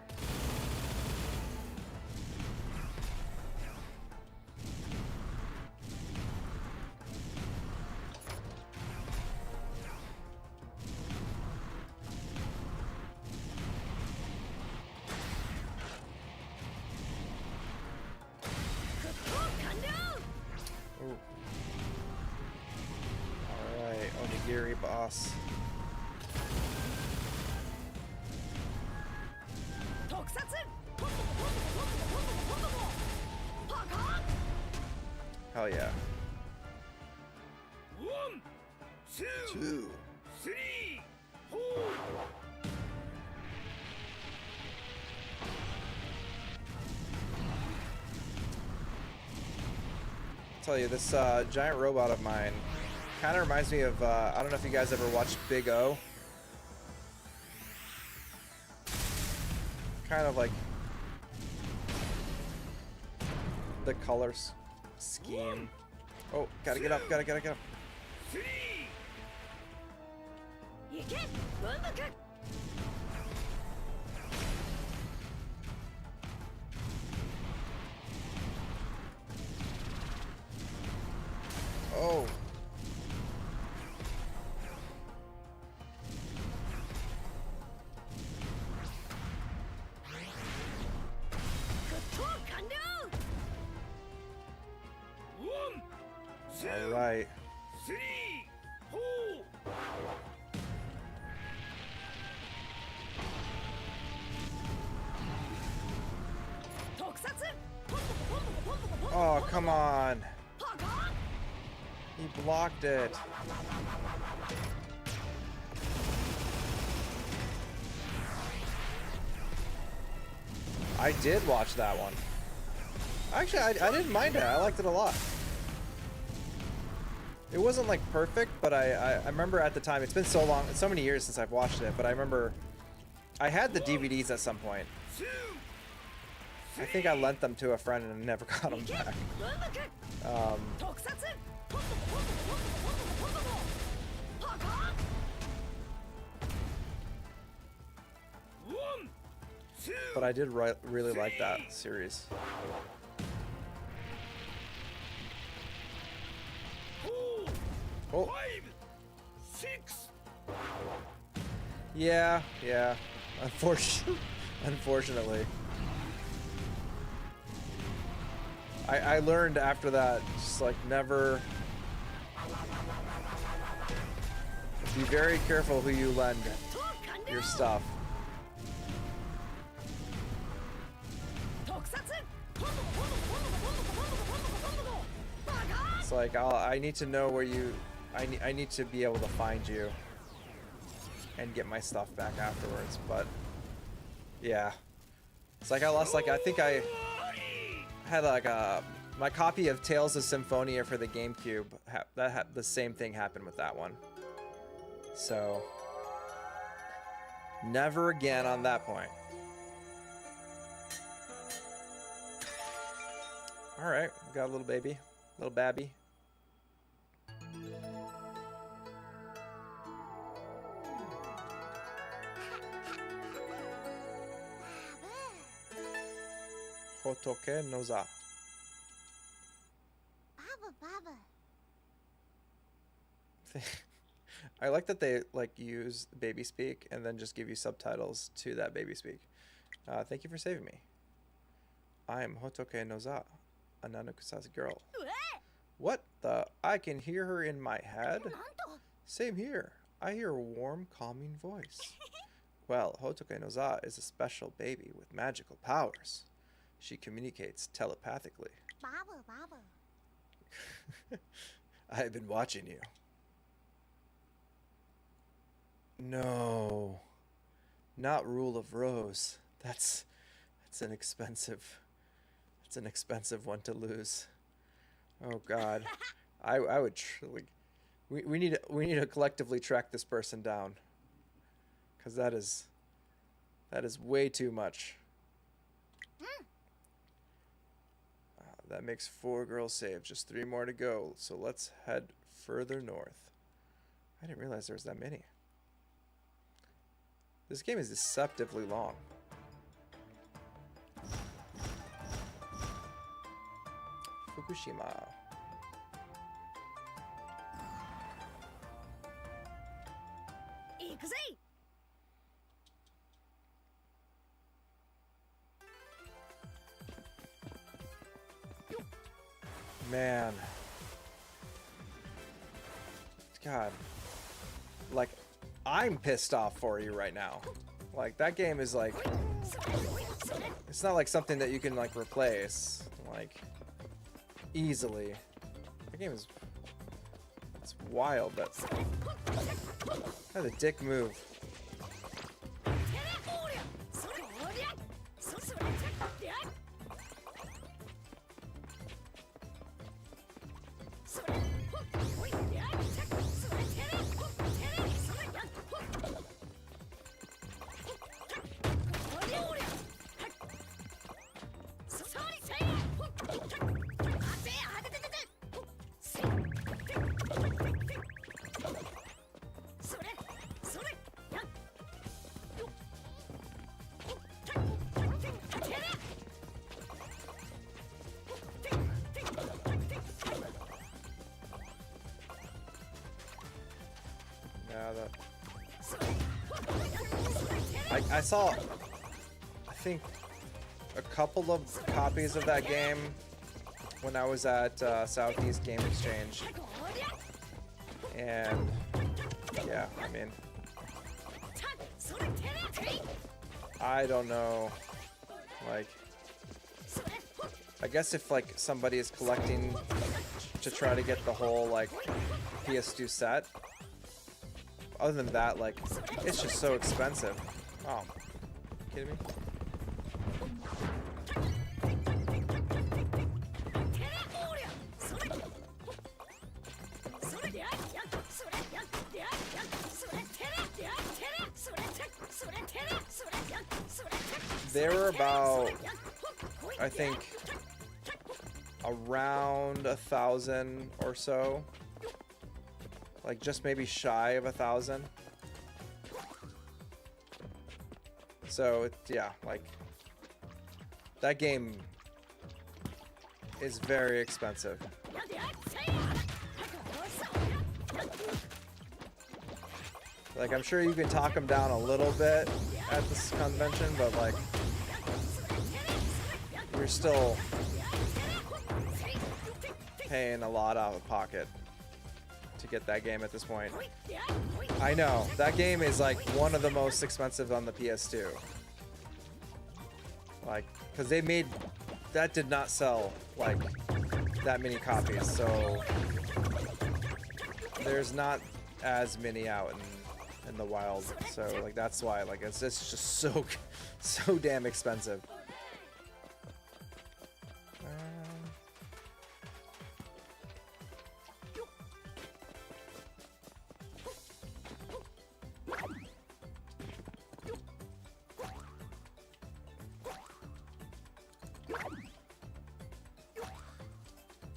Ooh. Alright, Onigiri boss. Hell yeah. 1 2 Two. 3 4 Tell you, this giant robot of mine kind of reminds me of, I don't know if you guys ever watched Big O. Kind of like the colors scheme. Oh, gotta get up, gotta get up. 3 Oh. All right. 3 4 Oh, come on. He blocked it. I did watch that one. Actually, I didn't mind it. I liked it a lot. It wasn't like perfect, but I remember at the time, it's been so long, so many years since I've watched it, but I remember I had the DVDs at some point. 2 I think I lent them to a friend and never got them back. But I did really like that series. 4 Oh, 5 6 yeah. Unfortunately. I learned after that, just like never... Be very careful who you lend your stuff. It's like, I need to know where you... I need to be able to find you and get my stuff back afterwards, but yeah. It's like I lost, like, I think I had like my copy of Tales of Symphonia for the GameCube. The same thing happened with that one. So never again on that point. All right, we got a little baby, little babby. Hotoke noza. Baba. I like that they like use baby speak and then just give you subtitles to that baby speak. Thank you for saving me. I am Hotoke noza, a Nanakusa's girl. What the? I can hear her in my head? Same here. I hear a warm, calming voice. Well, Hotoke noza is a special baby with magical powers. She communicates telepathically. Baba. I've been watching you. No. Not Rule of Rose. That's an expensive one to lose. Oh God. I would we need to collectively track this person down. 'Cause that is way too much. That makes 4 girls saved. Just 3 more to go. So let's head further north. I didn't realize there was that many. This game is deceptively long. Fukushima. Man. God. Like, I'm pissed off for you right now. Like, that game is like It's not like something that you can like replace like easily. The game is, it's wild. That's a dick move. I saw, I think, a couple of copies of that game when I was at Southeast Game Exchange, and yeah, I mean, I don't know, like, I guess if like somebody is collecting to try to get the whole like PS2 set, other than that, like, it's just so expensive. Oh, kidding me? They were about, I think, around 1,000 or so. Like just maybe shy of 1,000. So yeah, like that game is very expensive. Like I'm sure you can talk them down a little bit at this convention, but like you're still paying a lot out of pocket to get that game at this point. I know, that game is like one of the most expensive on the PS2. Like, because they made, that did not sell like that many copies, so there's not as many out in the wild. So like that's why like it's just so damn expensive.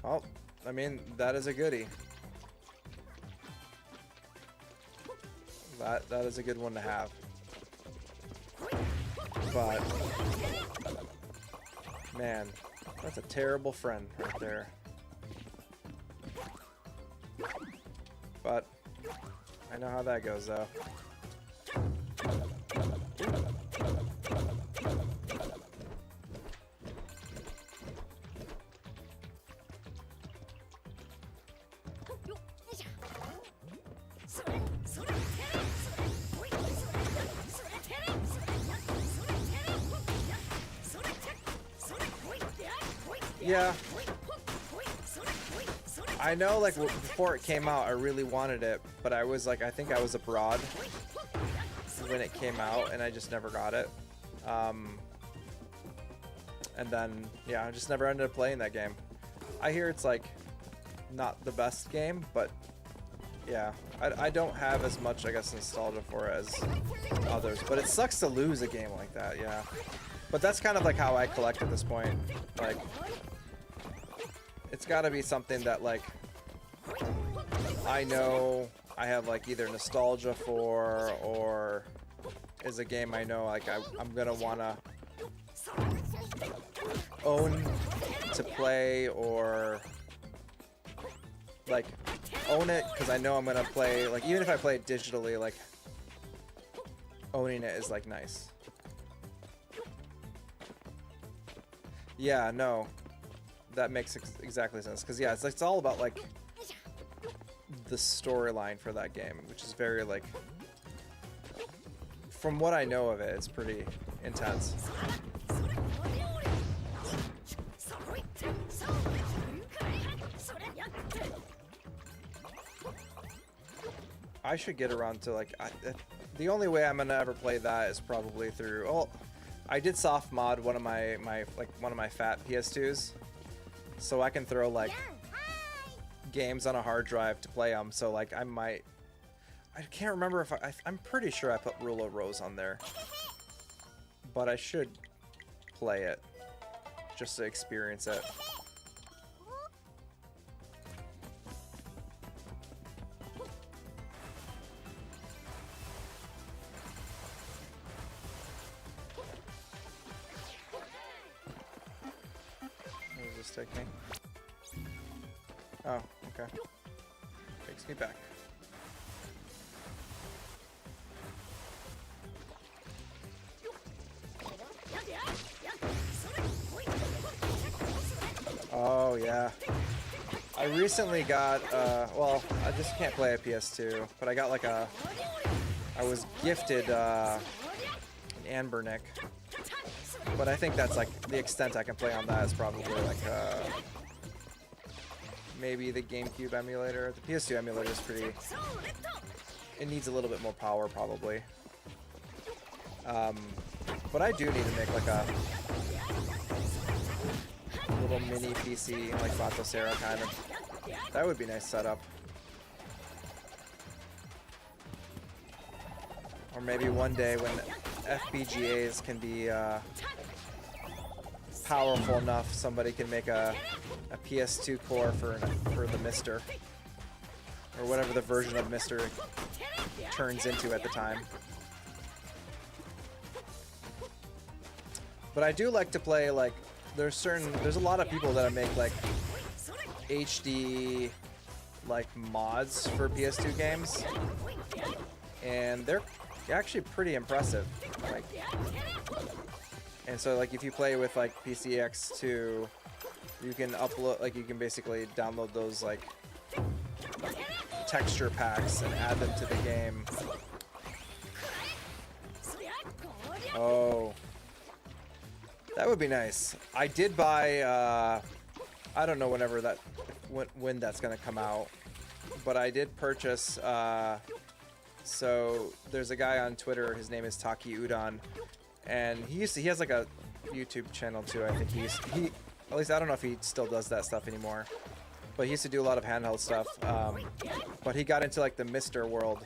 Oh, I mean, that is a goodie. That is a good one to have. But man, that's a terrible friend right there. But I know how that goes though. Yeah. I know, like, before it came out, I really wanted it, but I was, like, I think I was abroad when it came out, and I just never got it. And then, yeah, I just never ended up playing that game. I hear it's, like, not the best game, but, yeah. I don't have as much, I guess, nostalgia for it as others, but it sucks to lose a game like that, yeah. But that's kind of, like, how I collect at this point. Like, it's gotta be something that, like, I know I have, like, either nostalgia for, or is a game I know, like, I'm gonna wanna own to play, or, like, own it, because I know I'm gonna play, like, even if I play it digitally, like, owning it is, like, nice. Yeah, no. That makes exactly sense, because yeah, it's all about like the storyline for that game, which is very like, from what I know of it, it's pretty intense. I should get around to like the only way I'm gonna ever play that is probably through. Oh, I did soft mod one of my fat PS2s, so I can throw like games on a hard drive to play them. So like I can't remember if I'm pretty sure I put Rule of Rose on there, but I should play it just to experience it. Where does this take me? Oh, okay. Takes me back. Oh yeah. I recently got well, I just can't play a PS2, but I got like I was gifted an Anbernic. But I think that's like the extent I can play on that is probably like maybe the GameCube emulator. The PS2 emulator is pretty, it needs a little bit more power probably. But I do need to make like a little mini PC like Batocera kind of. That would be a nice setup. Or maybe one day when FPGAs can be powerful enough, somebody can make a PS2 core for the Mister, or whatever the version of Mister turns into at the time. But I do like to play like there's a lot of people that make like HD like mods for PS2 games, and they're actually pretty impressive. Like, and so like if you play with like PCX2, you can upload, like you can basically download those like texture packs and add them to the game. Oh, that would be nice. I did buy I don't know when that's gonna come out, but I did purchase so there's a guy on Twitter, his name is Taki Udon, and he has like a YouTube channel too. I think he at least I don't know if he still does that stuff anymore, but he used to do a lot of handheld stuff. But he got into like the Mister world,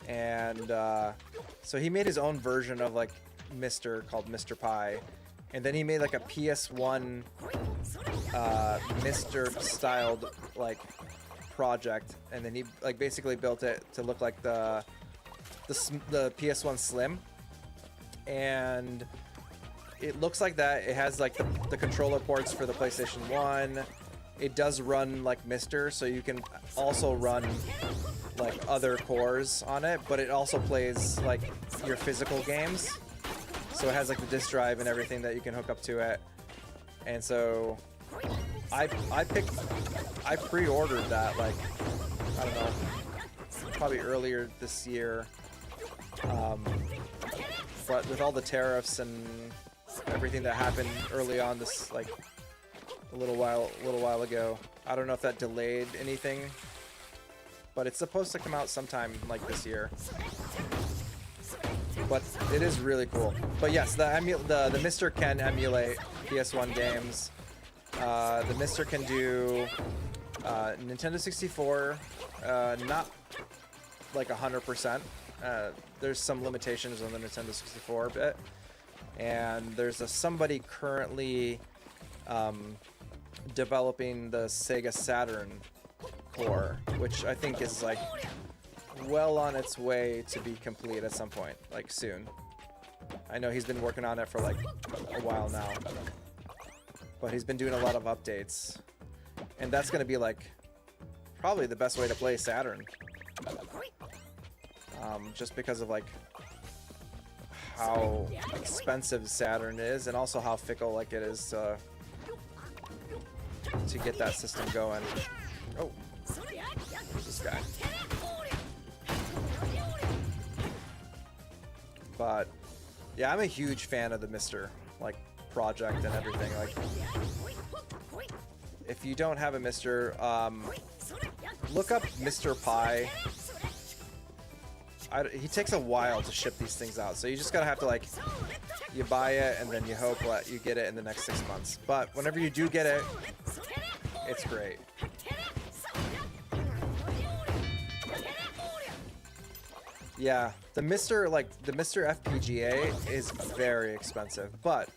and so he made his own version of like Mister called Mr. Pie, and then he made like a PS1 Mister styled like project, and then he like basically built it to look like the PS1 Slim, and it looks like that. It has like the controller ports for the PlayStation 1. It does run like Mister, so you can also run like other cores on it, but it also plays like your physical games. So it has like the disk drive and everything that you can hook up to it. And so I pre-ordered that like, I don't know, probably earlier this year. But with all the tariffs and everything that happened early on this, like a little while ago, I don't know if that delayed anything, but it's supposed to come out sometime like this year. But it is really cool. But yes, the Mister can emulate PS1 games. The Mister can do Nintendo 64, not like 100%. There's some limitations on the Nintendo 64 bit, and there's somebody currently developing the Sega Saturn core, which I think is like well on its way to be complete at some point, like soon. I know he's been working on it for like a while now, but he's been doing a lot of updates, and that's going to be like probably the best way to play Saturn, just because of like how expensive Saturn is, and also how fickle like it is to get that system going. Oh, there's this guy. But Yeah, I'm a huge fan of the Mister like project and everything. Like, if you don't have a Mister, look up Mr. Pie. He takes a while to ship these things out, so you just gotta have to like, you buy it and then you hope that you get it in the next 6 months. But whenever you do get it, it's great. Yeah, the Mr. FPGA is very expensive, but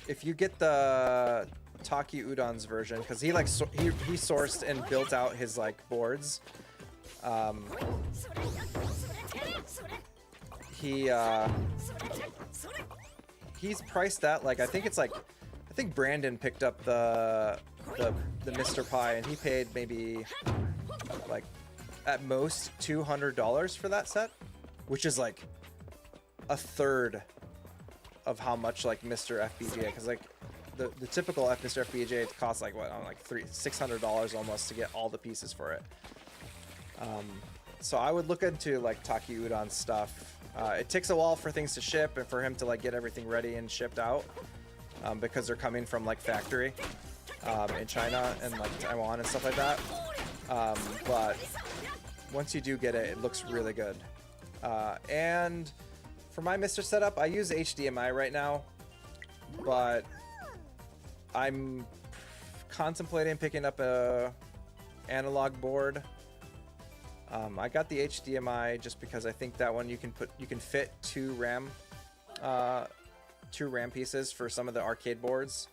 if you get the Taki Udon's version, because he like he sourced and built out his like boards. He's priced at like, I think Brandon picked up the Mr. Pie and he paid maybe like at most $200 for that set, which is like a third of how much like Mr. FPGA, because like the typical Mr. FPGA costs like what, like $600 almost to get all the pieces for it. So I would look into like Taki Udon stuff. It takes a while for things to ship and for him to like get everything ready and shipped out, because they're coming from like factory in China and like Taiwan and stuff like that. But once you do get it, it looks really good. And for my Mr. setup, I use HDMI right now, but I'm contemplating picking up a analog board. I got the HDMI just because I think that one you can fit two RAM pieces for some of the arcade boards,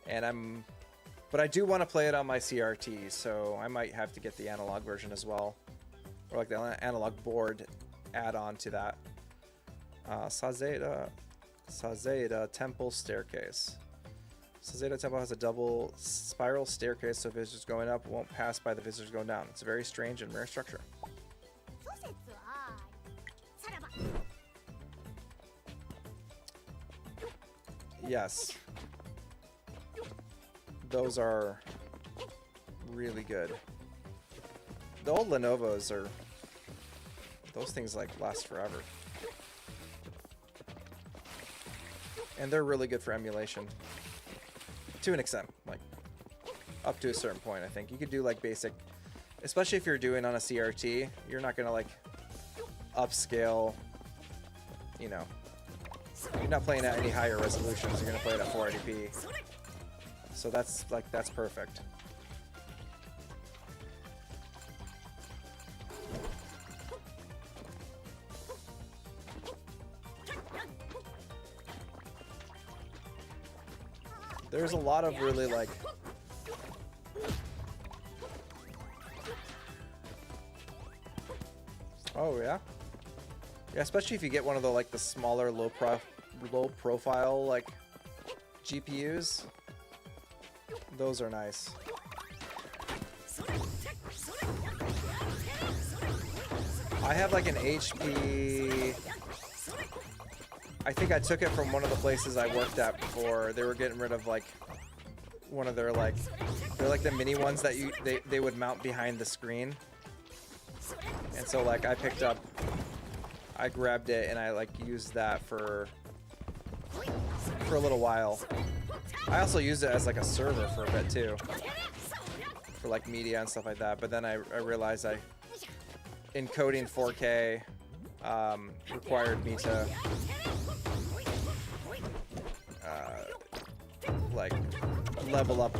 but I do want to play it on my CRT, so I might have to get the analog version as well, or like the analog board add-on to that. Sazeda Temple Staircase. Sazeda Temple has a double spiral staircase, so visitors going up won't pass by the visitors going down. It's a very strange and rare structure. Yes. Those are really good. The old Lenovo's are... those things like last forever. And they're really good for emulation. To an extent, like up to a certain point. I think you could do like basic, especially if you're doing on a CRT, you're not gonna like upscale, you know, you're not playing at any higher resolutions, you're gonna play it at 480p. So that's perfect. There's a lot of really like... oh yeah? Yeah, especially if you get one of the like the smaller low profile like GPUs. Those are nice. I have like an HP... I think I took it from one of the places I worked at before. They were getting rid of like one of their like, they're like the mini ones that they would mount behind the screen. And so like I grabbed it and I like used that for a little while. I also used it as like a server for a bit too, for like media and stuff like that. But then I realized encoding 4K required me to like level up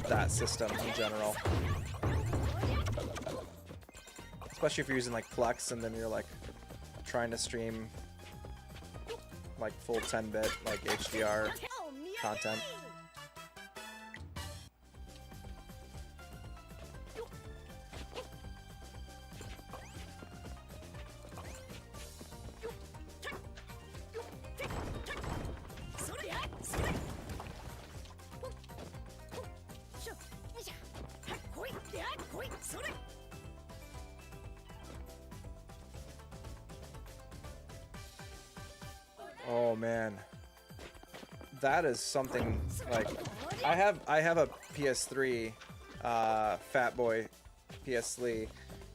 that system in general, especially if you're using like Plex and then you're like trying to stream like full 10-bit like HDR content. Oh man, that is something. Like I have a PS3, Fat Boy PS3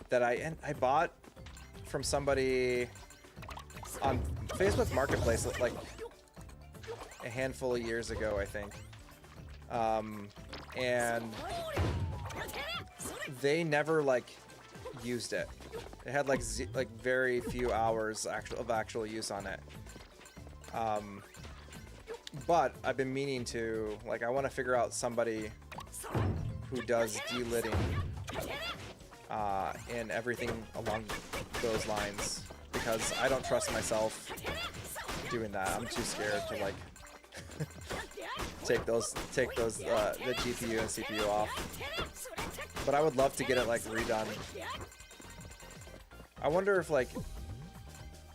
that I bought from somebody on Facebook Marketplace like a handful of years ago, I think. And they never like used it. It had like very few hours of actual use on it. But I've been meaning to, like, I want to figure out somebody who does delitting and everything along those lines, because I don't trust myself doing that. I'm too scared to like take those the GPU and CPU off. But I would love to get it like redone. I wonder if like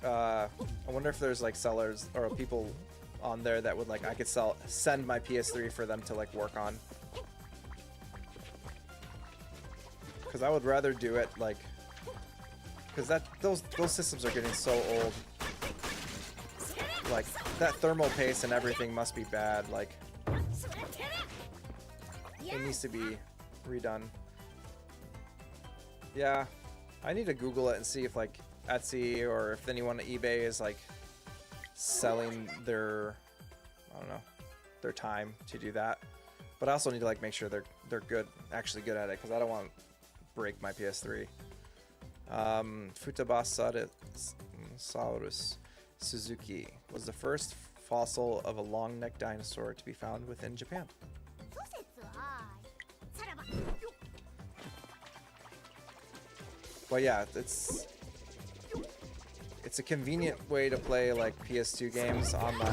I wonder if there's like sellers or people on there that would like I could send my PS3 for them to like work on. Because I would rather do it like, because those systems are getting so old. Like that thermal paste and everything must be bad. Like it needs to be redone. Yeah, I need to Google it and see if like Etsy or if anyone at eBay is like selling their, I don't know, their time to do that. But I also need to like make sure they're good, actually good at it, because I don't want to break my PS3. Futabasaurus Suzuki was the first fossil of a long-necked dinosaur to be found within Japan. But yeah, it's a convenient way to play like PS2 games on my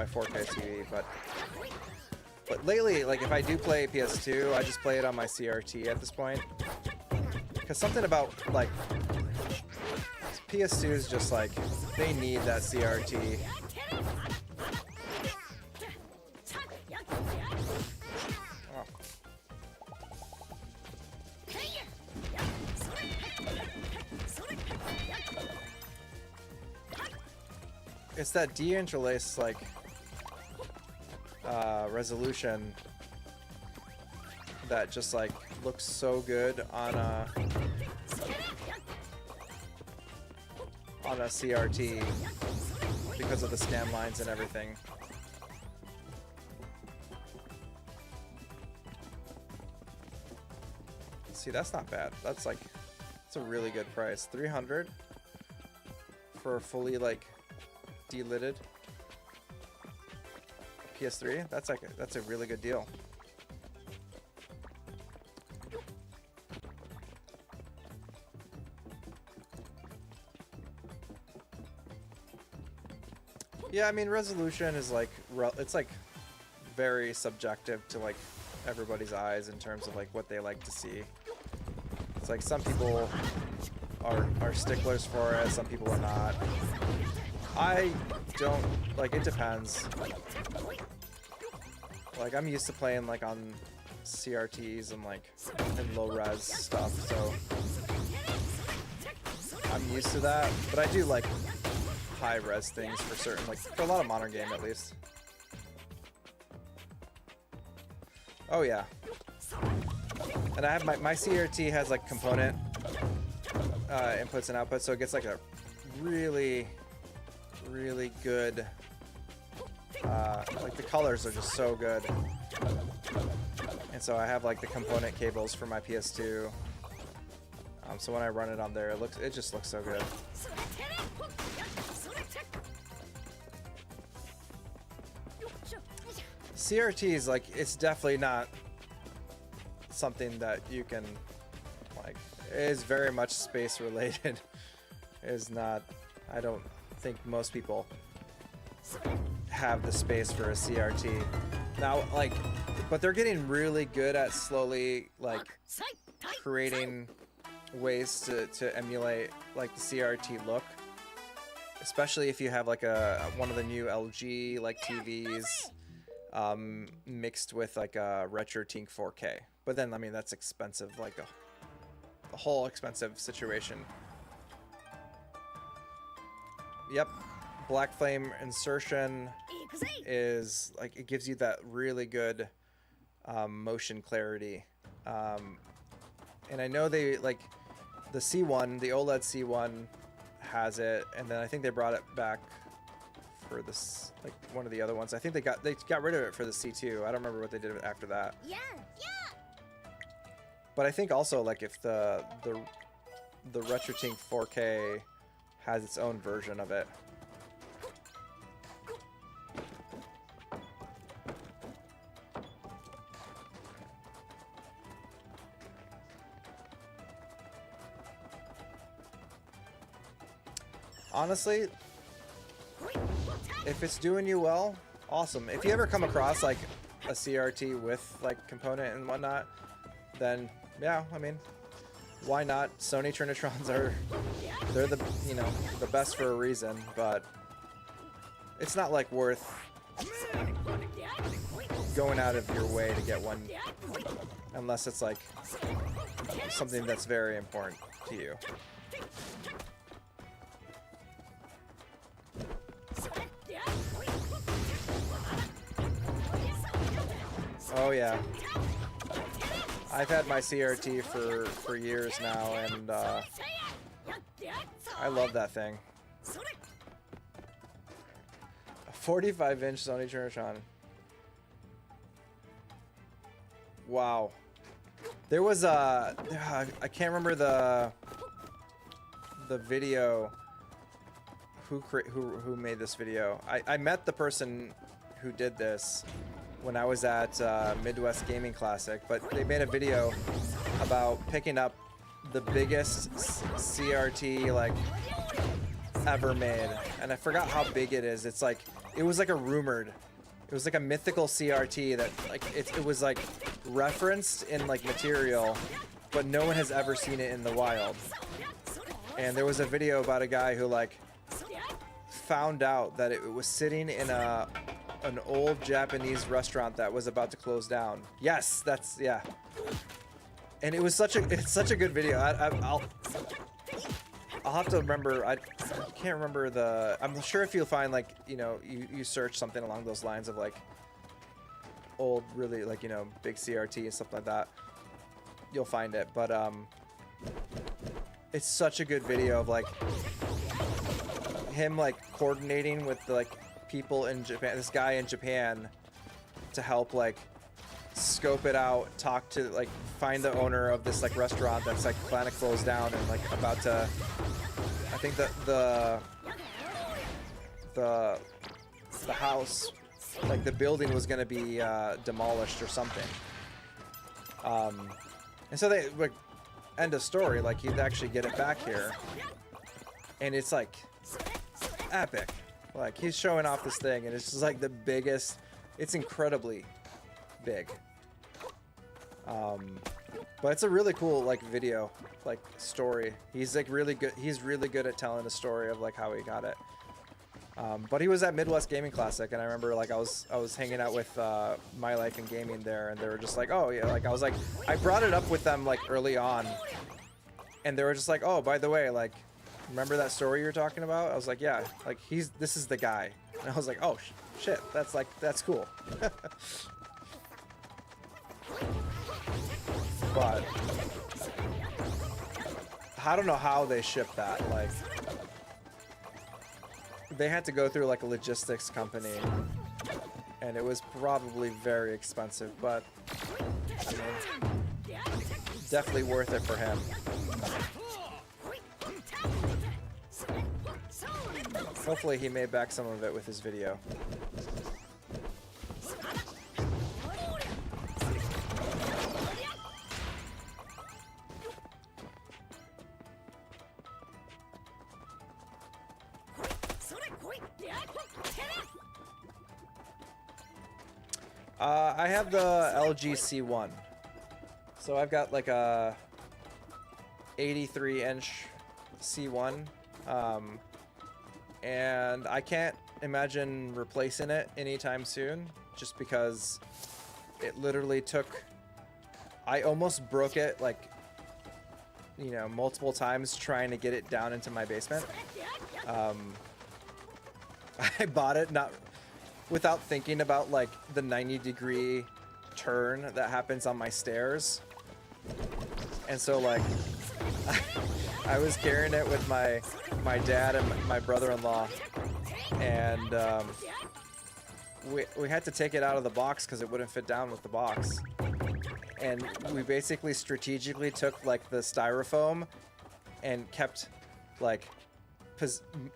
4K TV, but lately, like if I do play PS2, I just play it on my CRT at this point, because something about like PS2 is just like they need that CRT. It's that deinterlace like resolution that just like looks so good on a CRT because of the scan lines and everything. See, that's not bad. That's like, it's a really good price. 300 for a fully like delitted PS3. That's a really good deal. Yeah, I mean resolution is like it's like very subjective to like everybody's eyes in terms of like what they like to see. It's like some people are sticklers for it, some people are not. I don't, like, it depends. Like, I'm used to playing, like, on CRTs and, like, and low-res stuff, so I'm used to that. But I do like high-res things for certain, like, for a lot of modern game, at least. Oh, yeah. And I have my CRT has, like, component inputs and outputs, so it gets, like, a really good, like the colors are just so good, and so I have like the component cables for my PS2, so when I run it on there, it just looks so good. CRTs, like, it's definitely not something that you can, like, it is very much space related. It is not, I don't think most people have the space for a CRT. Now, like, but they're getting really good at slowly, like, creating ways to emulate, like, the CRT look. Especially if you have, like, one of the new LG, like, TVs, mixed with, like, a RetroTink 4K. But then, I mean, that's expensive, like, a whole expensive situation. Yep, Black Flame insertion is like, it gives you that really good motion clarity, And I know they like the C1, the OLED C1 has it, and then I think they brought it back for this, like one of the other ones. I think they got rid of it for the C2. I don't remember what they did after that. Yeah. But I think also like if the RetroTink 4K has its own version of it. Honestly, if it's doing you well, awesome. If you ever come across like a CRT with like component and whatnot, then yeah, I mean, why not? Sony Trinitrons they're the, you know, the best for a reason, but it's not like worth going out of your way to get one unless it's like something that's very important to you. Oh yeah, I've had my CRT for years now, and I love that thing. A 45-inch Sony Trinitron. Wow. There was a I can't remember the video who made this video. I met the person who did this when I was at Midwest Gaming Classic, but they made a video about picking up the biggest CRT like ever made, and I forgot how big it is. It's like, it was like a rumored, it was like a mythical CRT that like it was like referenced in like material, but no one has ever seen it in the wild. And there was a video about a guy who like found out that it was sitting in an old Japanese restaurant that was about to close down. Yes, that's, yeah. And it's such a good video. I'll have to remember. I can't remember the. I'm sure if you'll find like, you know, you search something along those lines of like old, really like, you know, big CRT and stuff like that, you'll find it. But it's such a good video of like him like coordinating with the, like people in Japan, this guy in Japan, to help like scope it out, talk to like find the owner of this like restaurant that's like plan to close down and like about to, I think that the house, like the building was gonna be demolished or something. And so they like, end of story, like he'd actually get it back here, and it's like epic. Like he's showing off this thing, and it's just like the biggest. It's incredibly big. But it's a really cool like video, like story. He's like really good. He's really good at telling the story of like how he got it. But he was at Midwest Gaming Classic, and I remember like I was hanging out with My Life in Gaming there, and they were just like, oh yeah, like I was like, I brought it up with them like early on, and they were just like, oh, by the way, like, remember that story you were talking about? I was like, yeah, like this is the guy. And I was like, oh shit, that's cool. But I don't know how they shipped that. Like, they had to go through like a logistics company, and it was probably very expensive, but I mean, definitely worth it for him. Hopefully he made back some of it with his video. I have the LG C1. So I've got like a 83-inch C1. And I can't imagine replacing it anytime soon, just because it literally took, I almost broke it like, you know, multiple times trying to get it down into my basement. I bought it not without thinking about like the 90-degree turn that happens on my stairs. And so like I was carrying it with my dad and my brother-in-law, and we had to take it out of the box because it wouldn't fit down with the box. And we basically strategically took like the styrofoam and kept like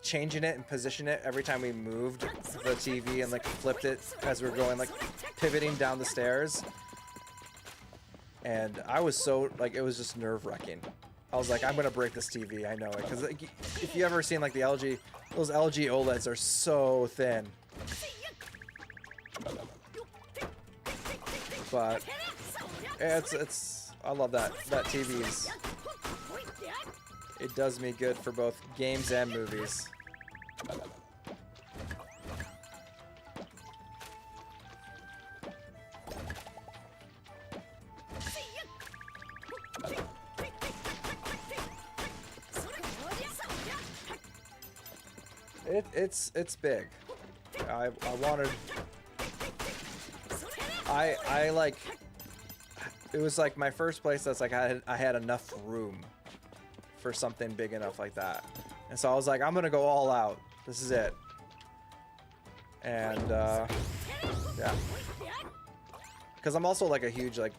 changing it and position it every time we moved the TV, and like flipped it as we were going, like pivoting down the stairs. And I was so like, it was just nerve-wracking. I was like, I'm gonna break this TV. I know it, because like, if you ever seen like the LG, those LG OLEDs are so thin. But it's I love that TV's. It does me good for both games and movies. It's big. I wanted. I like. It was like my first place that's like I had enough room for something big enough like that, and so I was like, I'm gonna go all out. This is it. And yeah, because I'm also like a huge like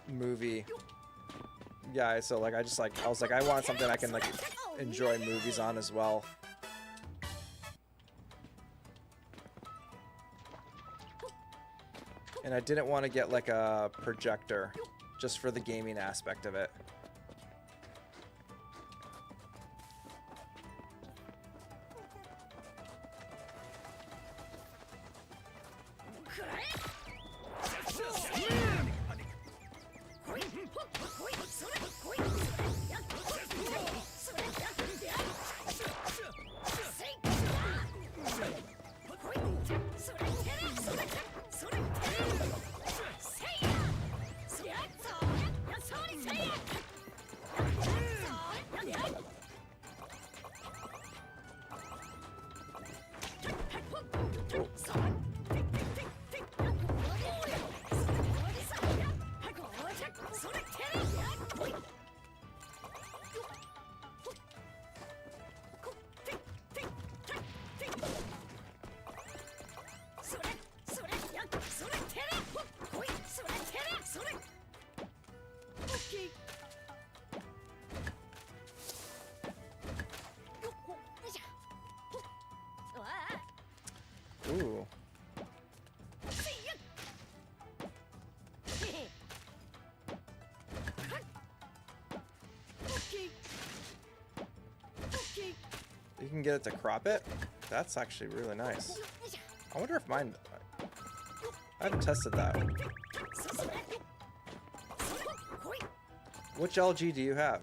movie guy, so like I was like, I want something I can like enjoy movies on as well. And I didn't want to get like a projector just for the gaming aspect of it. Ooh. You can get it to crop it? That's actually really nice. I wonder if mine... I haven't tested that. Which LG do you have?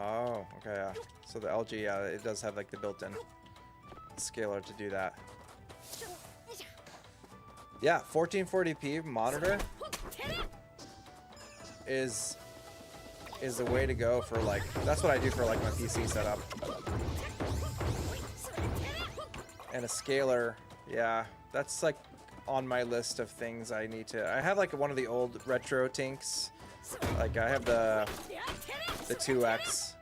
Oh, okay, yeah. So the LG, yeah, it does have like the built-in scaler to do that. Yeah, 1440p monitor is the way to go for like, that's what I do for like my PC setup. And a scaler, yeah, that's like on my list of things I need to. I have like one of the old retro tinks. Like I have the 2X.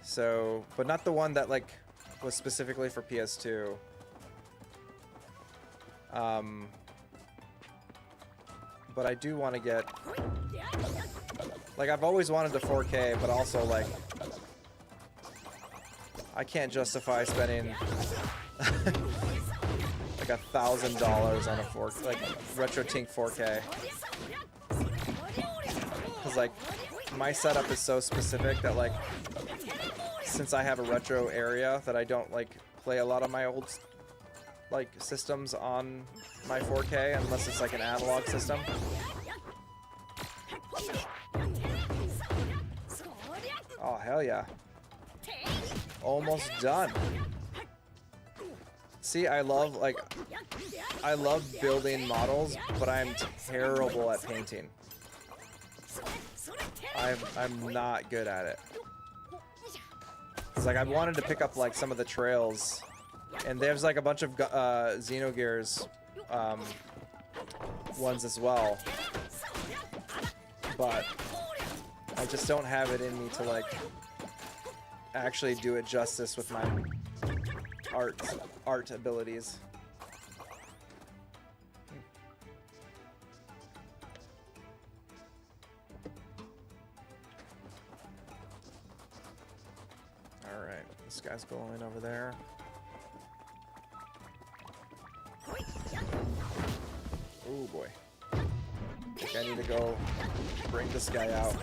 So, but not the one that like was specifically for PS2. But I do want to get, like, I've always wanted the 4K, but also like I can't justify spending like $1,000 on a like RetroTink 4K, because like my setup is so specific that like, since I have a retro area, that I don't like play a lot of my old like systems on my 4K unless it's like an analog system. Oh hell yeah. Almost done. See, I love building models, but I'm terrible at painting. I'm not good at it. Cause like I wanted to pick up like some of the trails, and there's like a bunch of Xenogears ones as well, but I just don't have it in me to like actually do it justice with my art abilities. All right, this guy's going over there. Oh boy. I think I need to go bring this guy out.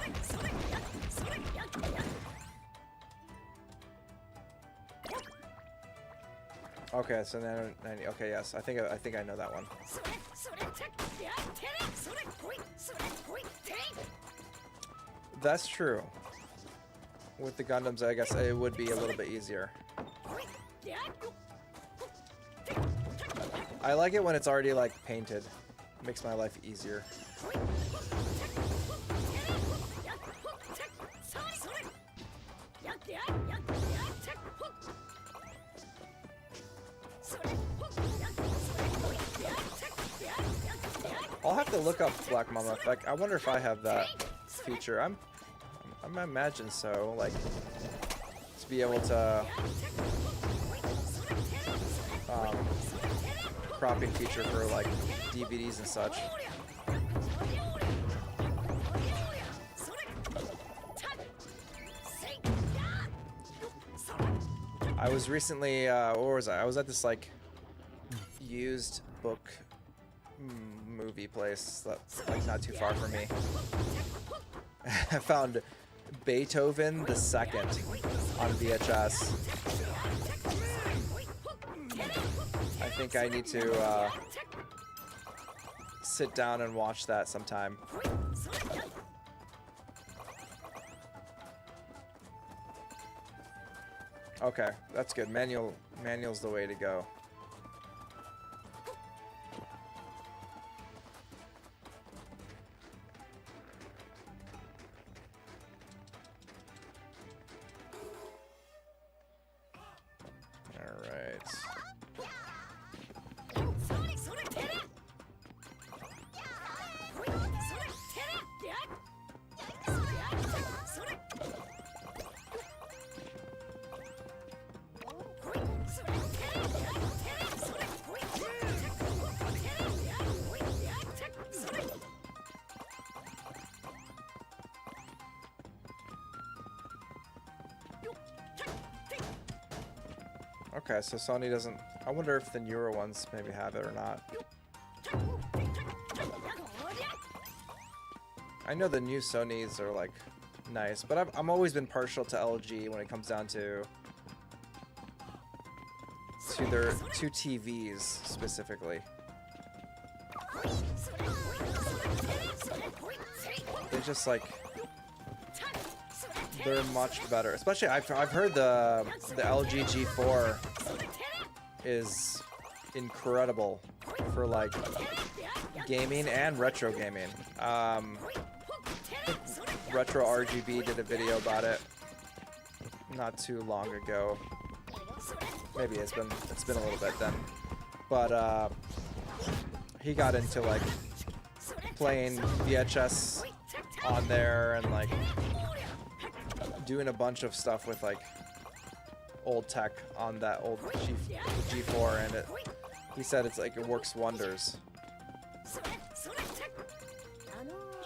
Okay, so then okay, yes, I think I know that one. That's true. With the Gundams, I guess it would be a little bit easier. I like it when it's already like painted. It makes my life easier. I'll have to look up Black Mama. Like, I wonder if I have that feature. I imagine so. Like, to be able to cropping feature for like DVDs and such. I was recently, where was I? I was at this like used book movie place that's like not too far from me. I found Beethoven the Second on VHS. I think I need to sit down and watch that sometime. Okay, that's good. Manual's the way to go. Okay, so Sony doesn't... I wonder if the newer ones maybe have it or not. I know the new Sonys are, like, nice, but I'm always been partial to LG when it comes down to their two TVs, specifically. They're just, like... They're much better. Especially, I've heard the LG G4 is incredible for like gaming and retro gaming. Retro RGB did a video about it not too long ago. Maybe it's been a little bit then, but he got into like playing VHS on there and like doing a bunch of stuff with like old tech on that old G4, and he said it's like it works wonders.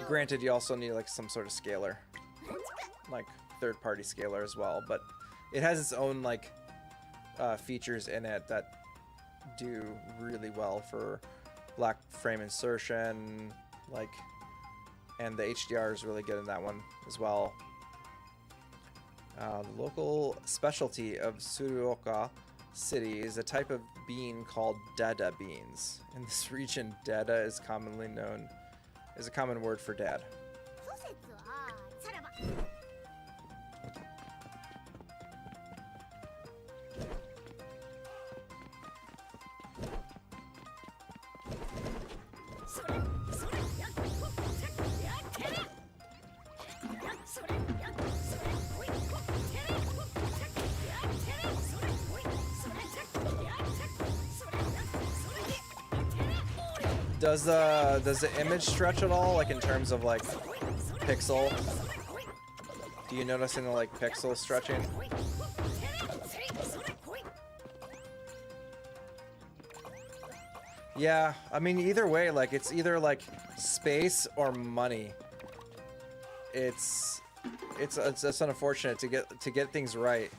Granted, you also need like some sort of scaler, like third-party scaler as well, but it has its own like features in it that do really well for black frame insertion, like, and the HDR is really good in that one as well. The local specialty of Tsuruoka City is a type of bean called dada beans. In this region, dada is commonly known as a common word for dad. Does the image stretch at all, like in terms of like pixel? Do you notice any like pixel stretching? Yeah, I mean either way, like it's either like space or money. It's just unfortunate to get things right,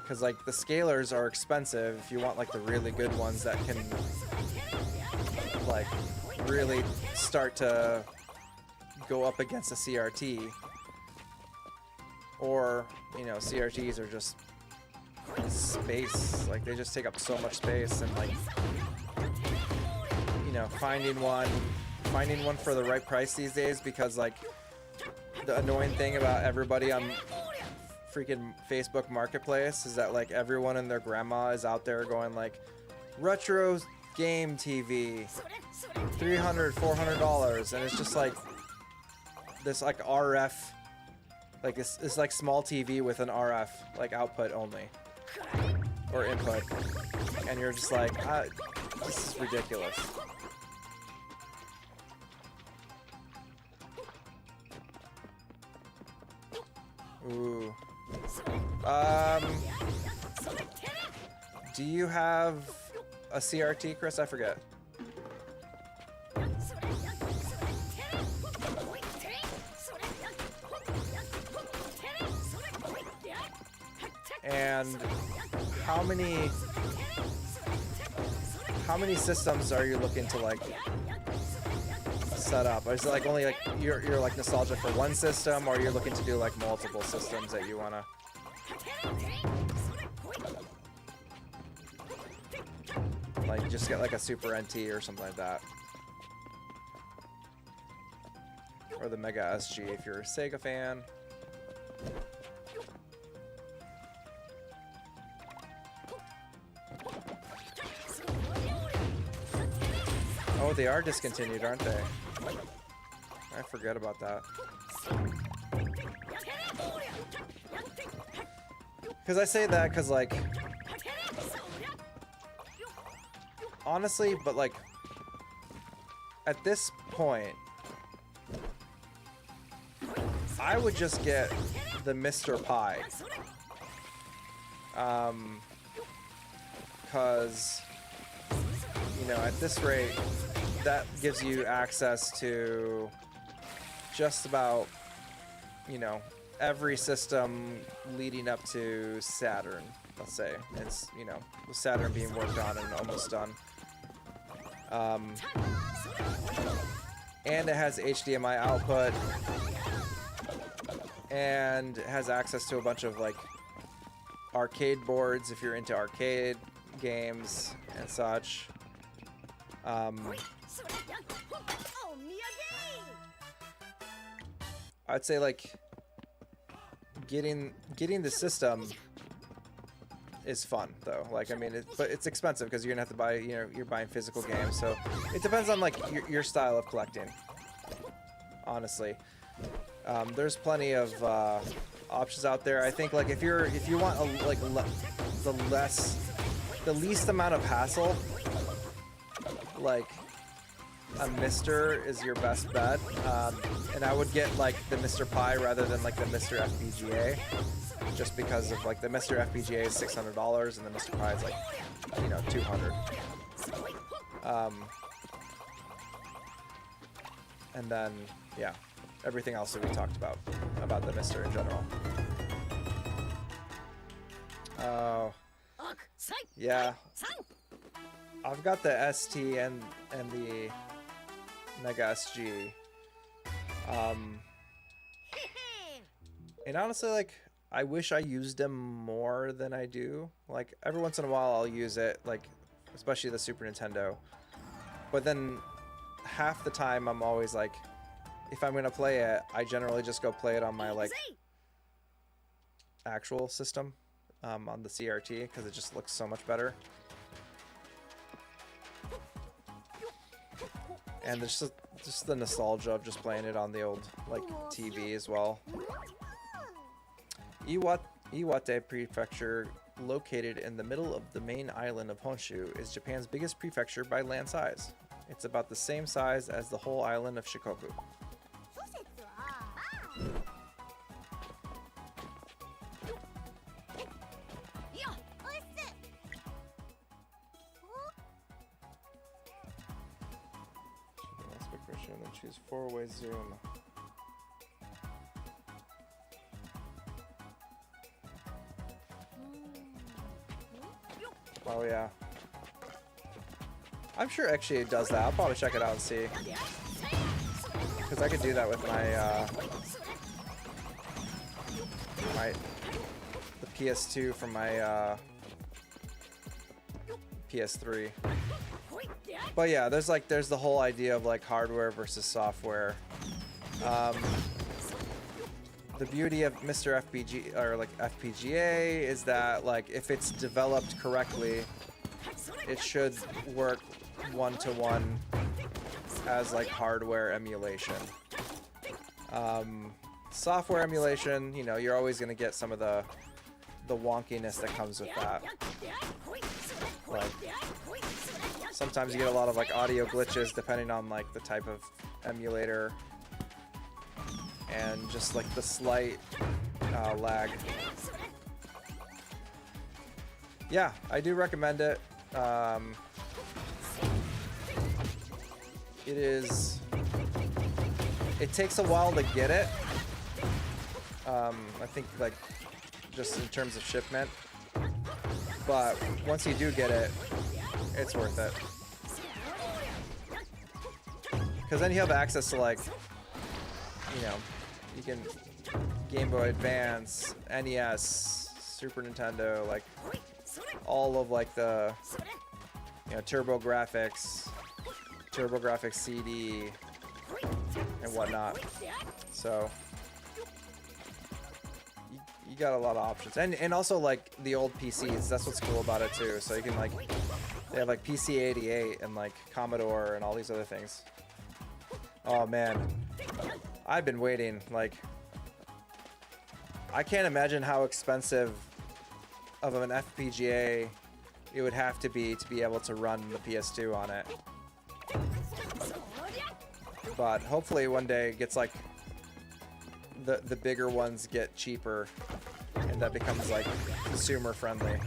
because like the scalers are expensive if you want like the really good ones that can like really start to go up against a CRT. Or, you know, CRTs are just space, like they just take up so much space, and like, you know, finding one for the right price these days, because like the annoying thing about everybody on freaking Facebook Marketplace is that like everyone and their grandma is out there going like retro game TV, $300, $400, and it's just like this like RF, like it's like small TV with an RF like output only or input, and you're just like this is ridiculous. Ooh. Do you have a CRT, Chris? I forget. And how many systems are you looking to like set up? Or is it like only like you're like nostalgic for one system, or you're looking to do like multiple systems that you wanna? Like just get like a Super NT or something like that. Or the Mega SG if you're a Sega fan. Oh, they are discontinued, aren't they? I forget about that. Because I say that because, like, honestly, but like, at this point, I would just get the Mr. Pie. Because, you know, at this rate, that gives you access to just about, you know, every system leading up to Saturn, let's say. It's, you know, with Saturn being worked on and almost done. And it has HDMI output, and it has access to a bunch of like arcade boards if you're into arcade games and such. I'd say like getting the system is fun though. Like I mean, but it's expensive because you're gonna have to buy. You know, you're buying physical games, so it depends on like your style of collecting. Honestly, there's plenty of options out there. I think like if you want the least amount of hassle, like a Mister is your best bet, and I would get like the Mr. Pi rather than like the Mr. FPGA, just because of like the Mr. FPGA is $600 and the Mr. Pi is like, you know, $200. And then yeah, everything else that we talked about the Mister in general. Oh, yeah. I've got the ST and the Mega SG. And honestly, like, I wish I used them more than I do. Like, every once in a while I'll use it, like, especially the Super Nintendo. But then half the time I'm always like, if I'm gonna play it, I generally just go play it on my, like, actual system, on the CRT, because it just looks so much better. And there's just the nostalgia of just playing it on the old, like, TV as well. Iwate Prefecture, located in the middle of the main island of Honshu, is Japan's biggest prefecture by land size. It's about the same size as the whole island of Shikoku. 諸説は おっす Aspect ratio, and then choose 4-way zoom. Oh yeah. I'm sure actually it does that. I'll probably check it out and see. Because I could do that with the PS2 from my PS3. But yeah, there's the whole idea of like hardware versus software. The beauty of Mr. FPG or like FPGA is that like if it's developed correctly, it should work one-to-one as like hardware emulation. Software emulation, you know, you're always gonna get some of the wonkiness that comes with that. Like sometimes you get a lot of like audio glitches depending on like the type of emulator and just like the slight lag. Yeah, I do recommend it. It takes a while to get it. I think like just in terms of shipment, but once you do get it, it's worth it. Because then you have access to like, you know, you can Game Boy Advance, NES, Super Nintendo, like all of like the, you know, TurboGrafx CD and whatnot. So you got a lot of options, and also like the old PCs. That's what's cool about it too. So you can like they have like PC-88 and like Commodore and all these other things. Oh man, I've been waiting. Like I can't imagine how expensive of an FPGA it would have to be able to run the PS2 on it. But hopefully one day it gets like the bigger ones get cheaper and that becomes like consumer friendly.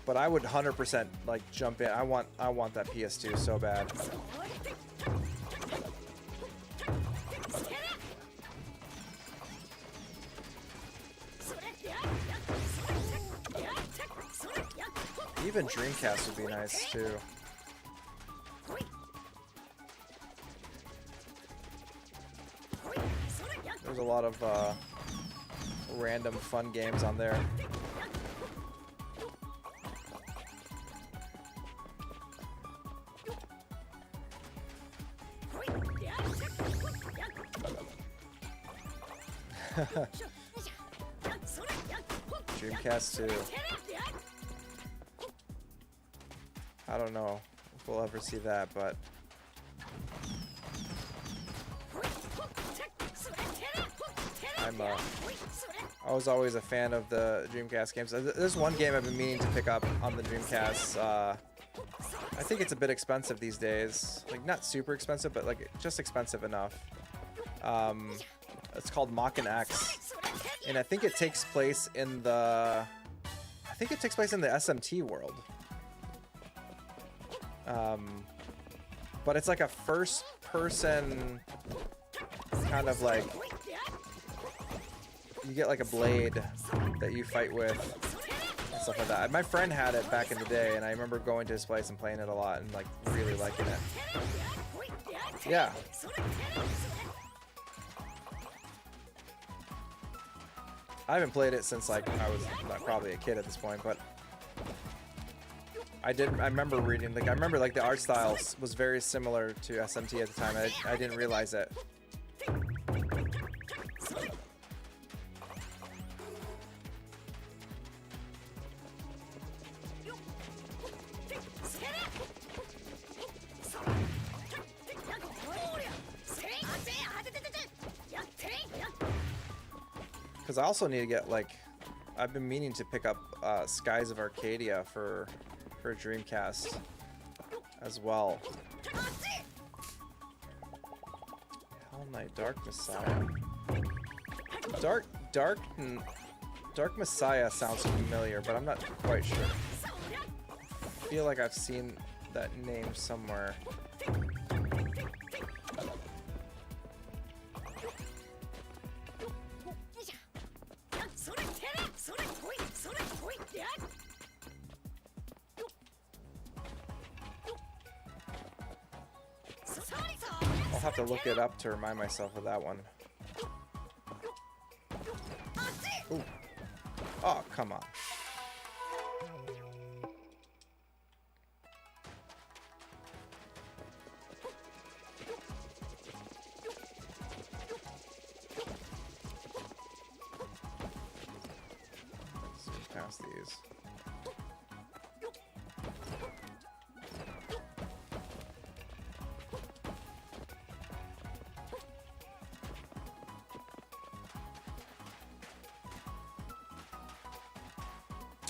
But I would 100% like jump in. I want that PS2 so bad. Even Dreamcast would be nice too. There's a lot of random fun games on there. Dreamcast 2. I don't know if we'll ever see that, but I was always a fan of the Dreamcast games. There's one game I've been meaning to pick up on the Dreamcast. I think it's a bit expensive these days. Like not super expensive, but like just expensive enough. It's called Mach X, and I think it takes place in the SMT world. But it's like a first-person kind of like you get like a blade that you fight with and stuff like that. My friend had it back in the day, and I remember going to his place and playing it a lot and like really liking it. Yeah. I haven't played it since like I was probably a kid at this point, but I remember reading, like I remember like the art style was very similar to SMT at the time. I didn't realize it. Because I also need to get like, I've been meaning to pick up Skies of Arcadia for Dreamcast. as well. Hell Knight, Dark Messiah. Dark Messiah sounds familiar, but I'm not quite sure. I feel like I've seen that name somewhere. I'll have to look it up to remind myself of that one. Ooh. Oh, come on. Zoom past these.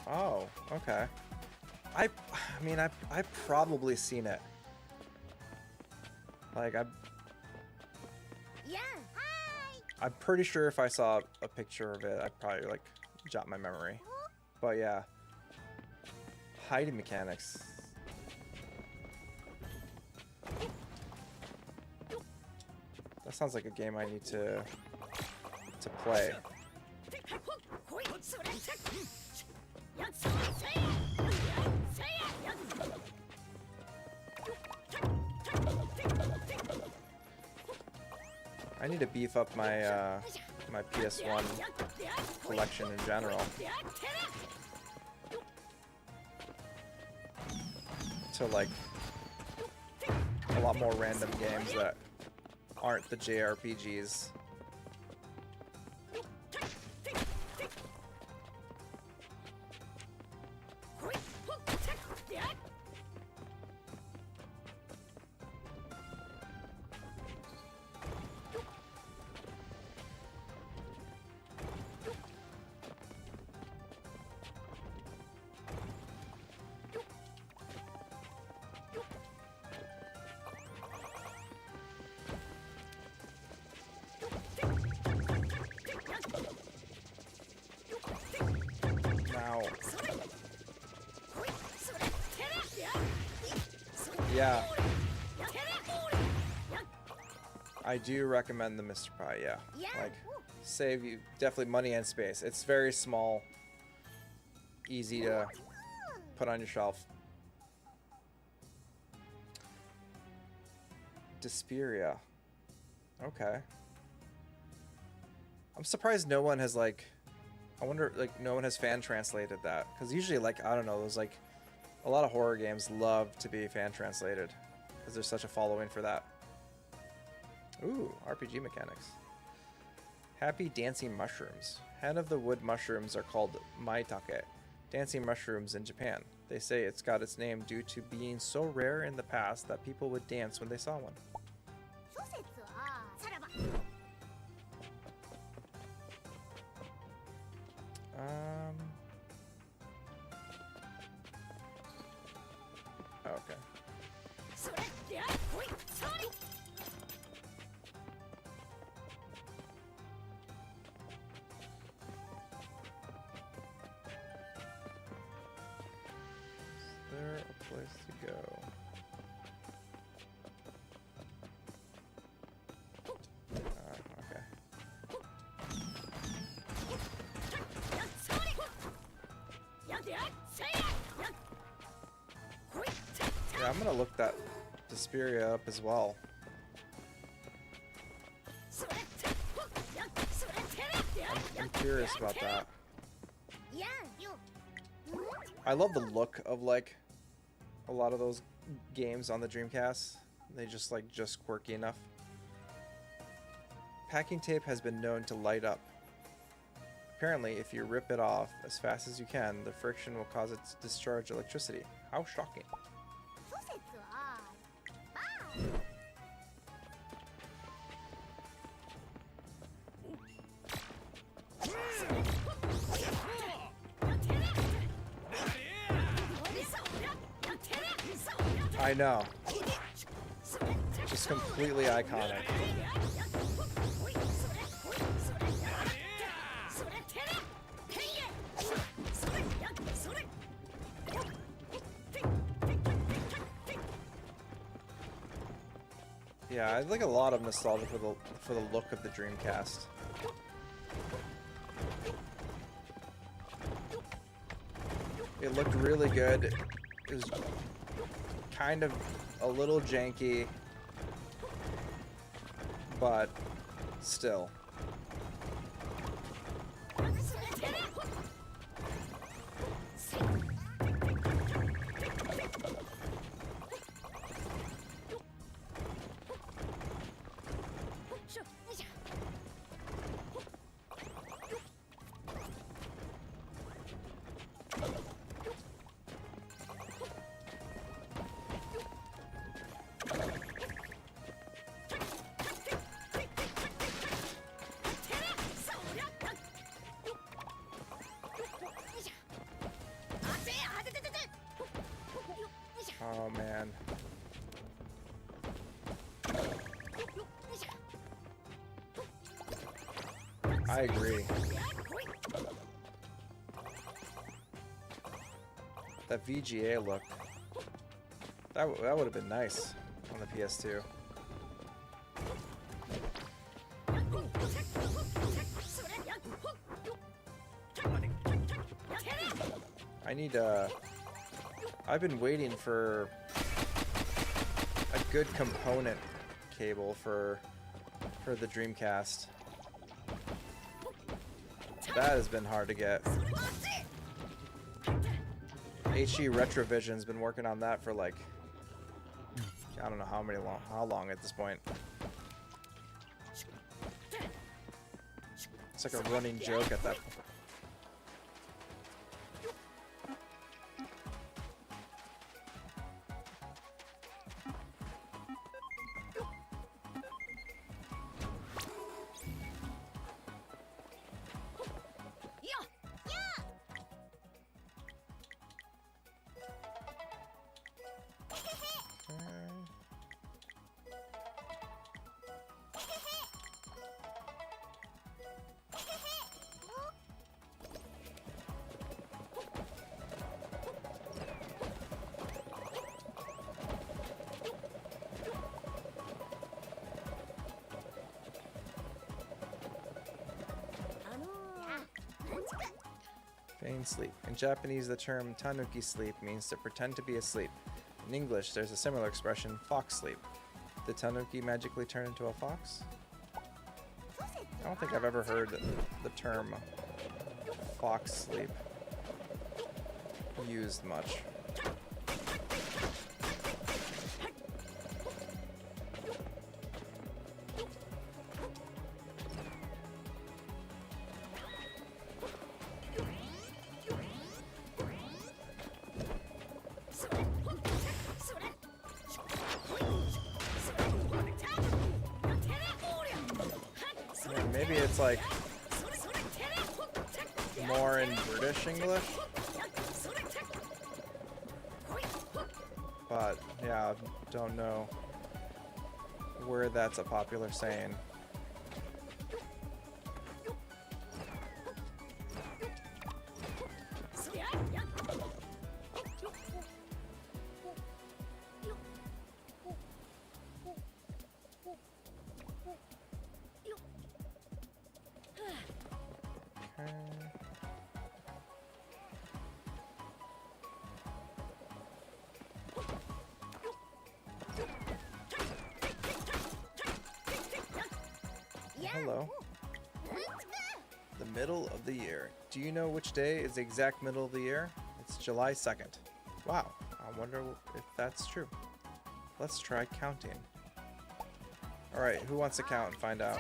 Oh, okay. I mean, I've probably seen it. Like, Yeah. Hi. I'm pretty sure if I saw a picture of it, I'd probably, like, jot my memory. But yeah. Hiding mechanics. That sounds like a game I need to play. I need to beef up my my PS1 collection in general. To like a lot more random games that aren't the JRPGs. Yeah. I do recommend the Mr. Pie, yeah. Like, save you definitely money and space. It's very small, easy to put on your shelf. Desperia. Okay. I'm surprised no one has, like, I wonder, like, no one has fan translated that. Because usually, like, I don't know, there's, like, a lot of horror games love to be fan translated. Because there's such a following for that. Ooh, RPG mechanics. Happy dancing mushrooms. Head of the wood mushrooms are called maitake, dancing mushrooms in Japan. They say it's got its name due to being so rare in the past that people would dance when they saw one. Okay. Is there a place to go? Okay. Yeah, I'm gonna look that Desperia up as well. I'm curious about that. I love the look of like a lot of those games on the Dreamcast. They just quirky enough. Packing tape has been known to light up. Apparently, if you rip it off as fast as you can, the friction will cause it to discharge electricity. How shocking. I know. Just completely iconic. Yeah, I like a lot of nostalgia for the look of the Dreamcast. It looked really good. It was kind of a little janky, but still. Oh man. I agree. That VGA look. That would have been nice on the PS2. I need I've been waiting for a good component cable for the Dreamcast. That has been hard to get. HE Retrovision's been working on that for like I don't know how long at this point. It's like a running joke at that point. Feign sleep. In Japanese, the term tanuki sleep means to pretend to be asleep. In English, there's a similar expression, fox sleep. Did tanuki magically turn into a fox? I don't think I've ever heard the term fox sleep used much. Maybe it's like more in British English, but yeah, don't know where that's a popular saying. Hello. The middle of the year. Do you know which day is the exact middle of the year? It's July 2nd. Wow, I wonder if that's true. Let's try counting. Alright, who wants to count and find out?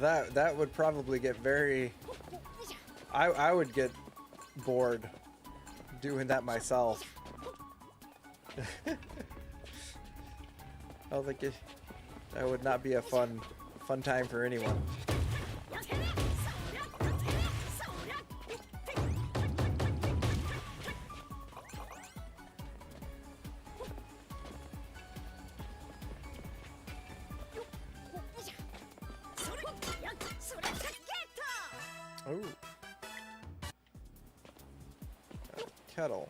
That would probably get very... I would get bored doing that myself. I don't think that would not be a fun time for anyone. Ooh. Kettle.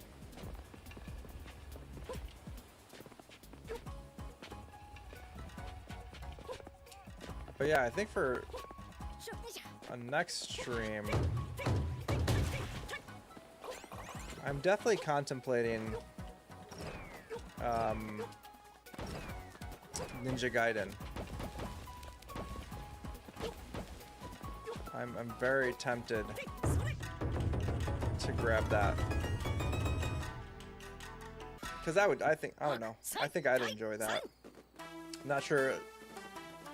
But yeah, I think for a next stream, I'm definitely contemplating Ninja Gaiden. I'm very tempted to grab that. Because I don't know. I think I'd enjoy that. I'm not sure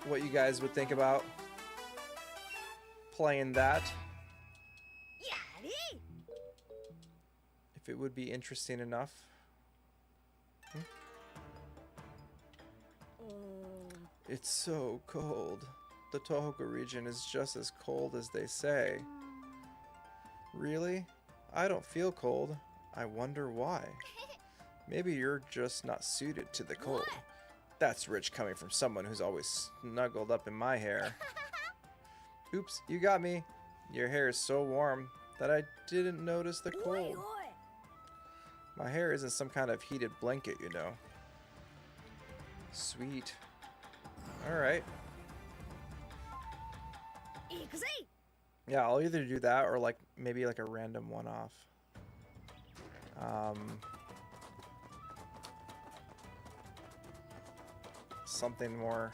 what you guys would think about playing that. If it would be interesting enough. It's so cold. The Tohoku region is just as cold as they say. Really? I don't feel cold. I wonder why. Maybe you're just not suited to the cold. That's rich coming from someone who's always snuggled up in my hair. Oops, you got me. Your hair is so warm that I didn't notice the cold. My hair isn't some kind of heated blanket, you know. Sweet. Alright. Yeah, I'll either do that or like maybe like a random one-off. Something more.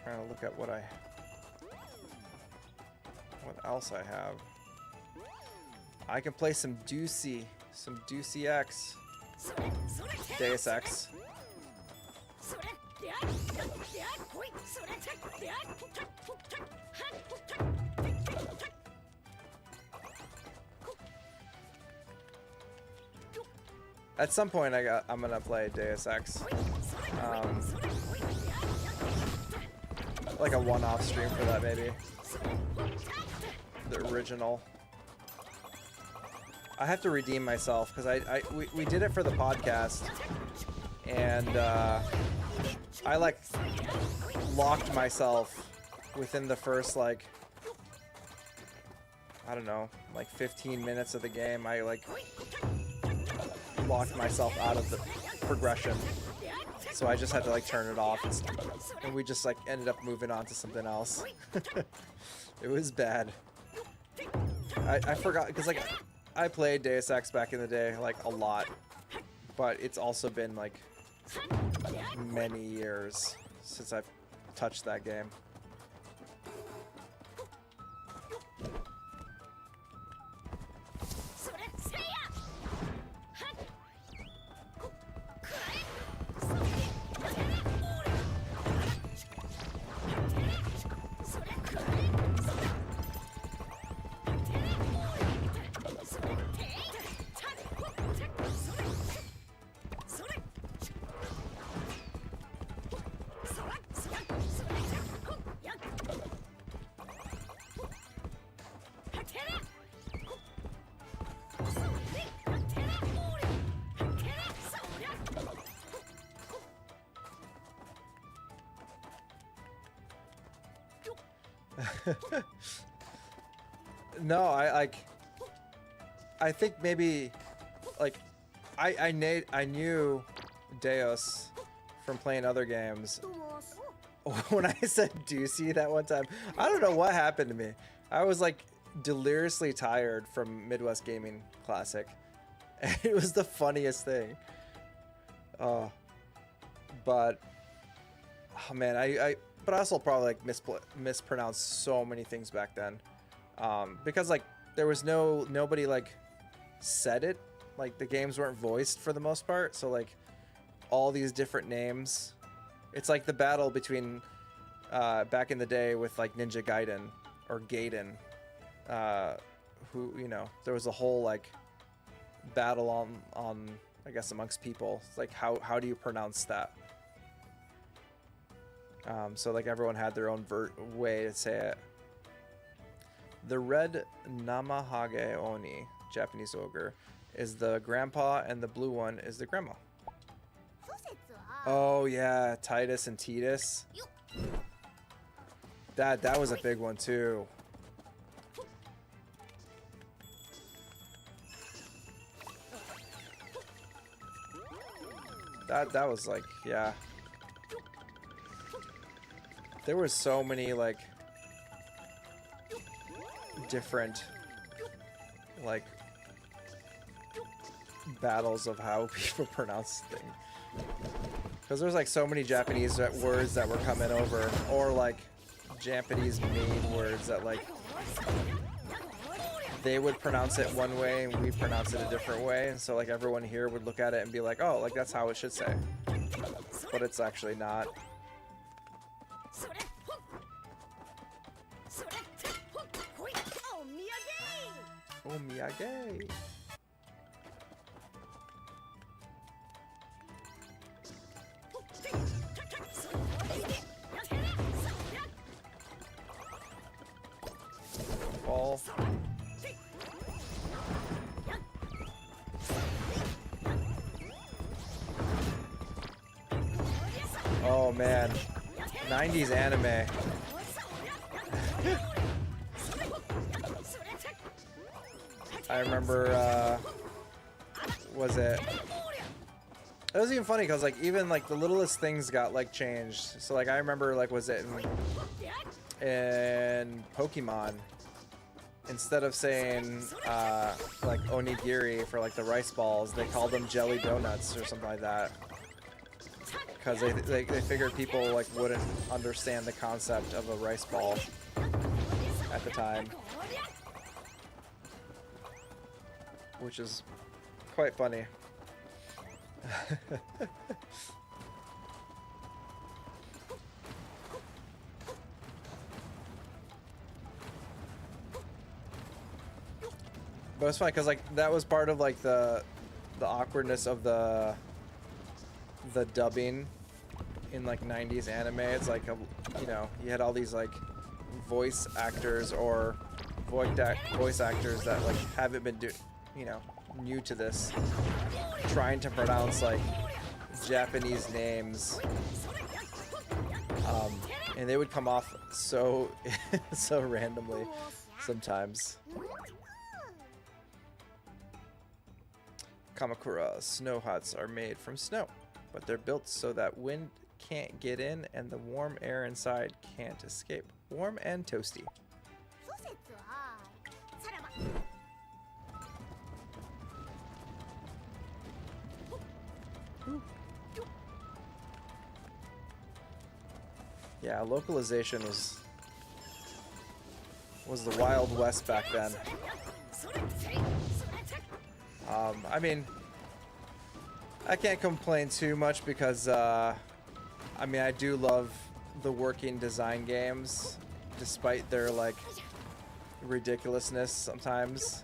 Trying to look at what else I have. I can play some Deucey X. Deus Ex. At some point, I'm gonna play Deus Ex. Like a one-off stream for that, maybe. The original. I have to redeem myself because we did it for the podcast, and I like locked myself within the first like I don't know, like 15 minutes of the game. I like locked myself out of the progression, so I just had to like turn it off, and we just like ended up moving on to something else. It was bad. I forgot because like I played Deus Ex back in the day like a lot, but it's also been like many years since I've touched that game. No, I think maybe like I knew Deus from playing other games. When I said Deucey that one time, I don't know what happened to me. I was like deliriously tired from Midwest Gaming Classic. And it was the funniest thing. But oh man, but I also probably like mispronounced so many things back then, because like there was nobody like said it like the games weren't voiced for the most part, so like all these different names. It's like the battle between back in the day with like Ninja Gaiden or Gaiden, who, you know, there was a whole like battle on I guess amongst people. It's like how do you pronounce that? So like everyone had their own way to say it. The red Namahage Oni, Japanese ogre, is the grandpa, and the blue one is the grandma. Oh yeah, Titus and Titus. That was a big one too. That was like, yeah. There were so many like different like battles of how people pronounce things. Because there's like so many Japanese words that were coming over, or like Japanese made words that like they would pronounce it one way and we pronounce it a different way, and so like everyone here would look at it and be like, oh, like that's how it should say, but it's actually not. Omiyage. Ball. Oh man, 90s anime. I remember, was it? It was even funny because like even like the littlest things got like changed. So like I remember like was it in Pokemon, instead of saying like onigiri for like the rice balls, they called them jelly donuts or something like that. Because they figured people like wouldn't understand the concept of a rice ball at the time. Which is quite funny. But it's funny because like that was part of like the awkwardness of the dubbing in like 90s anime. It's like you know, you had all these like voice actors or voice actors that like haven't been you know, new to this, trying to pronounce like Japanese names, and they would come off so so randomly sometimes. Kamakura snow huts are made from snow, but they're built so that wind can't get in and the warm air inside can't escape. Warm and toasty. Yeah, localization was the Wild West back then. I mean, I can't complain too much because, I mean, I do love the working design games, despite their, like, ridiculousness sometimes,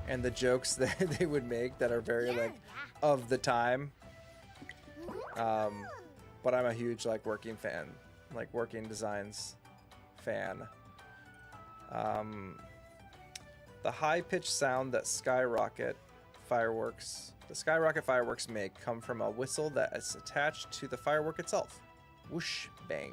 and the jokes that they would make that are very, like, of the time. But I'm a huge, like, working fan, like, working designs fan. The high-pitched sound that the skyrocket fireworks make come from a whistle that is attached to the firework itself. Whoosh, bang.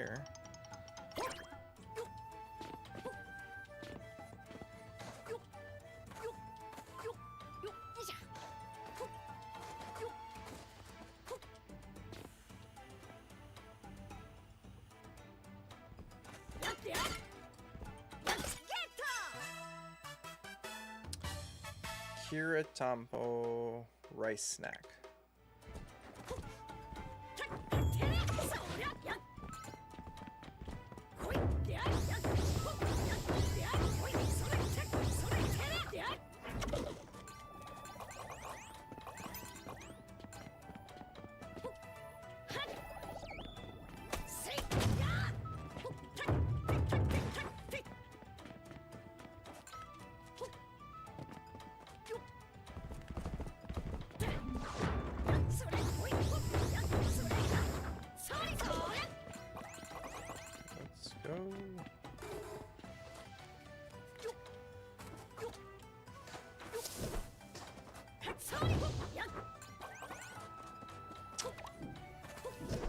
here. Kiratampo rice snack.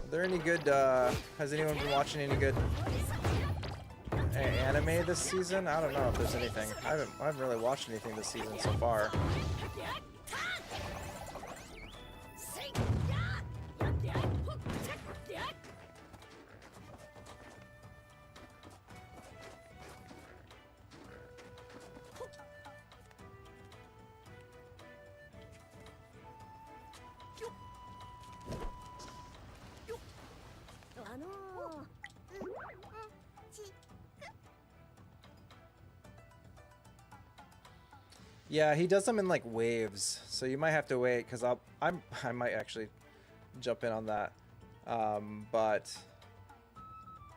Are there any good, has anyone been watching any good anime this season? I don't know if there's anything. I haven't really watched anything this season so far. Yeah, he does them in like waves, so you might have to wait because I might actually jump in on that. But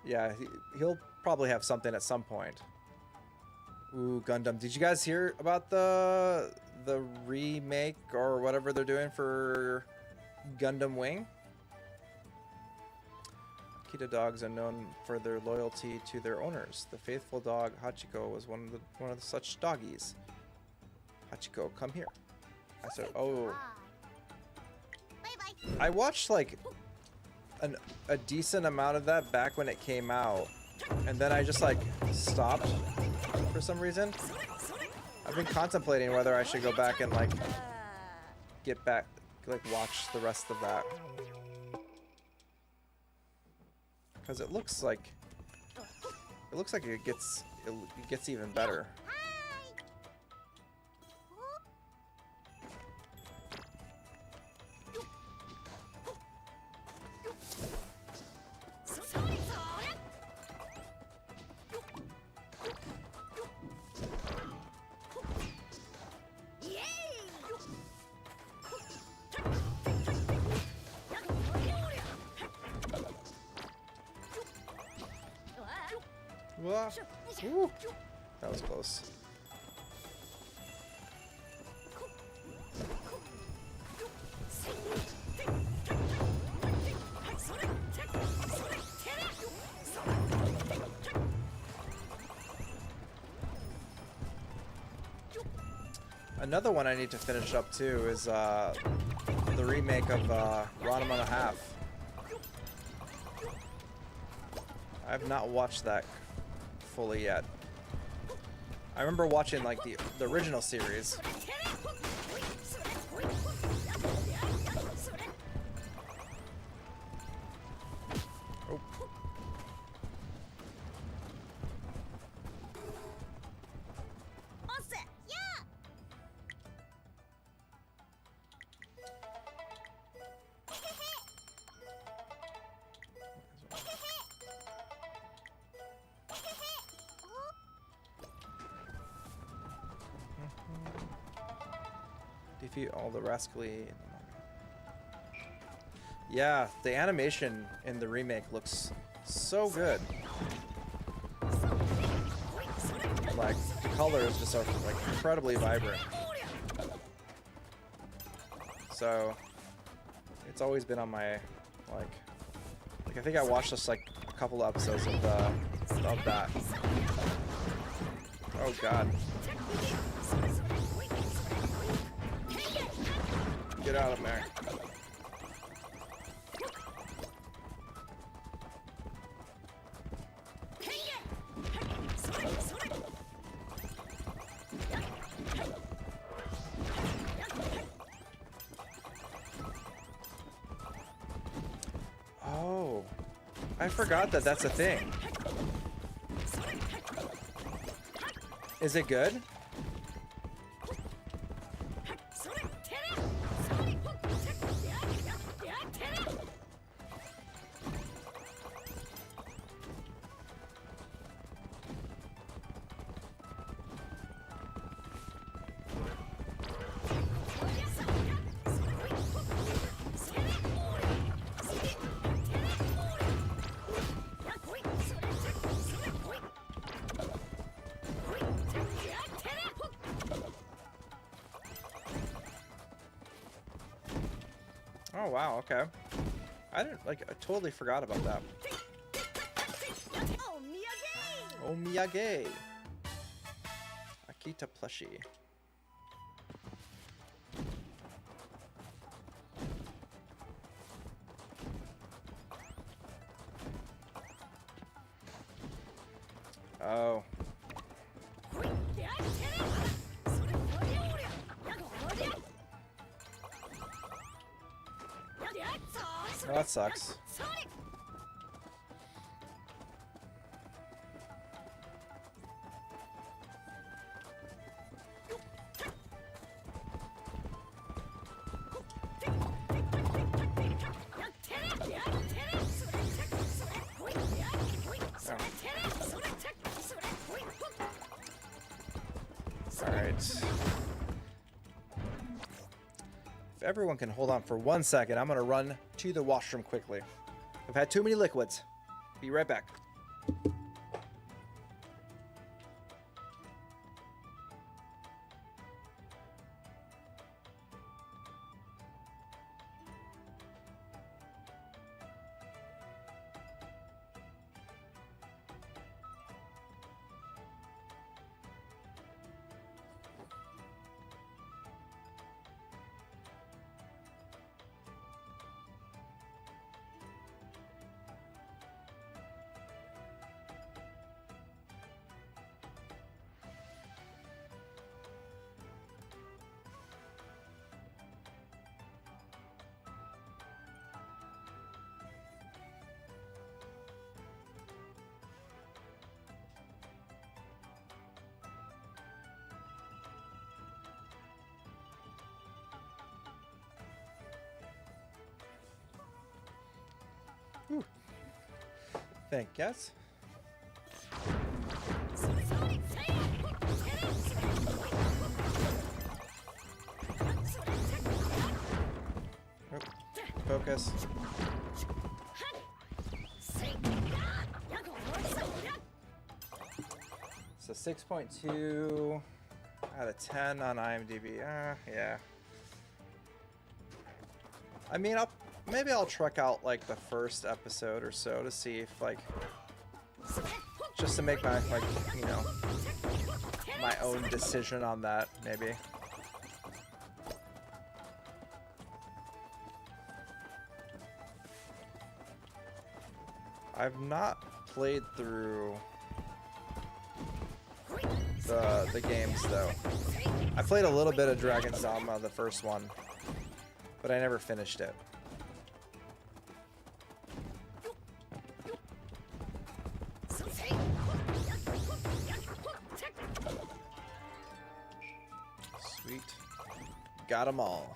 yeah, he'll probably have something at some point. Ooh, Gundam! Did you guys hear about the remake or whatever they're doing for Gundam Wing? Akita dogs are known for their loyalty to their owners. The faithful dog Hachiko was one of such doggies. Hachiko, come here. I said, oh. I watched like a decent amount of that back when it came out, and then I just like stopped for some reason. I've been contemplating whether I should go back and like get back, like watch the rest of that, because it looks like it gets even better. Ooh, that was close. Another one I need to finish up too is the remake of Ranma and a Half. I have not watched that fully yet. I remember watching like the original series. Oh. Defeat all the rascally. Yeah, the animation in the remake looks so good. Like the colors just are like incredibly vibrant. So it's always been on my like I think I watched just like a couple of episodes of that. Oh god. Get out of there. I forgot that that's a thing. Is it good? Oh wow, okay. I didn't like. I totally forgot about that. Omiyage. Akita plushie. Oh. Oh, that sucks. Alright. If everyone can hold on for 1 second, I'm gonna run to the washroom quickly. I've had too many liquids. Be right back. Whew. Thank yes. Oh, focus. So 6.2 out of 10 on IMDb. Yeah. I mean, maybe I'll check out like the first episode or so to see if like, just to make my like, you know, my own decision on that maybe. I've not played through the games though. I played a little bit of Dragon's Dogma, the first one, but I never finished it. Sweet. Got them all.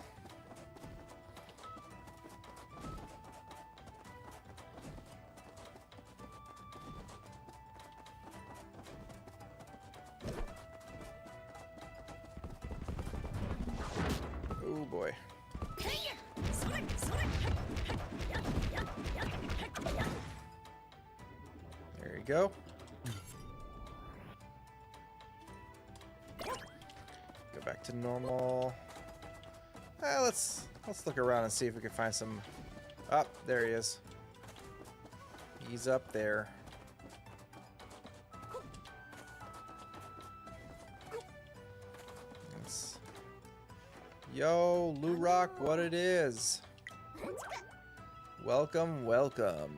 Oh boy. There you go. Go back to normal. Let's look around and see if we can find some. Oh, there he is. He's up there. Yo, Lurok, what it is? Welcome, welcome.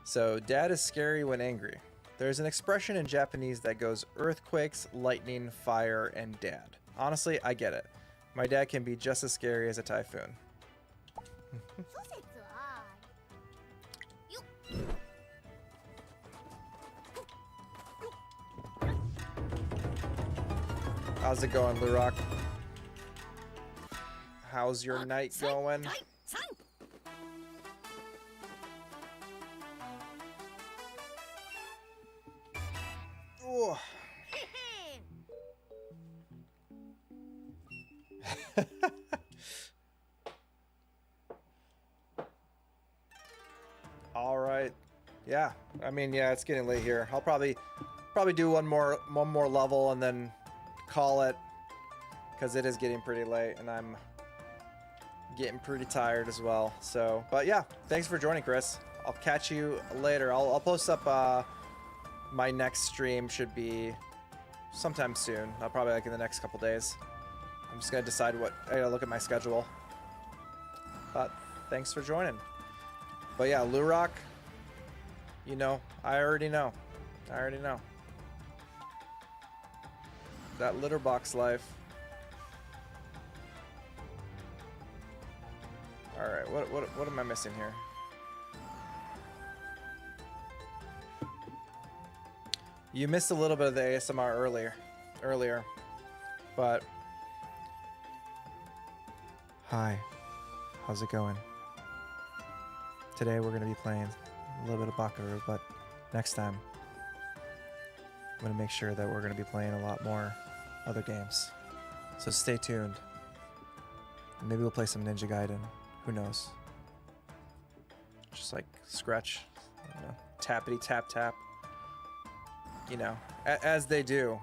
So, Dad is scary when angry. There's an expression in Japanese that goes earthquakes, lightning, fire, and dad. Honestly, I get it. My dad can be just as scary as a typhoon. How's it going, Lurok? How's your night going? Ooh. All right. Yeah. I mean, yeah, it's getting late here. I'll probably do one more level and then call it, because it is getting pretty late and I'm getting pretty tired as well. So, but yeah, thanks for joining, Chris. I'll catch you later. I'll post up my next stream should be sometime soon. I'll probably like in the next couple days. I'm just gonna decide what I gotta look at my schedule. But thanks for joining. But yeah, Lurok, you know, I already know. That litter box life. All right, what am I missing here? You missed a little bit of the ASMR earlier, but hi, how's it going? Today we're gonna be playing a little bit of Bakeru, but next time I'm gonna make sure that we're gonna be playing a lot more other games. So stay tuned. Maybe we'll play some Ninja Gaiden. Who knows? Just like scratch, I don't know, tappity tap tap. You know, as they do.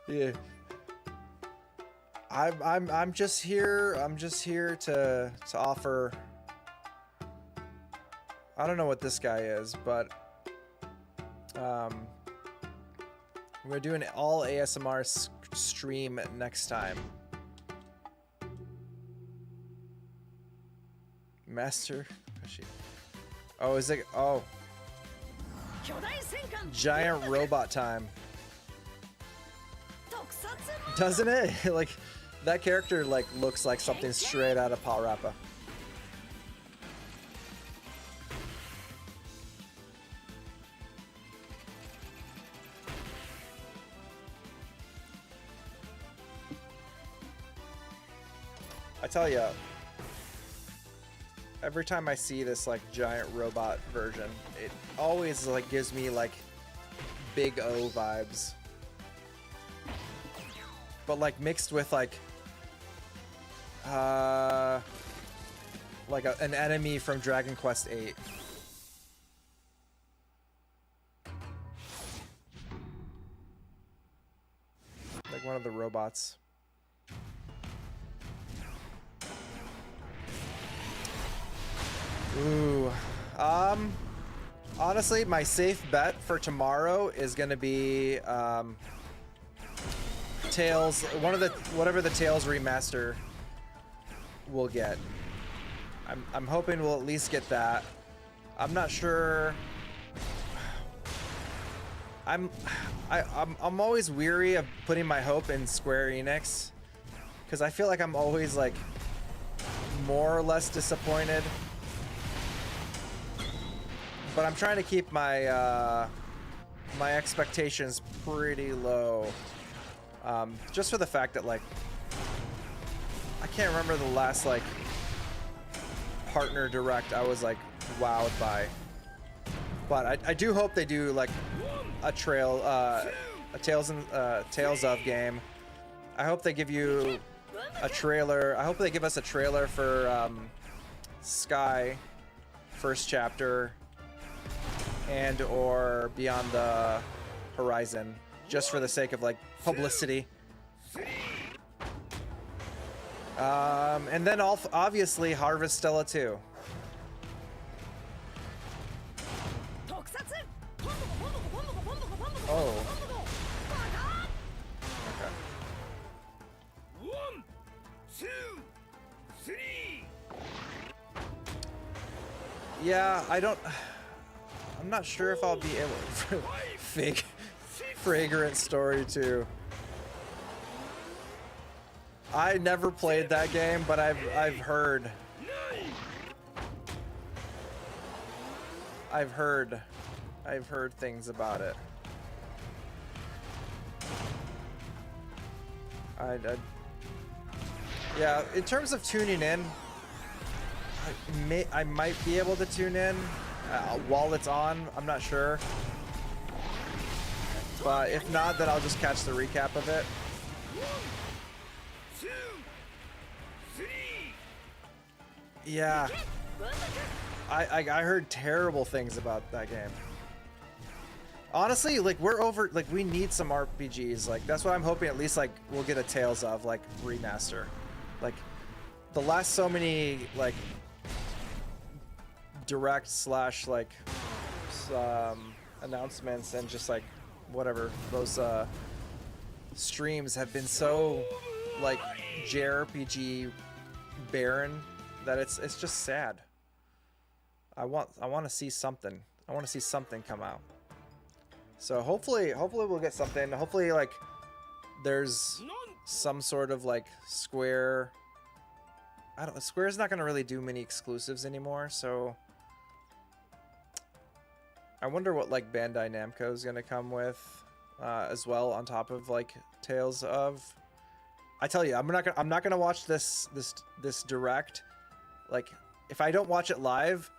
Yeah. I'm just here to offer. I don't know what this guy is, but we're doing an all ASMR stream next time. Master. Oh, is it? Oh. Giant robot time. Doesn't it? Like, that character like looks like something straight out of Paw Rappa. I tell ya, every time I see this like giant robot version, it always like gives me like Big O vibes. But like mixed with like an enemy from Dragon Quest VIII. Like one of the robots. Ooh. Honestly, my safe bet for tomorrow is gonna be Tales, whatever the Tales remaster we'll get. I'm hoping we'll at least get that. I'm not sure. I'm always weary of putting my hope in Square Enix, because I feel like I'm always like more or less disappointed. But I'm trying to keep my my expectations pretty low. Just for the fact that like I can't remember the last like partner direct I was like wowed by. But I do hope they do like a Tales of game. I hope they give you a trailer. I hope they give us a trailer for Sky first chapter and or Beyond the Horizon, just for the sake of like publicity. And then obviously Harvestella 2. Oh. Okay. 1, 2, 3. Yeah, I'm not sure if I'll be able to Fragrant Story 2. I never played that game, but I've heard I've heard things about it. Yeah, in terms of tuning in, I might be able to tune in while it's on. I'm not sure, but if not, then I'll just catch the recap of it. 1, 2, 3. Yeah, I heard terrible things about that game. Honestly, like we're over. Like we need some RPGs. Like that's what I'm hoping. At least like we'll get a Tales of like remaster. Like the last so many like direct slash like announcements and just like whatever those streams have been so like JRPG barren that it's just sad. I want to see something. I want to see something come out. So hopefully we'll get something. Hopefully like there's some sort of like Square. I don't know. Square's not gonna really do many exclusives anymore, so I wonder what like Bandai Namco is gonna come with as well on top of like Tales of. I tell you, I'm not gonna watch this direct. Like if I don't watch it live,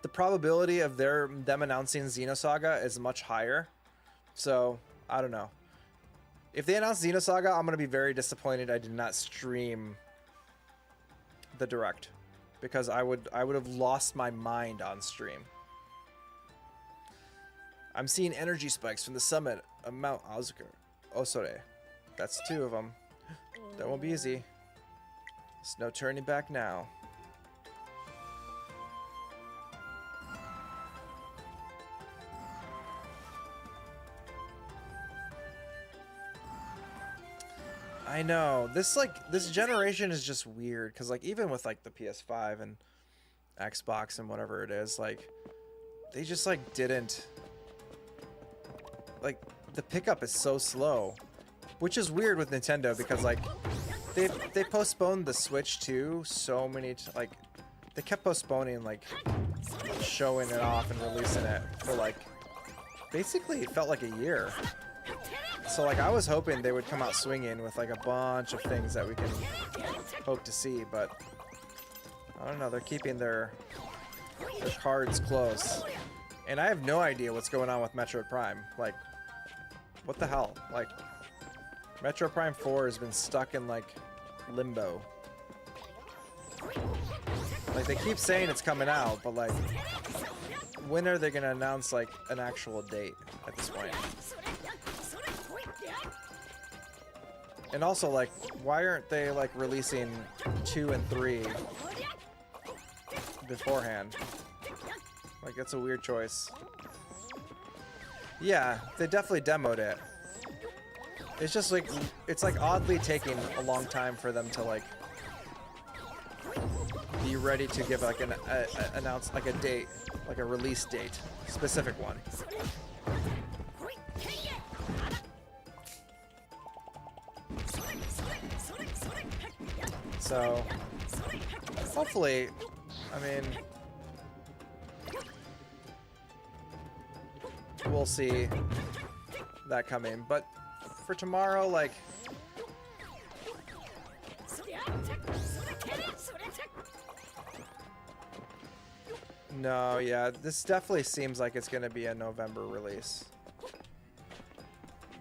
the probability of them announcing Xenosaga is much higher. So I don't know. If they announce Xenosaga, I'm gonna be very disappointed I did not stream the direct, because I would have lost my mind on stream. I'm seeing energy spikes from the summit of Mount Osore. That's 2 of them. That won't be easy. There's no turning back now. I know this generation is just weird because like even with like the PS5 and Xbox and whatever it is, like they just like didn't like the pickup is so slow, which is weird with Nintendo because like they postponed the Switch too so many like they kept postponing like showing it off and releasing it for like basically it felt like a year. So like I was hoping they would come out swinging with like a bunch of things that we can hope to see, but I don't know, they're keeping their cards close. And I have no idea what's going on with Metroid Prime. Like what the hell? Like Metroid Prime 4 has been stuck in like limbo. Like they keep saying it's coming out, but like when are they gonna announce like an actual date at this point? And also, like, why aren't they, like, releasing 2 and 3 beforehand? Like, that's a weird choice. Yeah, they definitely demoed it. It's just, like, it's, like, oddly taking a long time for them to, like, be ready to give, like, announce, like, a date, like, a release date. Specific one. So, hopefully, I mean, we'll see that coming. But for tomorrow, like, no, yeah, this definitely seems like it's going to be a November release.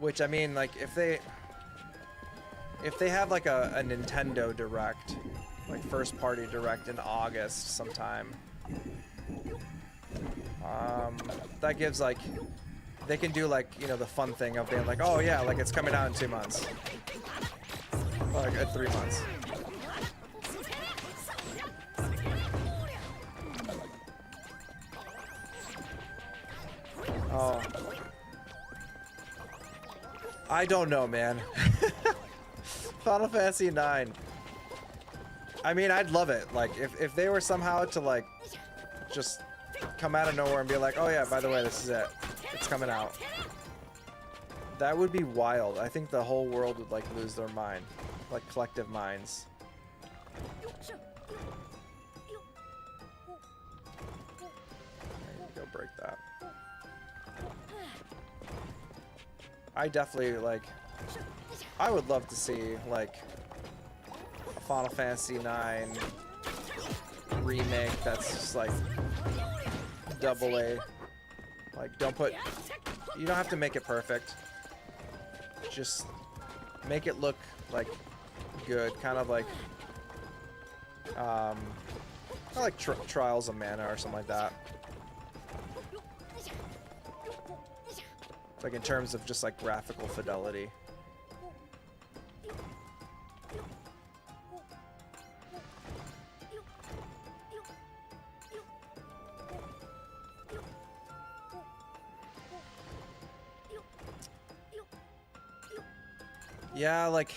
Which, I mean, like, if they have like a Nintendo Direct, like first party Direct in August sometime, that gives like, they can do like, you know, the fun thing of being like, oh yeah, like it's coming out in 2 months, or like 3 months. Oh, I don't know, man. Final Fantasy 9. I mean, I'd love it. Like, if they were somehow to, like, just come out of nowhere and be like, oh yeah, by the way, this is it. It's coming out. That would be wild. I think the whole world would, like, lose their mind. Like, collective minds. to break that. I definitely, like, I would love to see, like, a Final Fantasy IX remake that's just, like, double A. Like, you don't have to make it perfect. Just make it look, like, good. Kind of like, Trials of Mana or something like that. Like, in terms of just, like, graphical fidelity. Yeah, like,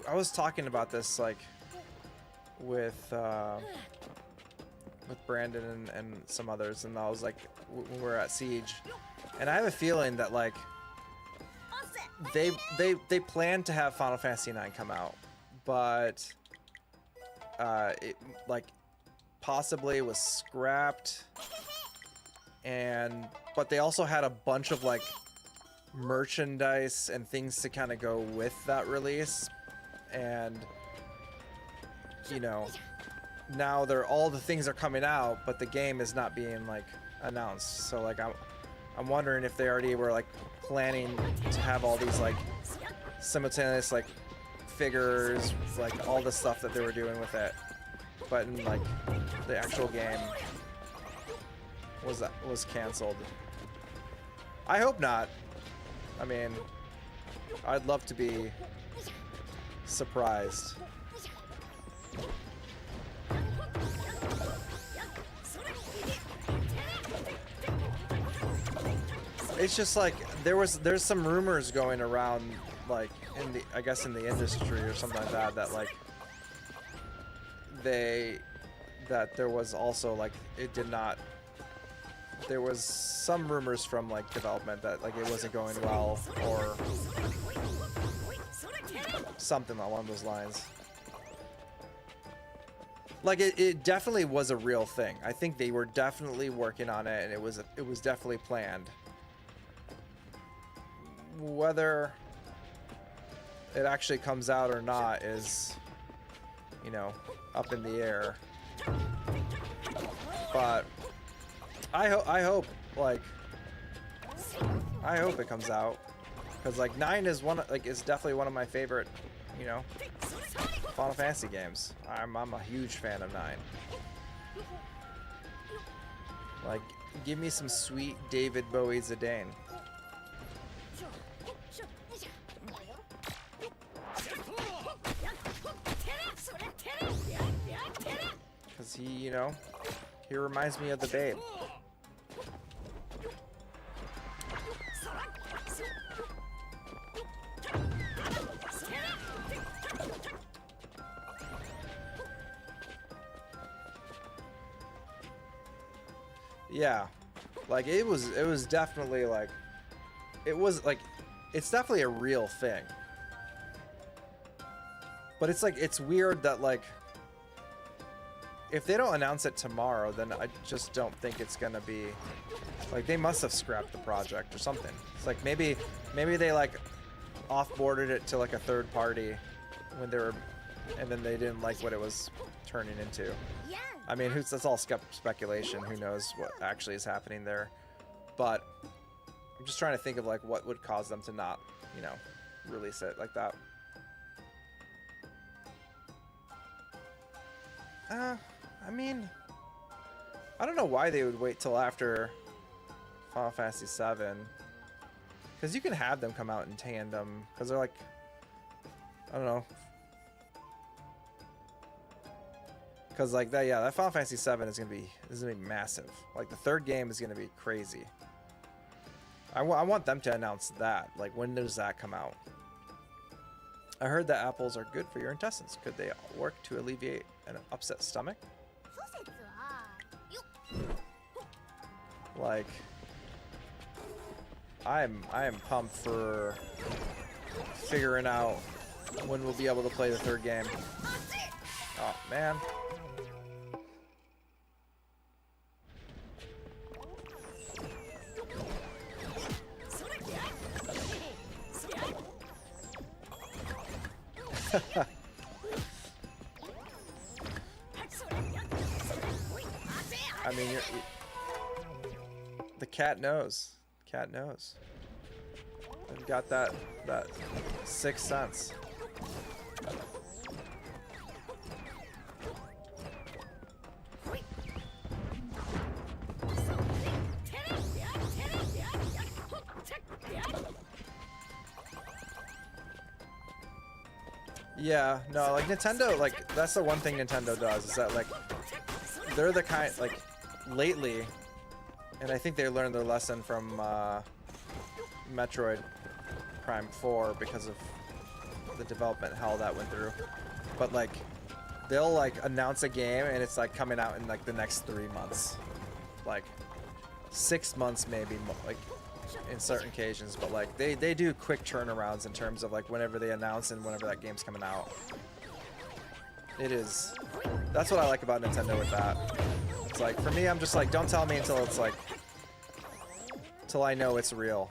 I was talking about this, like, with Brandon and some others, and I was like, when we were at Siege, and I have a feeling that, like, they plan to have Final Fantasy IX come out, but it, like, possibly was scrapped, but they also had a bunch of, like, merchandise and things to kind of go with that release, and, you know, now all the things are coming out, but the game is not being, like, announced. So, like, I'm wondering if they already were, like, planning to have all these, like, simultaneous, like, figures, like, all the stuff that they were doing with it, but in, like, the actual game was canceled. I hope not. I mean, I'd love to be surprised. It's just like there's some rumors going around, like, I guess in the industry or something like that, that, like, that there was also, like, there was some rumors from, like, development that, like, it wasn't going well, or something along those lines. Like, it definitely was a real thing. I think they were definitely working on it, and it was definitely planned. Whether it actually comes out or not is, you know, up in the air. But I hope, like, I hope it comes out, because, like, 9 is is definitely one of my favorite, you know, Final Fantasy games. I'm a huge fan of 9. Like, give me some sweet David Bowie Zidane. Because he, you know, he reminds me of the Babe. Yeah, like, it was definitely, like, it's definitely a real thing. But it's, like, it's weird that, like, if they don't announce it tomorrow, then I just don't think it's gonna be, like, they must have scrapped the project or something. It's like, maybe they, like, off-boarded it to, like, a third party when they were, and then they didn't like what it was turning into. I mean, that's all speculation. Who knows what actually is happening there? But I'm just trying to think of, like, what would cause them to not, you know, release it like that. I mean, I don't know why they would wait till after Final Fantasy VII, because you can have them come out in tandem, because they're, like, I don't know. Because, like, that Final Fantasy VII is gonna be massive. Like, the third game is gonna be crazy. I want them to announce that. Like, when does that come out? I heard that apples are good for your intestines. Could they work to alleviate an upset stomach? Like, I am pumped for figuring out when we'll be able to play the third game. Oh, man. I mean, the cat knows. Cat knows. They've got that sixth sense. Yeah, no, like Nintendo, like that's the one thing Nintendo does is that like they're the kind like lately, and I think they learned their lesson from Metroid Prime 4 because of the development hell that went through. But like they'll like announce a game and it's like coming out in like the next 3 months, like 6 months maybe, like in certain occasions. But like they do quick turnarounds in terms of like whenever they announce and whenever that game's coming out. That's what I like about Nintendo with that. It's like for me, I'm just like, don't tell me until it's like till I know it's real.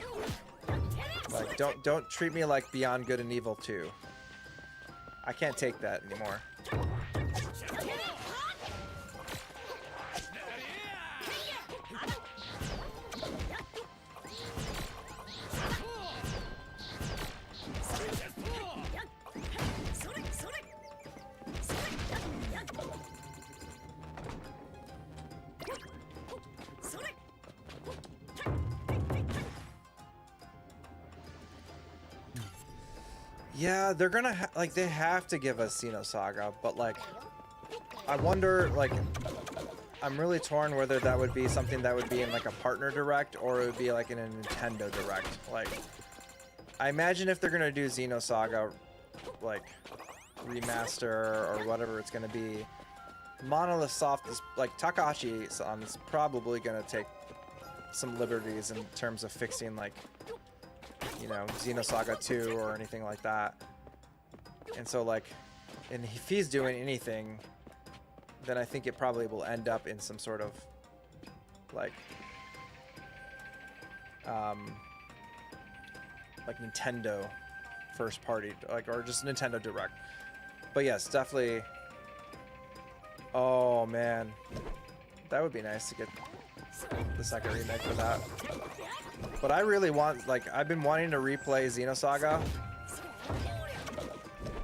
Like don't treat me like Beyond Good and Evil 2. I can't take that anymore. Yeah, they're gonna like they have to give us Xenosaga, but like I wonder, like I'm really torn whether that would be something that would be in like a partner direct or it would be like in a Nintendo direct. Like I imagine if they're gonna do Xenosaga like remaster or whatever it's gonna be, Monolith Soft is like Takahashi-san is probably gonna take some liberties in terms of fixing like, you know, Xenosaga 2 or anything like that. And so like, and if he's doing anything, then I think it probably will end up in some sort of like Nintendo first party, like, or just Nintendo Direct. But yes, definitely. Oh man, that would be nice to get the second remake for that. But I really want, like, I've been wanting to replay Xenosaga.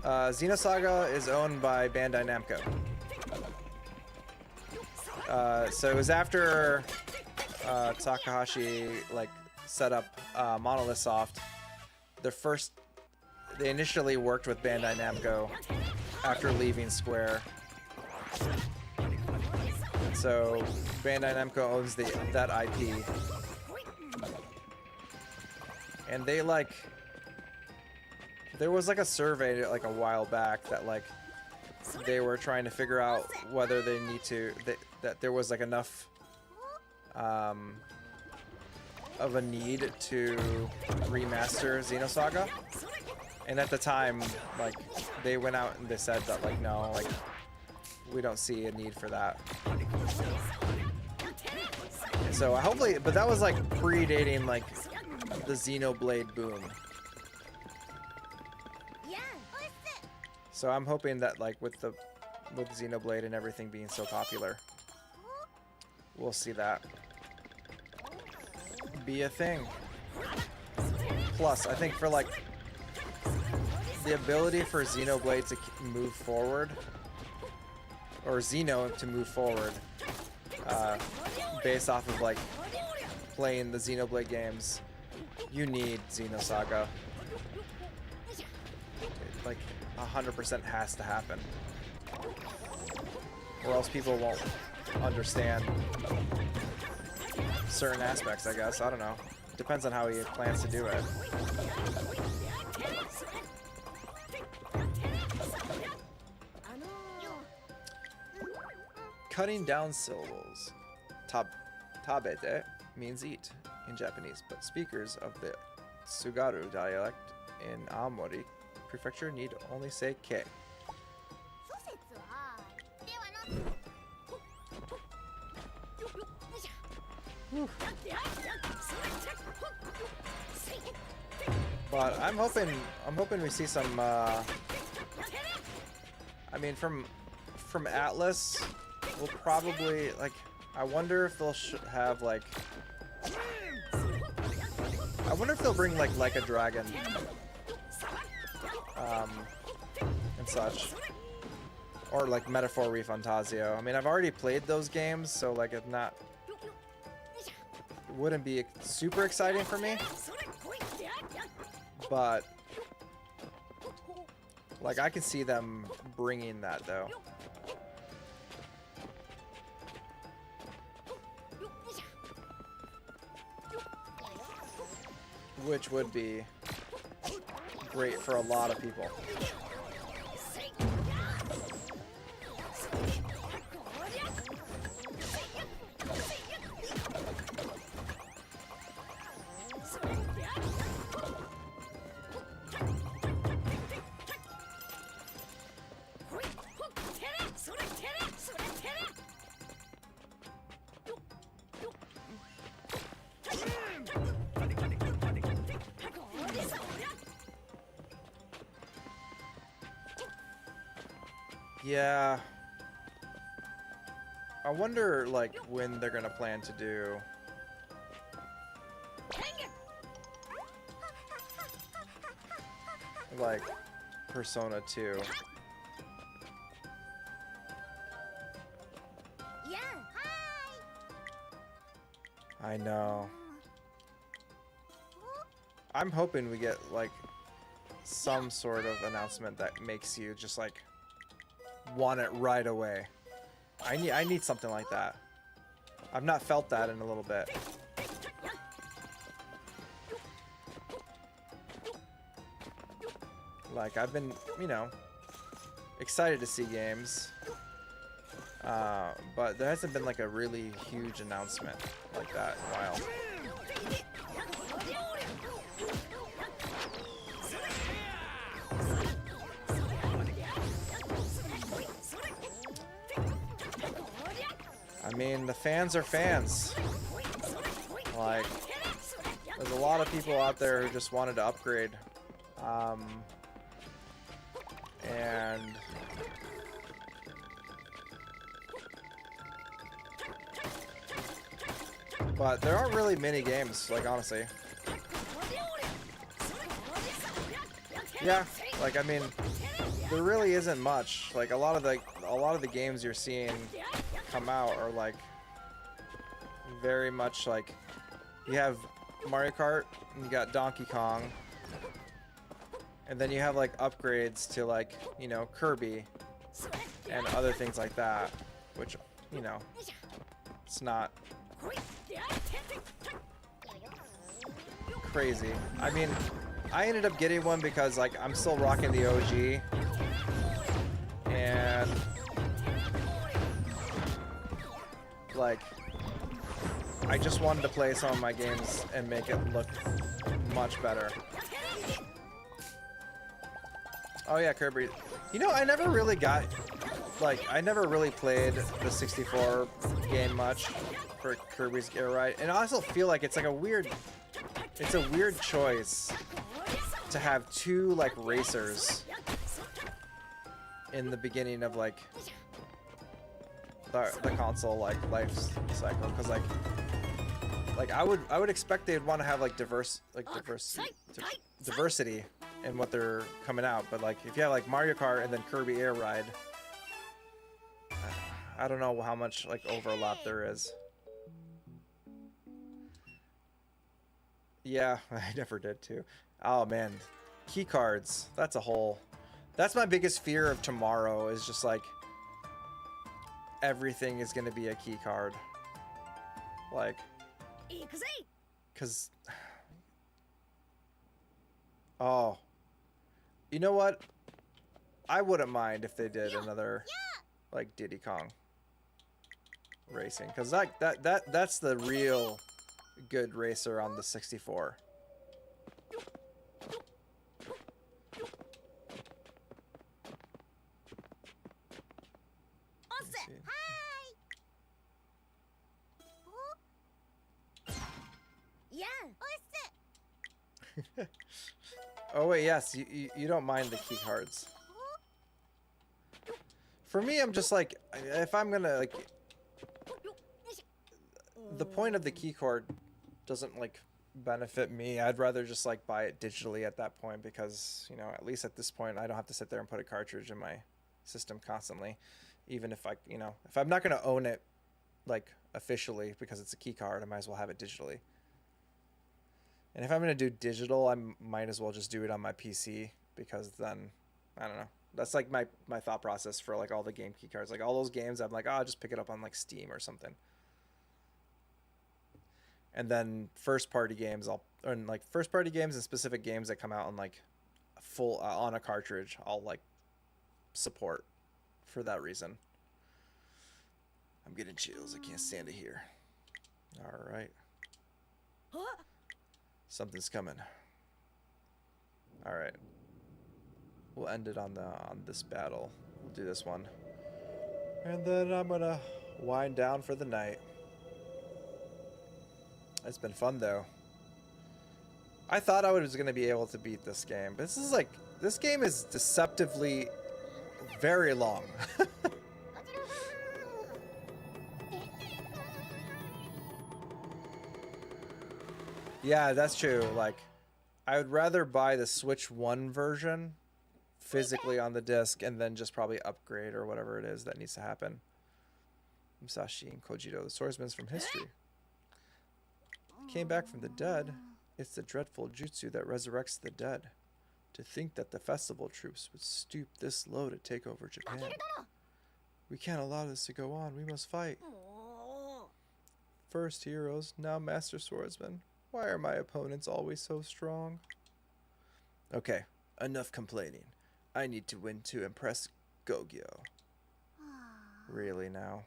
Xenosaga is owned by Bandai Namco. So it was after Takahashi like set up Monolith Soft. They initially worked with Bandai Namco after leaving Square. So Bandai Namco owns that IP. And they like, there was like a survey like a while back that like they were trying to figure out whether they need to, that there was like enough of a need to remaster Xenosaga. And at the time, like they went out and they said that like, no, like we don't see a need for that. So hopefully, but that was like predating like the Xenoblade boom. So I'm hoping that like with Xenoblade and everything being so popular, we'll see that be a thing. Plus, I think for like the ability for Xenoblade to move forward, or Xeno to move forward, based off of like playing the Xenoblade games, you need Xenosaga. Like 100% has to happen, or else people won't understand certain aspects, I guess. I don't know. Depends on how he plans to do it. Cutting down syllables. Tabete means eat in Japanese, but speakers of the Tsugaru dialect in Aomori Prefecture need only say K. But I'm hoping we see some I mean, from Atlas, we'll probably like. I wonder if they'll have like. I wonder if they'll bring like a dragon, and such, or like Metaphor Refantasio. I mean, I've already played those games, so like it wouldn't be super exciting for me, but like I can see them bringing that though. Which would be great for a lot of people. Yeah. I wonder, like, when they're gonna plan to do... like, Persona 2. Yeah, hi. I know. I'm hoping we get, like, some sort of announcement that makes you just, like, want it right away. I need something like that. I've not felt that in a little bit. Like, I've been, you know, excited to see games. But there hasn't been like a really huge announcement like that in a while. I mean, the fans are fans. Like, there's a lot of people out there who just wanted to upgrade. And but there aren't really many games, like, honestly. Yeah, like, I mean, there really isn't much. Like, a lot of the games you're seeing come out are like very much like, you have Mario Kart and you got Donkey Kong, and then you have like upgrades to, like, you know, Kirby and other things like that, which, you know, it's not crazy. I mean, I ended up getting one because, like, I'm still rocking the OG, and like, I just wanted to play some of my games and make it look much better. Oh yeah, Kirby. You know, I never really got, like, I never really played the 64 game much for Kirby's Air Ride, and I also feel like it's like a weird choice to have two, like, racers in the beginning of, like, the console, like, life cycle, because like I would expect they'd want to have like diversity in what they're coming out, but like if you have like Mario Kart and then Kirby Air Ride, I don't know how much like overlap there is. Yeah, I never did too. Oh man, key cards. That's my biggest fear of tomorrow, is just like everything is gonna be a key card. Like, cause oh, you know what? I wouldn't mind if they did another like Diddy Kong racing, cause like that's the real good racer on the 64. Oh wait, yes, you don't mind the key cards. For me, I'm just like, if I'm gonna like, the point of the keycord doesn't like benefit me. I'd rather just like buy it digitally at that point because, you know, at least at this point I don't have to sit there and put a cartridge in my system constantly. Even if I, you know, if I'm not going to own it like officially because it's a key card, I might as well have it digitally. And if I'm going to do digital, I might as well just do it on my PC because then I don't know. That's like my thought process for like all the game key cards. Like all those games I'm like, "Oh, I'll just pick it up on like Steam or something." And then first party games and like first party games and specific games that come out on like full on a cartridge, I'll like support for that reason. I'm getting chills. I can't stand it here. All right. Something's coming. All right. We'll end it on this battle. We'll do this one. And then I'm going to wind down for the night. It's been fun though. I thought I was going to be able to beat this game, but this game is deceptively very long. Yeah, that's true. Like, I would rather buy the Switch 1 version physically on the disc and then just probably upgrade or whatever it is that needs to happen. Musashi and Kojiro, the swordsmen from history. Came back from the dead. It's the dreadful jutsu that resurrects the dead. To think that the festival troops would stoop this low to take over Japan. We can't allow this to go on. We must fight. First heroes, now master swordsmen. Why are my opponents always so strong? Okay, enough complaining. I need to win to impress Gogyo. Really now?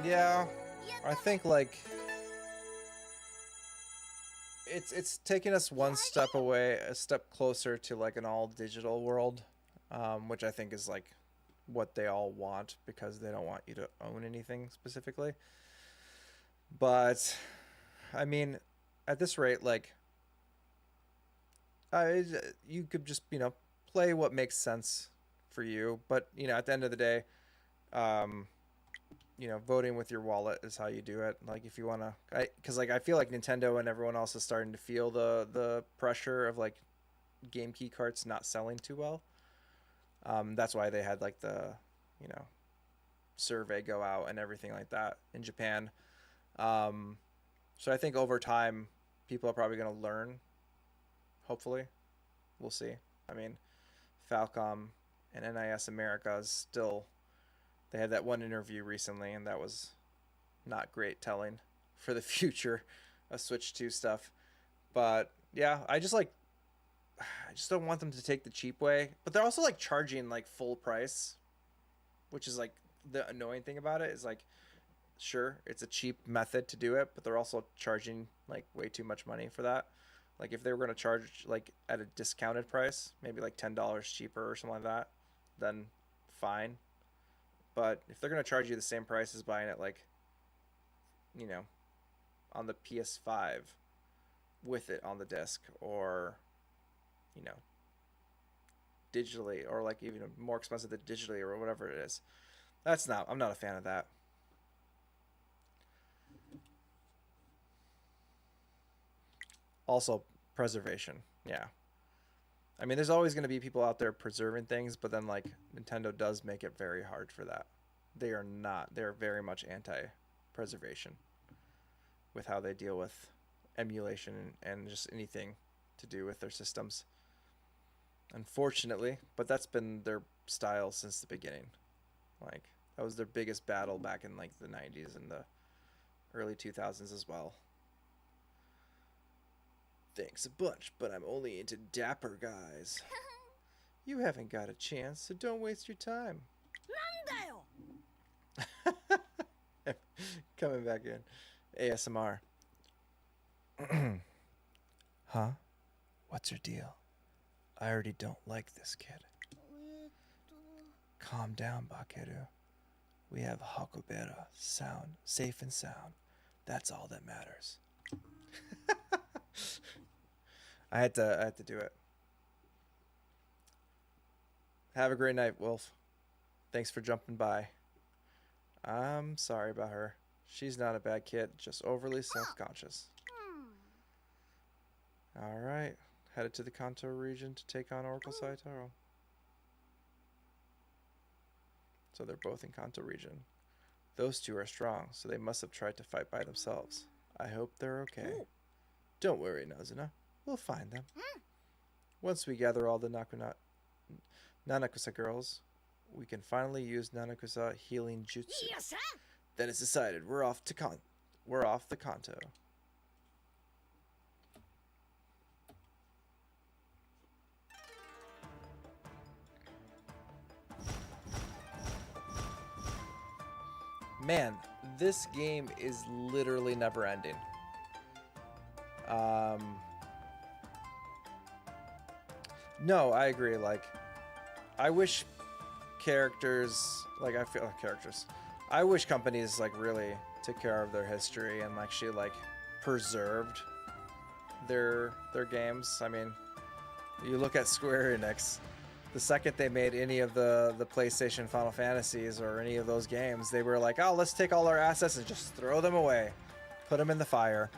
Yeah, I think like it's taking us one step away, a step closer to like an all digital world, which I think is like what they all want because they don't want you to own anything specifically. But I mean, at this rate, like you could just, you know, play what makes sense for you. But you know, at the end of the day, um, you know, voting with your wallet is how you do it. Like if you want to, because like I feel like Nintendo and everyone else is starting to feel the pressure of like game key carts not selling too well. That's why they had like the, you know, survey go out and everything like that in Japan. So I think over time people are probably going to learn. Hopefully, we'll see. I mean, Falcom and NIS America is still. They had that one interview recently, and that was not great telling for the future of Switch 2 stuff. But yeah, I just like just don't want them to take the cheap way. But they're also like charging like full price, which is like the annoying thing about it is like, sure, it's a cheap method to do it, but they're also charging like way too much money for that. Like if they were going to charge like at a discounted price, maybe like $10 cheaper or something like that, then fine. But if they're going to charge you the same price as buying it like, you know, on the PS5 with it on the disc, or you know, digitally, or like even more expensive than digitally or whatever it is, I'm not a fan of that. Also, preservation. Yeah. I mean, there's always going to be people out there preserving things, but then, like, Nintendo does make it very hard for that. They are not. They're very much anti preservation with how they deal with emulation and just anything to do with their systems. Unfortunately, but that's been their style since the beginning. Like, that was their biggest battle back in, like, the 90s and the early 2000s as well. Thanks a bunch, but I'm only into dapper guys. You haven't got a chance, so don't waste your time. Coming back in. ASMR. Huh? What's your deal? I already don't like this kid. Calm down, Bakeru. We have Hakobera, sound, safe and sound. That's all that matters. I had to do it. Have a great night, Wolf. Thanks for jumping by. I'm sorry about her. She's not a bad kid, just overly self-conscious. Alright. Headed to the Kanto region to take on Oracle Saitaro. So they're both in Kanto region. Those two are strong, so they must have tried to fight by themselves. I hope they're okay. Don't worry, Nazuna. We'll find them. Once we gather all the Nanakusa girls, we can finally use Nanakusa healing jutsu. Then it's decided. We're off the Kanto. Man, this game is literally never ending. No, I agree. Like, I wish I wish companies like really took care of their history and actually like preserved their games. I mean, you look at Square Enix. The second they made any of the PlayStation Final Fantasies or any of those games, they were like, oh, let's take all our assets and just throw them away. Put them in the fire.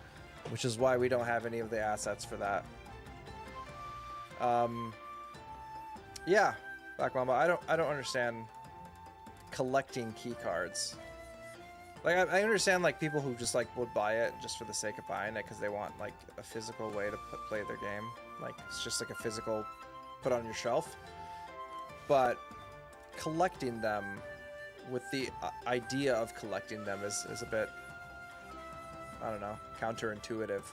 Which is why we don't have any of the assets for that. Yeah, Black Mamba, I don't understand collecting key cards. Like, I understand, like, people who just, like, would buy it just for the sake of buying it because they want, like, a physical way to play their game. Like, it's just, like, a physical put on your shelf. But collecting them with the idea of collecting them is a bit, I don't know, counterintuitive.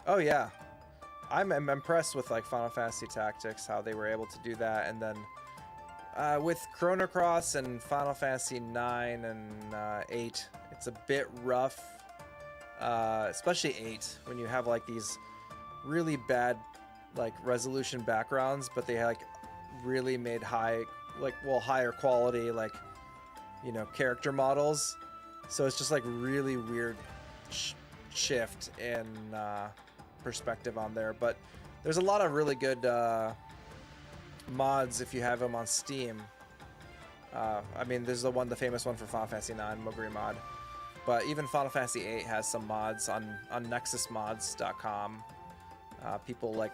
Oh yeah, I'm impressed with like Final Fantasy Tactics, how they were able to do that, and then with Chrono Cross and Final Fantasy 9 and 8, it's a bit rough, especially 8, when you have like these really bad like resolution backgrounds, but they like really made higher quality, like, you know, character models. So it's just like really weird shift in perspective on there. But there's a lot of really good mods if you have them on Steam. I mean, there's the famous one for Final Fantasy 9, Moguri mod. But even Final Fantasy 8 has some mods on nexusmods.com. People like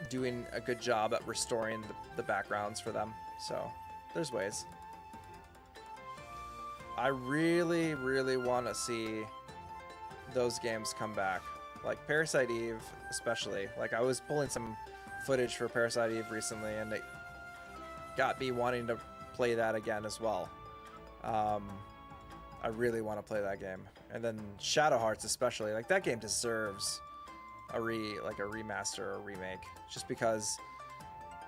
doing a good job at restoring the backgrounds for them. So there's ways. I really, really want to see those games come back. Like Parasite Eve, especially. Like, I was pulling some footage for Parasite Eve recently, and it got me wanting to play that again as well. I really want to play that game. And then Shadow Hearts especially, like that game deserves a remaster or a remake, just because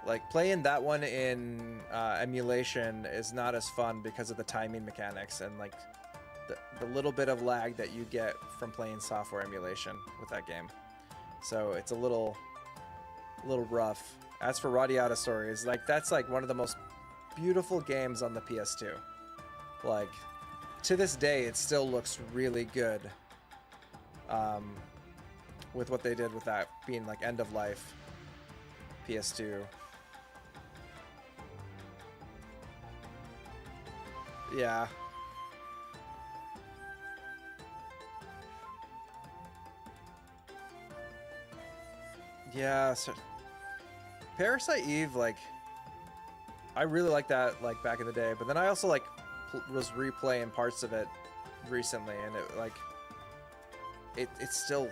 like playing that one in emulation is not as fun because of the timing mechanics and like the little bit of lag that you get from playing software emulation with that game. So it's a little rough. As for Radiata Stories, like that's like one of the most beautiful games on the PS2. Like to this day, it still looks really good. With what they did with that being like end of life PS2. Yeah. Yeah, so Parasite Eve, like I really like that like back in the day, but then I also like was replaying parts of it recently, and it like it's still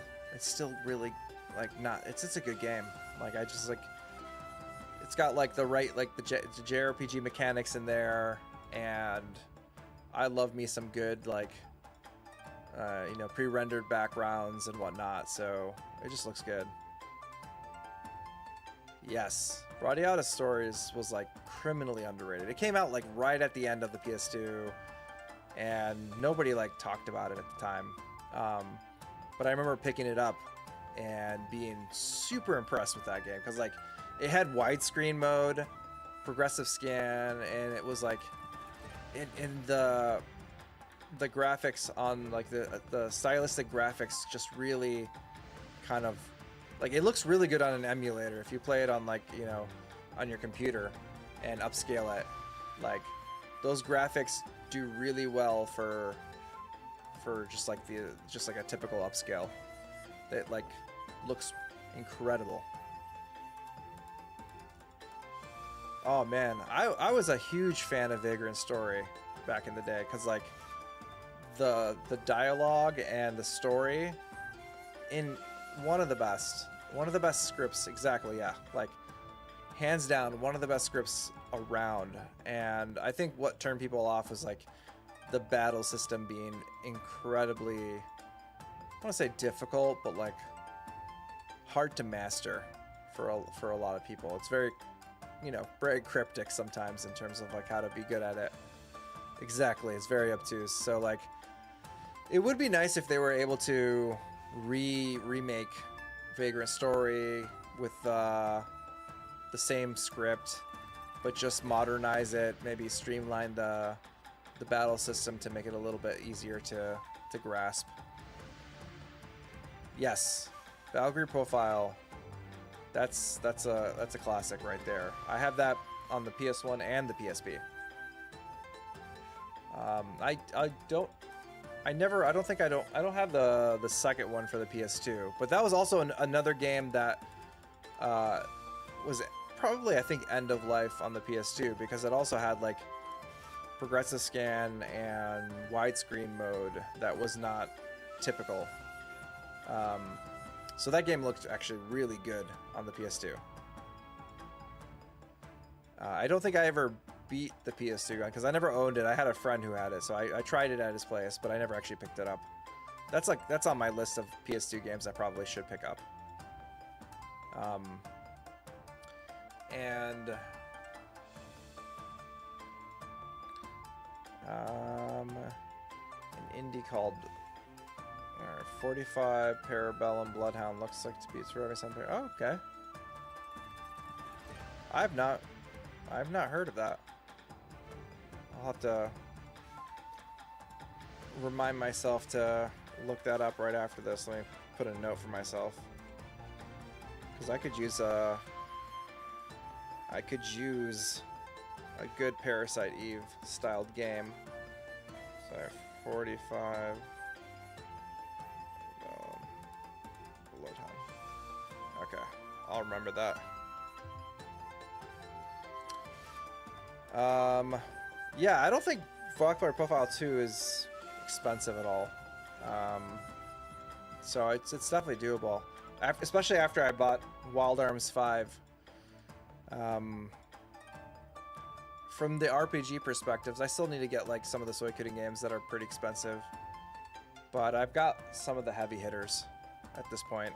really like not it's a good game. Like I just like it's got like the right like the JRPG mechanics in there, and I love me some good like you know, pre-rendered backgrounds and whatnot, so it just looks good. Yes, Radiata Stories was like criminally underrated. It came out like right at the end of the PS2, and nobody like talked about it at the time. But I remember picking it up and being super impressed with that game because like it had widescreen mode, progressive scan, and it was like in the graphics on like the stylistic graphics just really kind of like it looks really good on an emulator if you play it on like, you know, on your computer and upscale it. Like those graphics do really well for just like a typical upscale. It like looks incredible. Oh man, I was a huge fan of Vagrant Story back in the day because like the dialogue and the story in one of the best scripts, exactly, yeah, like hands down one of the best scripts around. And I think what turned people off was like the battle system being incredibly, I want to say difficult, but like hard to master for a lot of people. It's very, you know, very cryptic sometimes in terms of like how to be good at it. Exactly, it's very obtuse. So like it would be nice if they were able to remake Vagrant Story with the same script, but just modernize it, maybe streamline the battle system to make it a little bit easier to grasp. Yes, Valkyrie Profile. That's a classic right there. I have that on the PS1 and the PSP. I don't have the second one for the PS2, but that was also another game that was probably, I think, end of life on the PS2 because it also had like progressive scan and widescreen mode that was not typical. So that game looked actually really good on the PS2. I don't think I ever beat the PS2 because I never owned it. I had a friend who had it, so I tried it at his place, but I never actually picked it up. That's on my list of PS2 games I probably should pick up. And an indie called 45 Parabellum Bloodhound looks like to be through every something. Oh, okay. I've not heard of that. I'll have to remind myself to look that up right after this. Let me put a note for myself because I could use a good Parasite Eve styled game. So 45 Bloodhound. Okay, I'll remember that. Yeah, I don't think Valkyrie Profile 2 is expensive at all. So it's definitely doable. Especially after I bought Wild Arms 5. From the RPG perspectives, I still need to get like some of the Suikoden games that are pretty expensive. But I've got some of the heavy hitters at this point.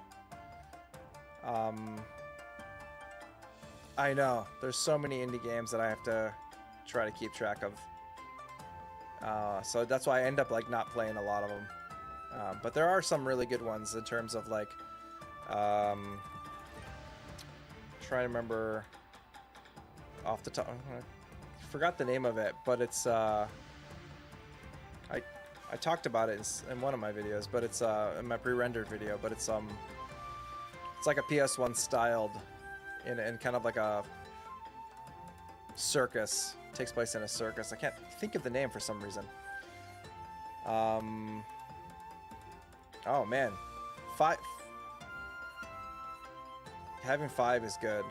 I know there's so many indie games that I have to try to keep track of. So that's why I end up like not playing a lot of them. But there are some really good ones in terms of like, trying to remember off the top. I forgot the name of it, but it's I talked about it in one of my videos, but it's in my pre-rendered video. But it's like a PS1 styled in kind of like a circus. It takes place in a circus. I can't think of the name for some reason. Oh man, having 5 is good.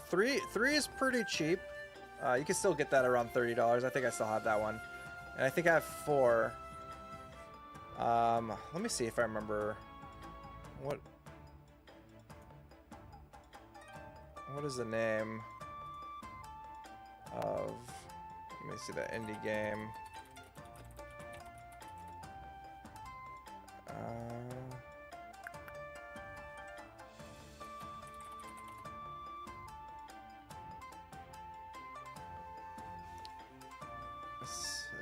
3 is pretty cheap. You can still get that around $30. I think I still have that one. And I think I have 4. Let me see if I remember what is the name of, let me see that indie game.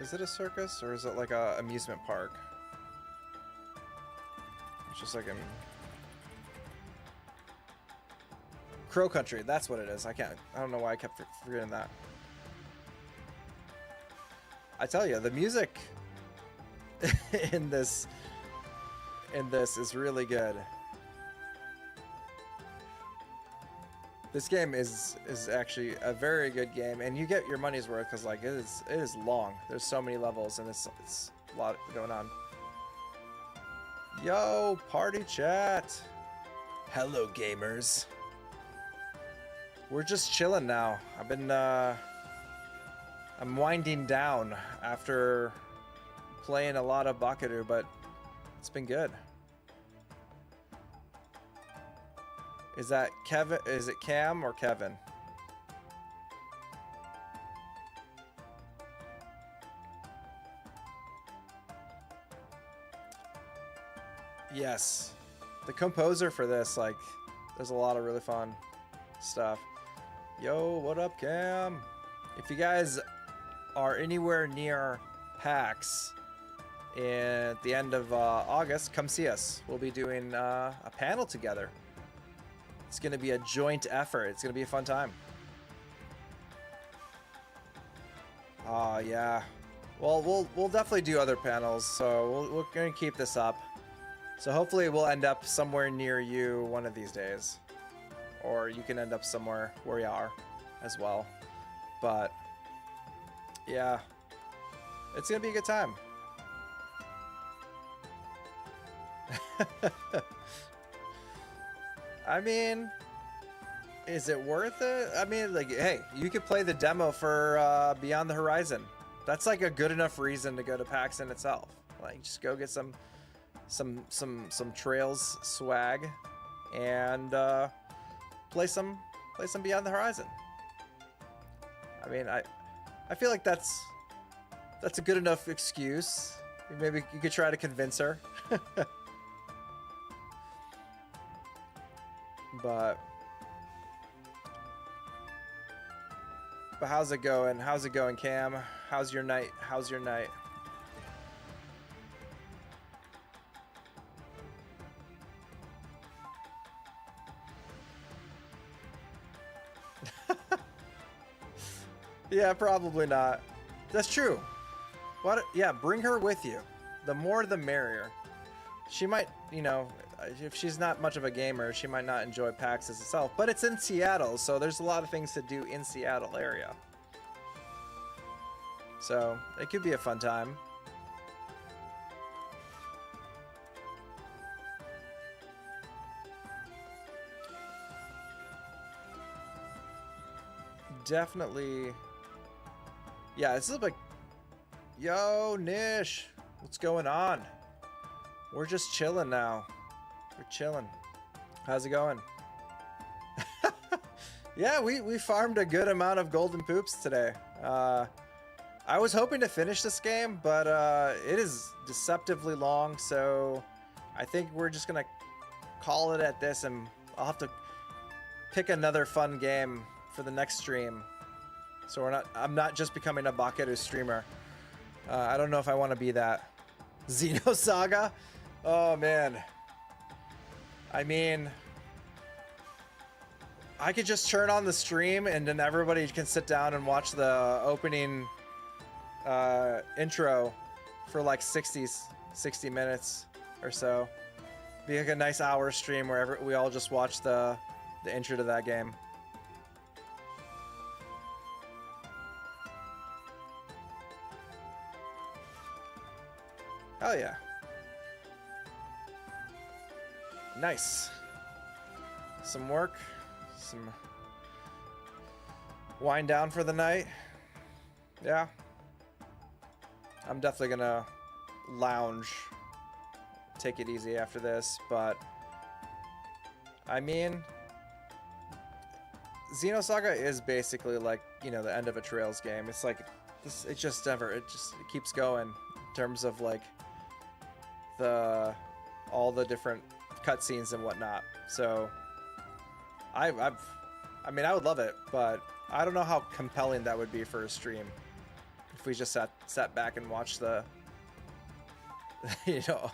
Is it a circus or is it like a amusement park? It's just like a Crow Country. That's what it is. I don't know why I kept forgetting that. I tell you, the music in this is really good. This game is actually a very good game, and you get your money's worth because like it is long. There's so many levels, and it's a lot going on. Yo, party chat. Hello, gamers. We're just chilling now. I'm winding down after playing a lot of Bakeru, but it's been good. Is that Kevin? Is it Cam or Kevin? Yes. The composer for this, like, there's a lot of really fun stuff. Yo, what up, Cam? If you guys are anywhere near PAX at the end of August, come see us. We'll be doing a panel together. It's going to be a joint effort. It's going to be a fun time. Oh, yeah. Well, we'll definitely do other panels, so we're going to keep this up. So hopefully we'll end up somewhere near you one of these days. Or you can end up somewhere where you are as well. But, yeah. It's going to be a good time. I mean, is it worth it? I mean, like, hey, you could play the demo for Beyond the Horizon. That's like a good enough reason to go to PAX in itself. Like, just go get some Trails swag and play some Beyond the Horizon. I mean, I feel like that's a good enough excuse. Maybe you could try to convince her. But how's it going? How's it going, Cam? How's your night? How's your night? Yeah, probably not. That's true. What? Yeah, bring her with you. The more the merrier. She might, you know, if she's not much of a gamer, she might not enjoy PAX as itself, but it's in Seattle, so there's a lot of things to do in Seattle area. So it could be a fun time. Definitely. Yeah, this is like, yo, Nish, what's going on? We're just chilling now. We're chilling. How's it going? Yeah, we farmed a good amount of golden poops today. I was hoping to finish this game, but it is deceptively long, so I think we're just gonna call it at this, and I'll have to pick another fun game for the next stream. So I'm not just becoming a Bakeru streamer. I don't know if I want to be that. Xenosaga? Oh man. I mean, I could just turn on the stream and then everybody can sit down and watch the opening intro for like 60 minutes or so. Be like a nice hour stream where we all just watch the intro to that game. Hell yeah. Nice. Some work, some wind down for the night. Yeah. I'm definitely gonna lounge, take it easy after this, but I mean, Xenosaga is basically like, you know, the end of a Trails game. It's like this, it just keeps going in terms of like all the different cutscenes and whatnot. So I mean, I would love it, but I don't know how compelling that would be for a stream if we just sat back and watched the you know,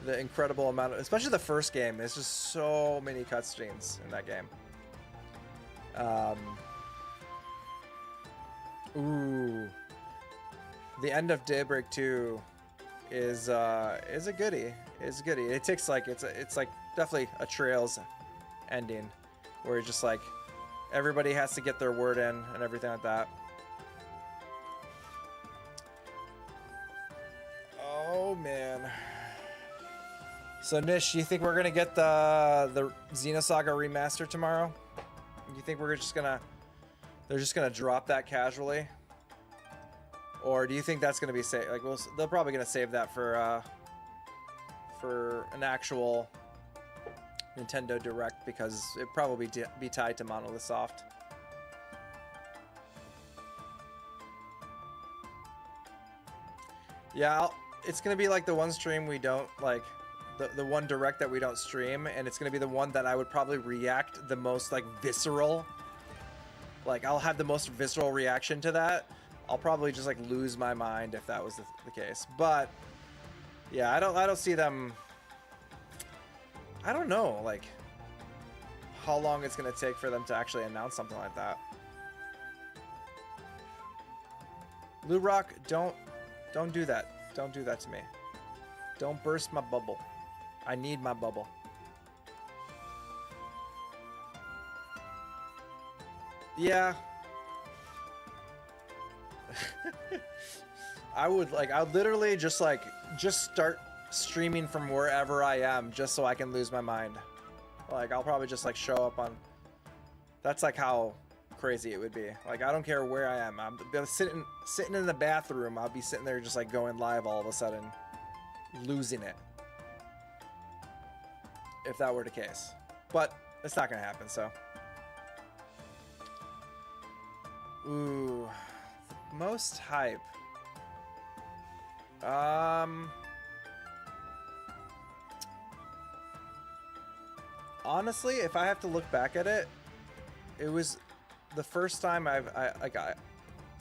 the incredible amount of, especially the first game. There's just so many cutscenes in that game. Ooh, the end of Daybreak 2 is a goodie. It's a goodie. It takes like it's like definitely a Trails ending where it's just like everybody has to get their word in and everything like that. Oh man. So Nish, you think we're gonna get the Xenosaga remaster tomorrow? You think they're just gonna drop that casually? Or do you think that's gonna be saved? Like, they're probably gonna save that for an actual Nintendo Direct, because it probably be tied to Monolith Soft. Yeah, it's gonna be like the one stream we don't like, the one Direct that we don't stream, and it's gonna be the one that I would probably react the most like visceral. Like, I'll have the most visceral reaction to that. I'll probably just like lose my mind if that was the case. But yeah, I don't see them. I don't know like how long it's gonna take for them to actually announce something like that. Lou Rock, don't do that. Don't do that to me. Don't burst my bubble. I need my bubble. Yeah. I'd literally just start streaming from wherever I am just so I can lose my mind. Like, I'll probably just like show up on, that's like how crazy it would be. Like, I don't care where I am. I'm sitting in the bathroom. I'll be sitting there just like going live all of a sudden, losing it. If that were the case. But it's not gonna happen, so. Ooh, most hype. Honestly, if I have to look back at it, it was the first time it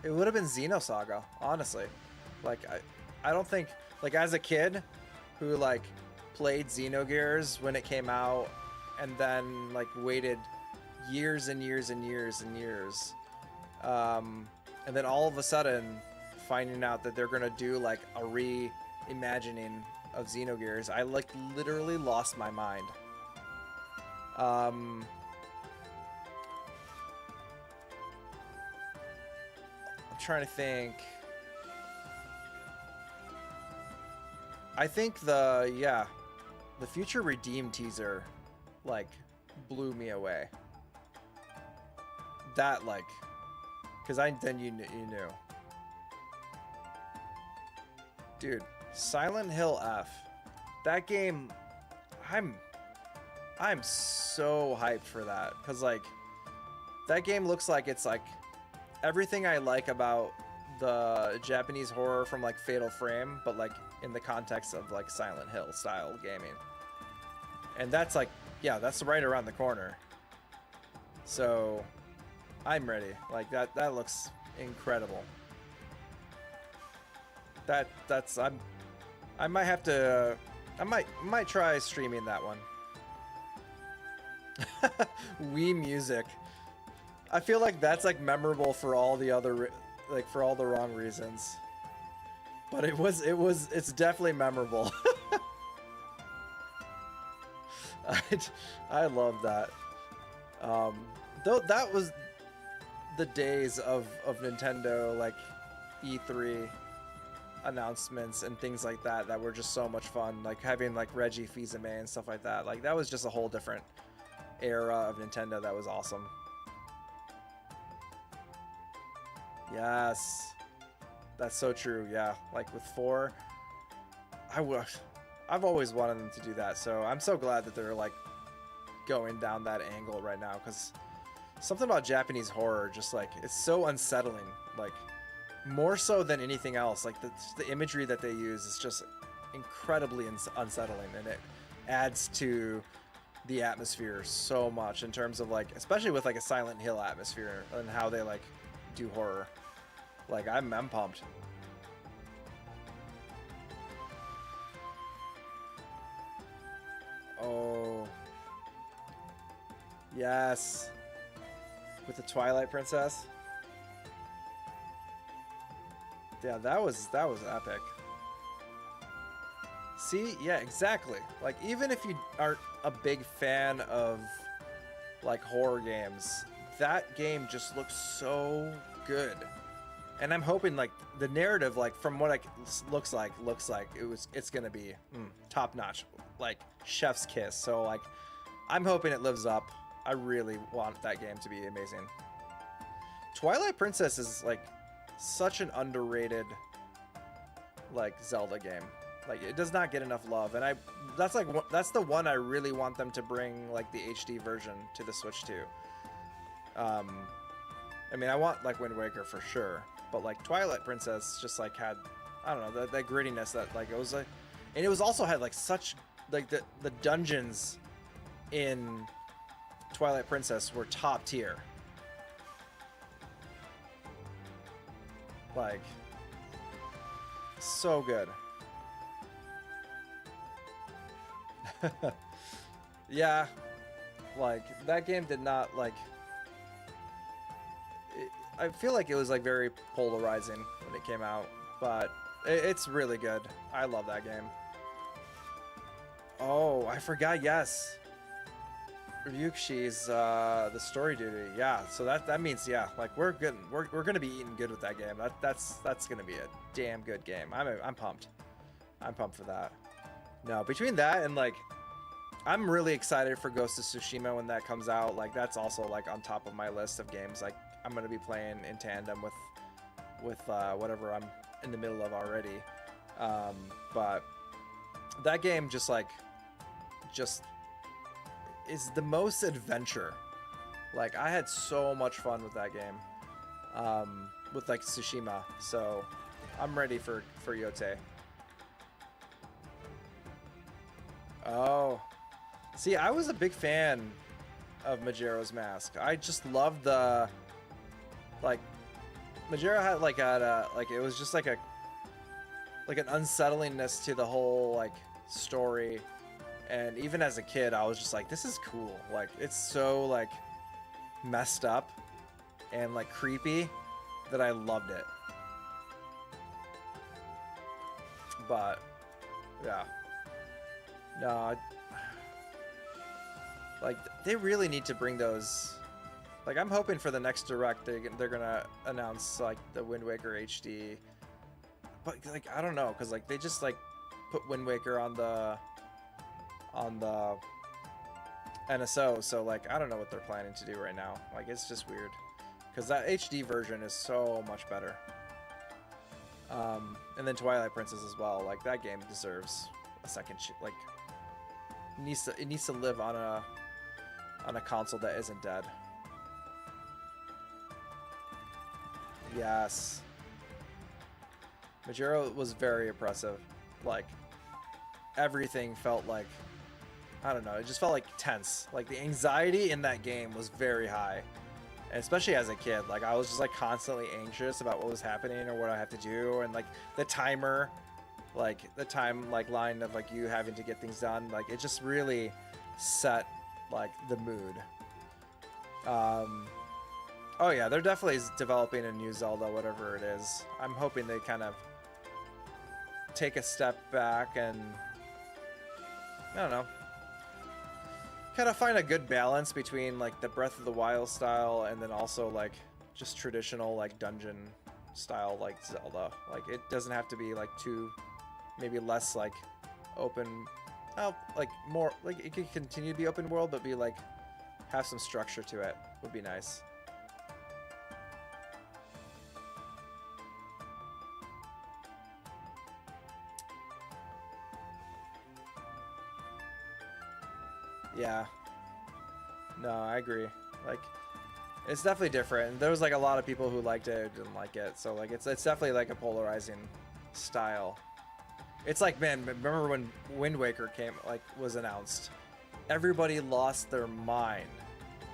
would have been Xenosaga, honestly. Like, I don't think, like, as a kid who like played Xenogears when it came out and then like waited years and years and years and years, and then all of a sudden finding out that they're gonna do like a reimagining of Xenogears, I like literally lost my mind. I'm trying to think. I think the Future Redeem teaser like blew me away. That like, cause then you knew. Dude, Silent Hill F. That game, I'm so hyped for that, cause like that game looks like it's like everything I like about the Japanese horror from like Fatal Frame, but like in the context of like Silent Hill style gaming. And that's like, yeah, that's right around the corner. So I'm ready. Like that looks incredible. I might have to I might try streaming that one. Wii music. I feel like that's like memorable for all the other like for all the wrong reasons. But it's definitely memorable. I love that. Though that was the days of Nintendo like E3 announcements and things like that were just so much fun. Like having like Reggie Fils-Aimé and stuff like that. Like that was just a whole different era of Nintendo that was awesome. Yes. That's so true. Yeah. Like with 4, I've always wanted them to do that. So I'm so glad that they're like going down that angle right now, because something about Japanese horror just like it's so unsettling, like more so than anything else. Like the imagery that they use is just incredibly unsettling, and it adds to the atmosphere so much in terms of like, especially with like a Silent Hill atmosphere and how they like do horror. Like I'm pumped. Oh yes, with the Twilight Princess. Yeah, that was epic. See, yeah, exactly. Like even if you aren't a big fan of like horror games, that game just looks so good. And I'm hoping like the narrative, like from what it looks like it's gonna be top notch, like chef's kiss. So like I'm hoping it lives up. I really want that game to be amazing. Twilight Princess is like such an underrated like Zelda game. Like it does not get enough love, and that's the one I really want them to bring like the HD version to the Switch too. I mean, I want like Wind Waker for sure, but like Twilight Princess just like had, I don't know, that grittiness that like it was like, and it was also had like such like the dungeons in Twilight Princess were top tier. Like so good. Yeah, like that game did not like I feel like it was like very polarizing when it came out, but it's really good. I love that game. Oh, I forgot. Yes, Ryukshi's the story duty. Yeah, so that means yeah, like we're good. We're gonna be eating good with that game. That's gonna be a damn good game. I'm pumped. I'm pumped for that. No, between that and like, I'm really excited for Ghost of Tsushima when that comes out. Like that's also like on top of my list of games like I'm gonna be playing in tandem with whatever I'm in the middle of already. But that game just is the most adventure. Like I had so much fun with that game, with like Tsushima. So I'm ready for Yote. Oh, see, I was a big fan of Majora's Mask. I just loved the like Majora had like it was just like an unsettlingness to the whole like story. And even as a kid, I was just like, this is cool. Like it's so like messed up and like creepy that I loved it. But yeah. No, like they really need to bring those. Like I'm hoping for the next direct they're gonna announce like the Wind Waker HD. But like I don't know, because like they just like put Wind Waker on the NSO, so like I don't know what they're planning to do right now. Like it's just weird, because that HD version is so much better. And then Twilight Princess as well. Like that game deserves a second like it needs to live on a console that isn't dead. Yes. Majuro was very oppressive. Like, everything felt like, I don't know, it just felt like tense. Like, the anxiety in that game was very high. And especially as a kid, like, I was just, like, constantly anxious about what was happening or what I have to do. And, like, the timer, like, the time, like, line of, like, you having to get things done. Like, it just really set, like, the mood. Oh, yeah, they're definitely developing a new Zelda, whatever it is. I'm hoping they kind of take a step back and, I don't know, kind of find a good balance between like the Breath of the Wild style and then also like just traditional like dungeon style like Zelda. Like it doesn't have to be like too, maybe less like open, like more like it could continue to be open world but be like have some structure to it would be nice. Yeah. No, I agree. Like, it's definitely different. And there was like a lot of people who liked it, didn't like it. So like, it's definitely like a polarizing style. It's like, man, remember when Wind Waker was announced? Everybody lost their mind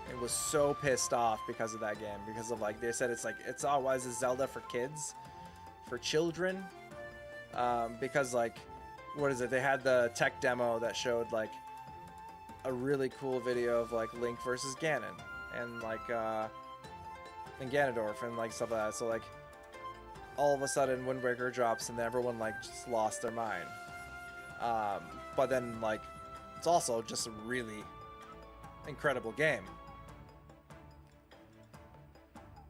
and was so pissed off because of that game. Because of like, they said why is it Zelda for kids, for children? Because like, what is it? They had the tech demo that showed like a really cool video of like Link versus Ganon and like and Ganondorf and like stuff like that. So like all of a sudden Wind Waker drops and everyone like just lost their mind. But then like it's also just a really incredible game.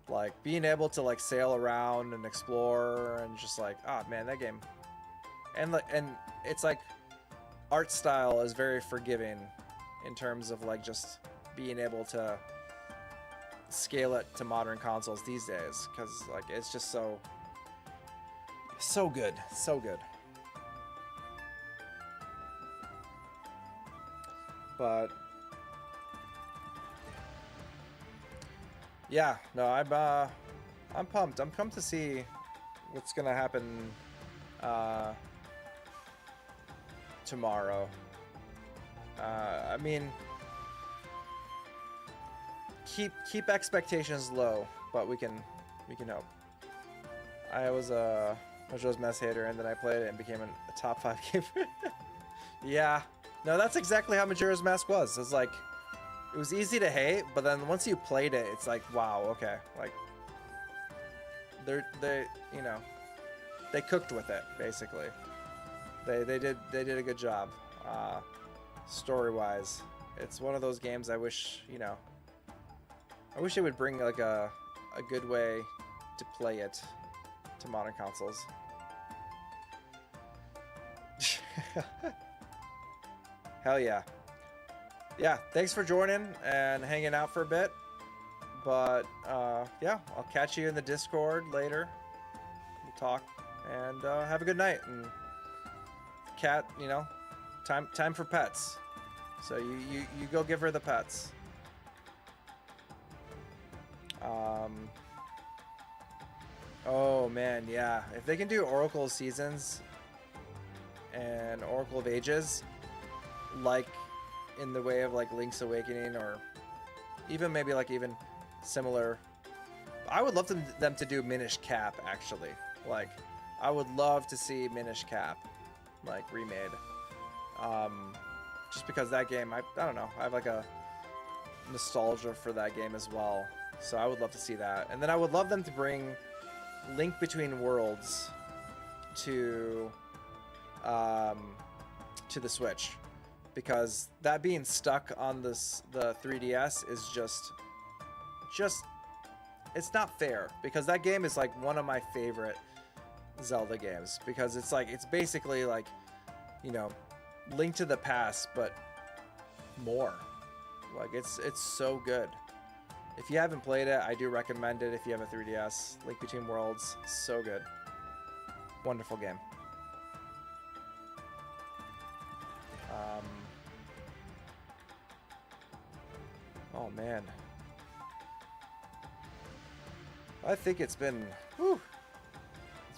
Like being able to like sail around and explore and just like, oh man, that game. And it's like art style is very forgiving in terms of like just being able to scale it to modern consoles these days, because like it's just so good, so good. But yeah, no, I'm pumped. I'm pumped to see what's gonna happen tomorrow. I mean, keep expectations low, but we can hope. I was a Majora's Mask hater, and then I played it and became a top 5 gamer. Yeah, no, that's exactly how Majora's Mask was. It's like it was easy to hate, but then once you played it, it's like, wow, okay, like they you know, they cooked with it basically. They did a good job. Story-wise, it's one of those games I wish, you know, I wish it would bring like a good way to play it to modern consoles. Hell yeah. Yeah, thanks for joining and hanging out for a bit. But yeah, I'll catch you in the Discord later. We'll talk and have a good night. And cat, you know, time for pets. So you go give her the pets. Oh man, yeah. If they can do Oracle of Seasons and Oracle of Ages, like in the way of like Link's Awakening, or even maybe like even similar, I would love them to do Minish Cap actually. Like, I would love to see Minish Cap like remade. Just because that game, I don't know, I have like a nostalgia for that game as well. So I would love to see that. And then I would love them to bring Link Between Worlds to the Switch, because that being stuck on the 3DS is just it's not fair, because that game is like one of my favorite Zelda games, because it's like, it's basically like, you know, Link to the Past but more. Like it's so good. If you haven't played it, I do recommend it. If you have a 3DS, Link Between Worlds, so good. Wonderful game. Oh man, I think it's been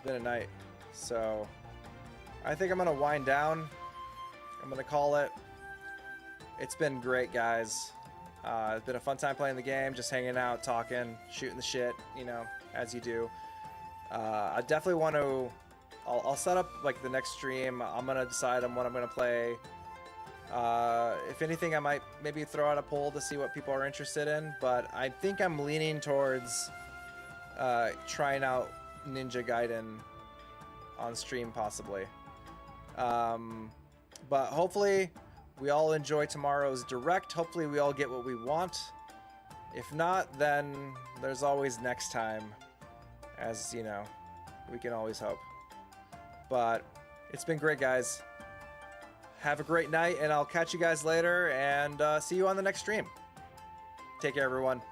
a night. So I think I'm going to wind down. I'm going to call it. It's been great, guys. It's been a fun time playing the game, just hanging out, talking, shooting the shit, you know, as you do. I definitely want to... I'll set up, like, the next stream. I'm going to decide on what I'm going to play. If anything, I might maybe throw out a poll to see what people are interested in, but I think I'm leaning towards trying out Ninja Gaiden on stream, possibly. But hopefully we all enjoy tomorrow's direct. Hopefully we all get what we want. If not, then there's always next time, as you know, we can always hope. But it's been great, guys. Have a great night, and I'll catch you guys later, and see you on the next stream. Take care, everyone.